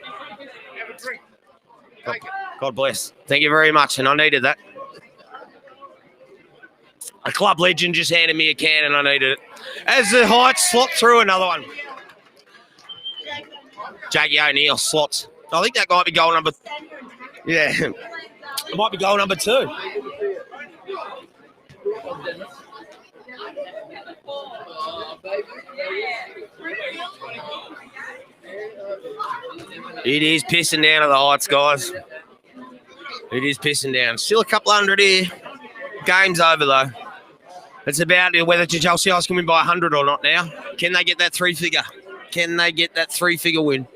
God bless. Thank you very much, and I needed that. A club legend just handed me a can, and I needed it. As the Heights slot through another one. Jackie O'Neill slots. I think that might be goal number... Yeah. It might be goal number 2. It is pissing down at the Heights, guys. It is pissing down. Still a couple hundred here. Game's over, though. It's about whether Chelsea Ice can win by 100 or not now. Can they get that 3-figure? Can they get that 3-figure win?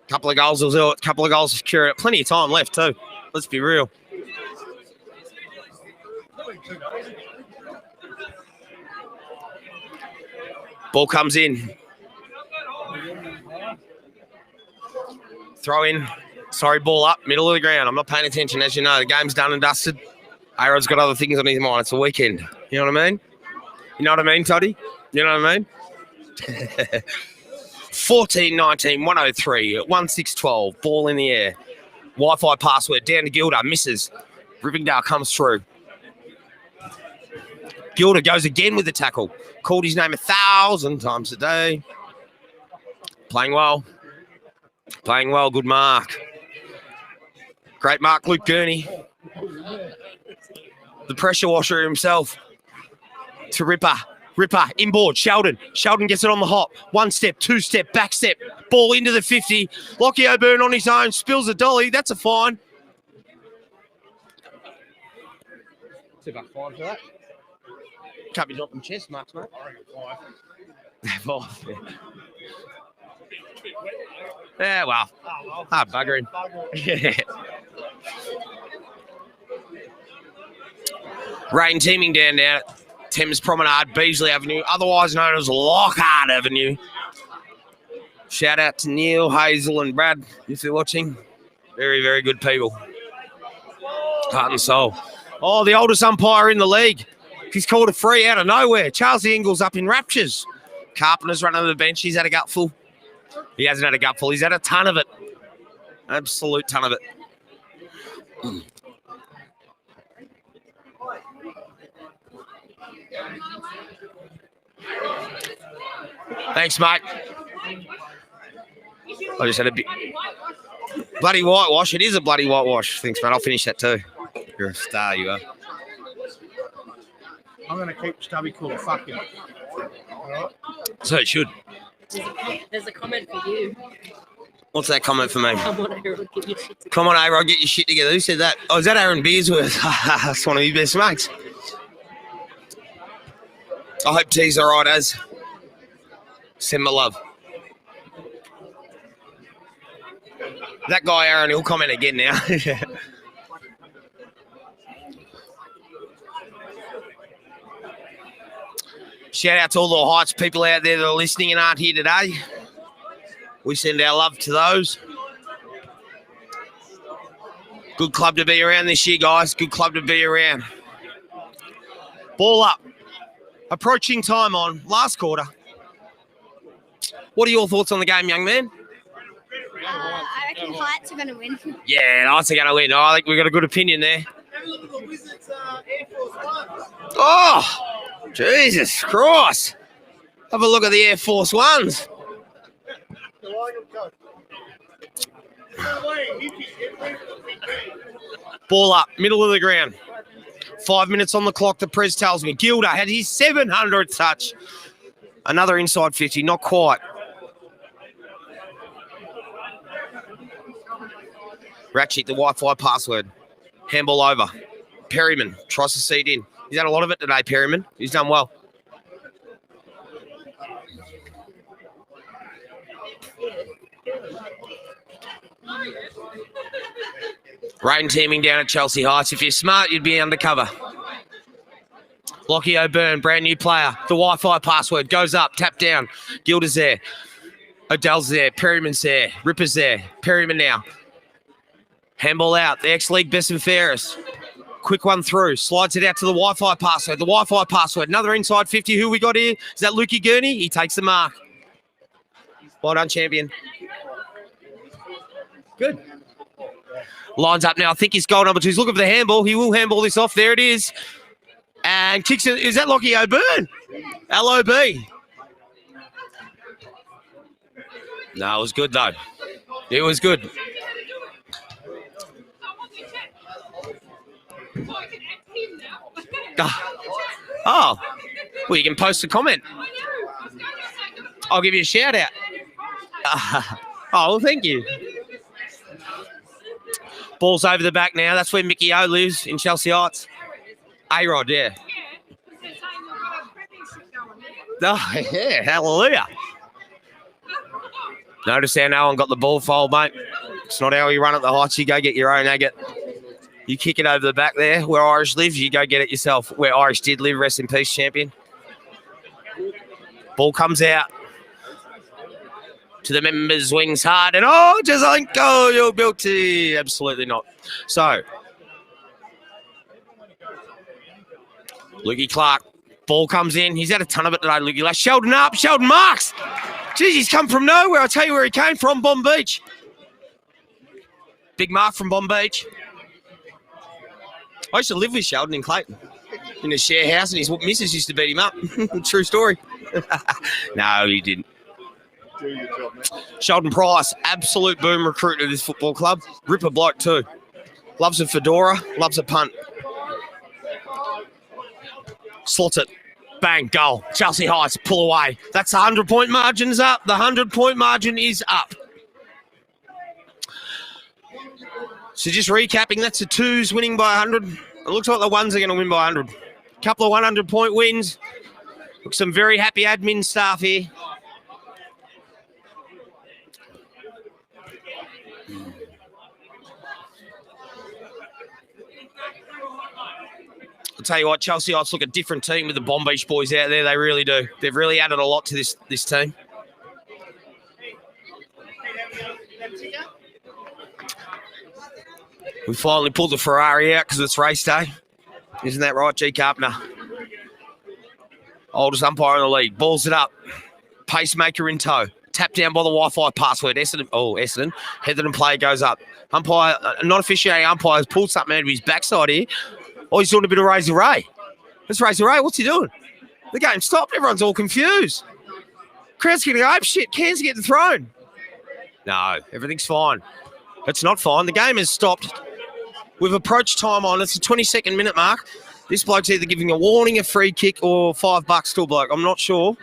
Couple of goals will do it. Couple of goals to secure it. Plenty of time left, too. Let's be real. Ball comes in. Throw in. Sorry, ball up. Middle of the ground. I'm not paying attention. As you know, the game's done and dusted. A-Rod's got other things on his mind. It's a weekend. You know what I mean? You know what I mean, Toddy? You know what I mean? 14-19, 103, 16-12. Ball in the air. Wi-Fi password. Down to Gilda. Misses. Rivingdale comes through. Gilda goes again with the tackle. Called his name 1,000 times a day. Playing well. Playing well. Good mark. Great mark, Luke Gurney. The pressure washer himself. To Ripper. Ripper, inboard, Sheldon. Sheldon gets it on the hop. 1 step, 2 step, back step. Ball into the 50. Lockie O'Byrne on his own. Spills a dolly. That's a fine. $2 fine for that. Can't be dropping chest marks, mate. I reckon 5. 5, yeah. Yeah, well. Buggering. Yeah. Rain teeming down at Thames Promenade, Beazley Avenue, otherwise known as Lockhart Avenue. Shout out to Neil, Hazel, and Brad if you're watching. Very, very good people. Heart and soul. Oh, the oldest umpire in the league. He's called a free out of nowhere. Charles Ingles up in raptures. Carpenter's running the bench. He's had a gutful. He hasn't had a gutful. He's had a ton of it. Absolute ton of it. Thanks, mate. I just had a bit bloody whitewash. It is a bloody whitewash. Thanks, mate. I'll finish that too. You're a star, you are. I'm going to keep Stubby cool. Fuck you. All right. So it should. There's a comment for you. What's that comment for me? Come on, A-Rod, get your shit together. Who said that? Oh, is that Aaron Bearsworth? That's one of your best mates. I hope T's all right, Az. Send my love. That guy, Aaron, he'll comment again now. Shout out to all the Heights people out there that are listening and aren't here today. We send our love to those. Good club to be around this year, guys. Good club to be around. Ball up. Approaching time on last quarter. What are your thoughts on the game, young man? I reckon Heights are going to win. Yeah, Heights are going to win. I think we've got a good opinion there. Oh, Jesus Christ. Have a look at the Air Force Ones. Ball up, middle of the ground. 5 minutes on the clock, the Prez tells me. Gilder had his 700th touch. Another inside 50, not quite. Ratchik, the Wi-Fi password. Handball over. Perryman tries to seed in. He's had a lot of it today, Perryman. He's done well. Rain teaming down at Chelsea Heights. If you're smart, you'd be undercover. Lockie O'Byrne, brand new player. The Wi-Fi password goes up, tap down. Gilda's there. Odell's there. Perryman's there. Ripper's there. Perryman now. Handball out. The ex-league best and fairest. Quick one through. Slides it out to the Wi-Fi password. The Wi-Fi password. Another inside 50. Who we got here? Is that Lukey Gurney? He takes the mark. Well done, champion. Good. Lines up now. I think he's goal number 2. He's looking for the handball. He will handball this off. There it is. And kicks it. Is that Lockie O'Byrne? LOB. No, it was good, though. It was good. Oh. Well, you can post a comment. I'll give you a shout out. Oh, well, thank you. Ball's over the back now. That's where Mickey O lives in Chelsea Heights. A-Rod, yeah. Oh, yeah, hallelujah. Notice how no one got the ball fold, mate. It's not how we run at the Heights. You go get your own agate. You kick it over the back there. Where Irish lives, you go get it yourself. Where Irish did live, rest in peace, champion. Ball comes out. To the members' wings hard. And just like, you're built to. Absolutely not. So, Lukey Clark. Ball comes in. He's had a ton of it today, Lukey. Sheldon up. Sheldon marks. Jeez, he's come from nowhere. I'll tell you where he came from. Bomb Beach. Big mark from Bomb Beach. I used to live with Sheldon in Clayton in a share house, and his missus used to beat him up. True story. No, he didn't. Sheldon Price, absolute boom recruit of this football club. Ripper bloke too. Loves a fedora, loves a punt. Slots it. Bang, goal. Chelsea Heights, pull away. That's 100-point margin's up. The 100-point margin is up. So just recapping, that's the 2s winning by 100. It looks like the 1s are going to win by 100. A couple of 100-point wins. Look, some very happy admin staff here. I'll tell you what, Chelsea Heights look a different team with the Bomb Beach boys out there. They really do. They've really added a lot to this team. We finally pulled the Ferrari out because it's race day. Isn't that right, G. Carpenter? Oldest umpire in the league. Balls it up. Pacemaker in tow. Tap down by the Wi-Fi password. Essendon. Heatherton player goes up. Umpire, not officiating umpire, has pulled something out of his backside here. Oh, he's doing a bit of Razor Ray. That's Razor Ray. What's he doing? The game stopped. Everyone's all confused. Crowd's getting ape shit. Cans are getting thrown. No, everything's fine. It's not fine. The game has stopped. We've approached time on. It's the 22nd minute mark. This bloke's either giving a warning, a free kick, or $5 to a bloke. I'm not sure.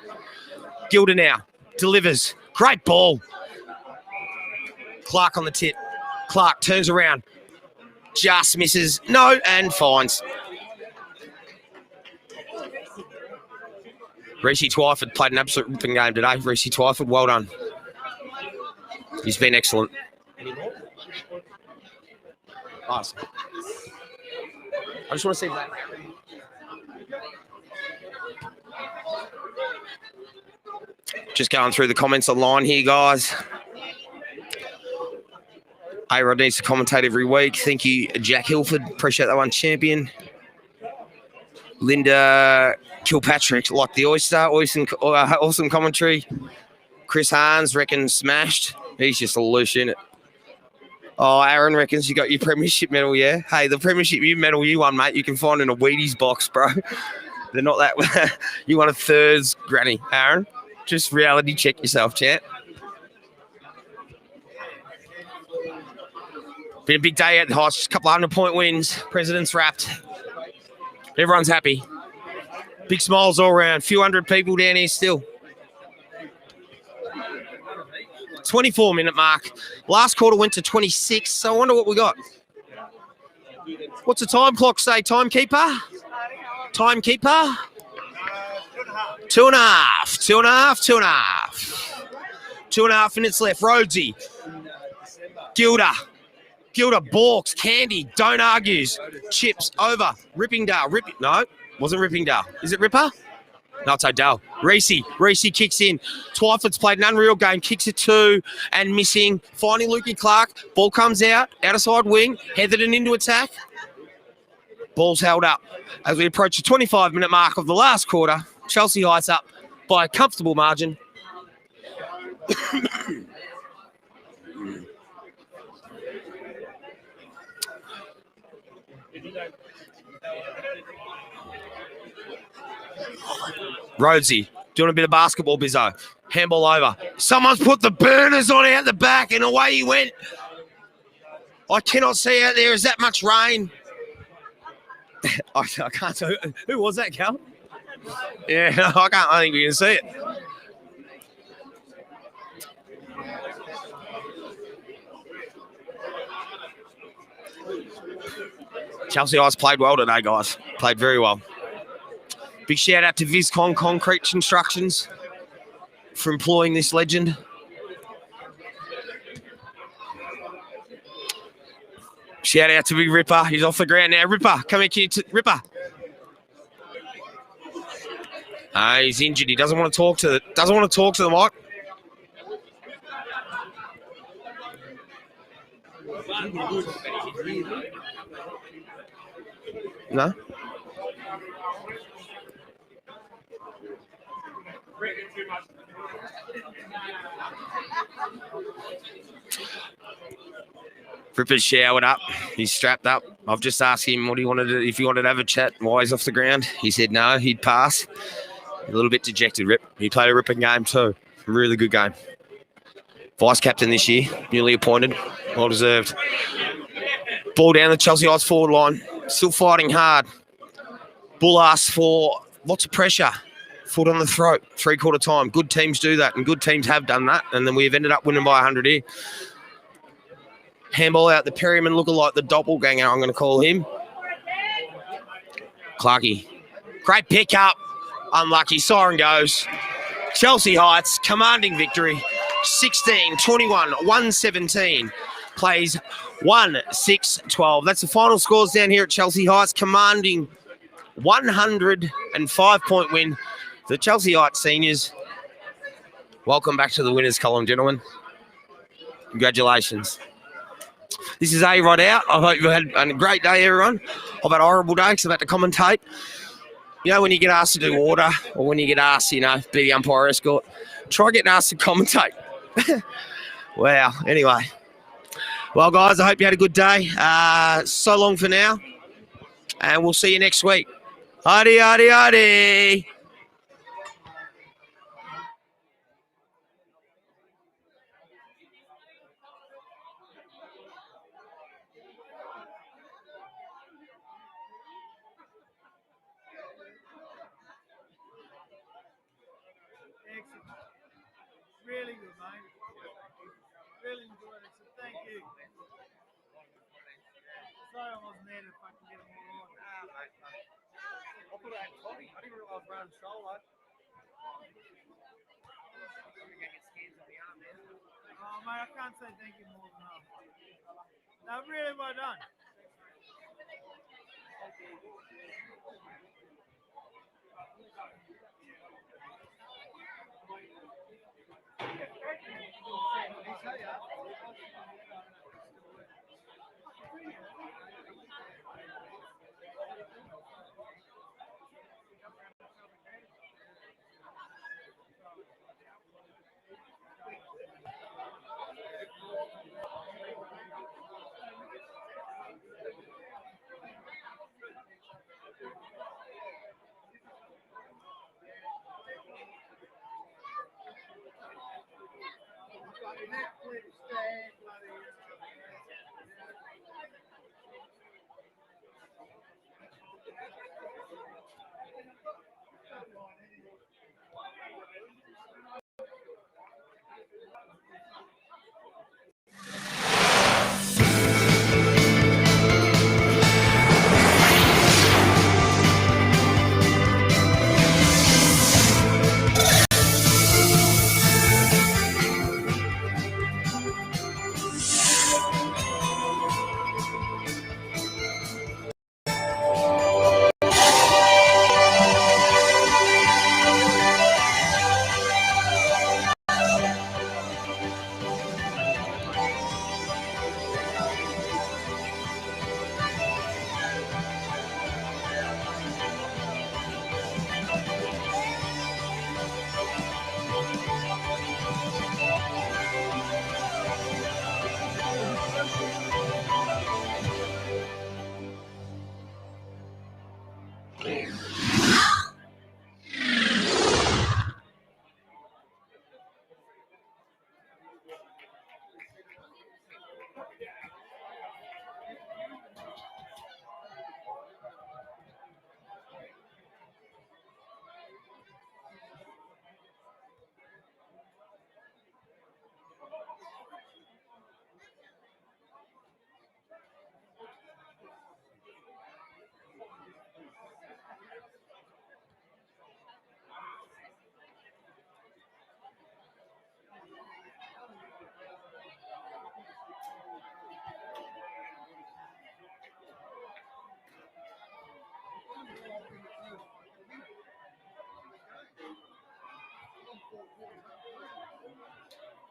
Gilder now delivers. Great ball. Clark on the tip. Clark turns around. Just misses. No, and finds. Reece Twyford played an absolute ripping game today. Reece Twyford, well done. He's been excellent. Nice. I just want to see that. Just going through the comments online here, guys. A-Rod needs to commentate every week. Thank you, Jack Hilford. Appreciate that one, champion. Linda Kilpatrick, like the oyster. Awesome commentary. Chris Harns reckons smashed. He's just a loose unit. Oh, Aaron reckons you got your premiership medal, yeah? Hey, the premiership medal you won, mate, you can find in a Wheaties box, bro. They're not that... You won a thirds, granny, Aaron. Just reality check yourself, chat. Been a big day at the Hoss. A couple of 100-point wins. President's wrapped. Everyone's happy. Big smiles all around. Few hundred people down here still. 24-minute mark. Last quarter went to 26, so I wonder what we got. What's the time clock say, timekeeper? Timekeeper? 2.5. 2.5 minutes left. Rhodesy. Gilda, Borks, Candy, don't argues. Chips, over. Rippingdale. No, wasn't Rippingdale. Is it Ripper? No, it's Odell. Reece kicks in. Twyford's played an unreal game. Kicks it 2 and missing. Finding Lukey Clark. Ball comes out. Outer side wing. Heatherton into attack. Ball's held up. As we approach the 25-minute mark of the last quarter, Chelsea Heights up by a comfortable margin. Rhodesy doing a bit of basketball, Bizzo. Handball over. Someone's put the burners on out the back and away he went. I cannot see out there. Is that much rain? I can't tell. Who was that, Cal? Yeah, I can't. I think we can see it. Chelsea Ice played well today, guys. Played very well. Big shout out to Viscon Concrete Constructions for employing this legend. Shout out to Big Ripper. He's off the ground now. Ripper, come here, Ripper. He's injured. He doesn't want to talk to the mic. No. Ripper's showered up. He's strapped up. I've just asked him what he wanted to, if he wanted to have a chat while he's off the ground. He said no, he'd pass. A little bit dejected, Rip. He played a ripping game too. A really good game. Vice captain this year, newly appointed. Well deserved. Ball down the Chelsea Heights forward line. Still fighting hard. Bull asks for lots of pressure. Foot on the throat, 3/4 time. Good teams do that, and good teams have done that. And then we've ended up winning by 100 here. Handball out the Perryman lookalike, the doppelganger, I'm going to call him. Clarkey. Great pickup. Unlucky. Siren goes. Chelsea Heights commanding victory. 16-21, 117. Plays 1-6-12. That's the final scores down here at Chelsea Heights. Commanding 105-point win. The Chelsea Heights seniors. Welcome back to the winners column, gentlemen. Congratulations. This is A-Rod out. I hope you had a great day, everyone. I've had a horrible day because I've had to commentate. You know, when you get asked to do order or when you get asked, you know, be the umpire escort, try getting asked to commentate. Wow. Anyway. Well, guys, I hope you had a good day. So long for now. And we'll see you next week. Adi, adi, adi. Really good, mate. Really enjoyed it. So thank sorry I wasn't there to fucking get them all on. Ah, mate. I thought I had Tommy. I didn't realise I was running solo. Oh, mate, I can't say thank you more than enough. No, really well done.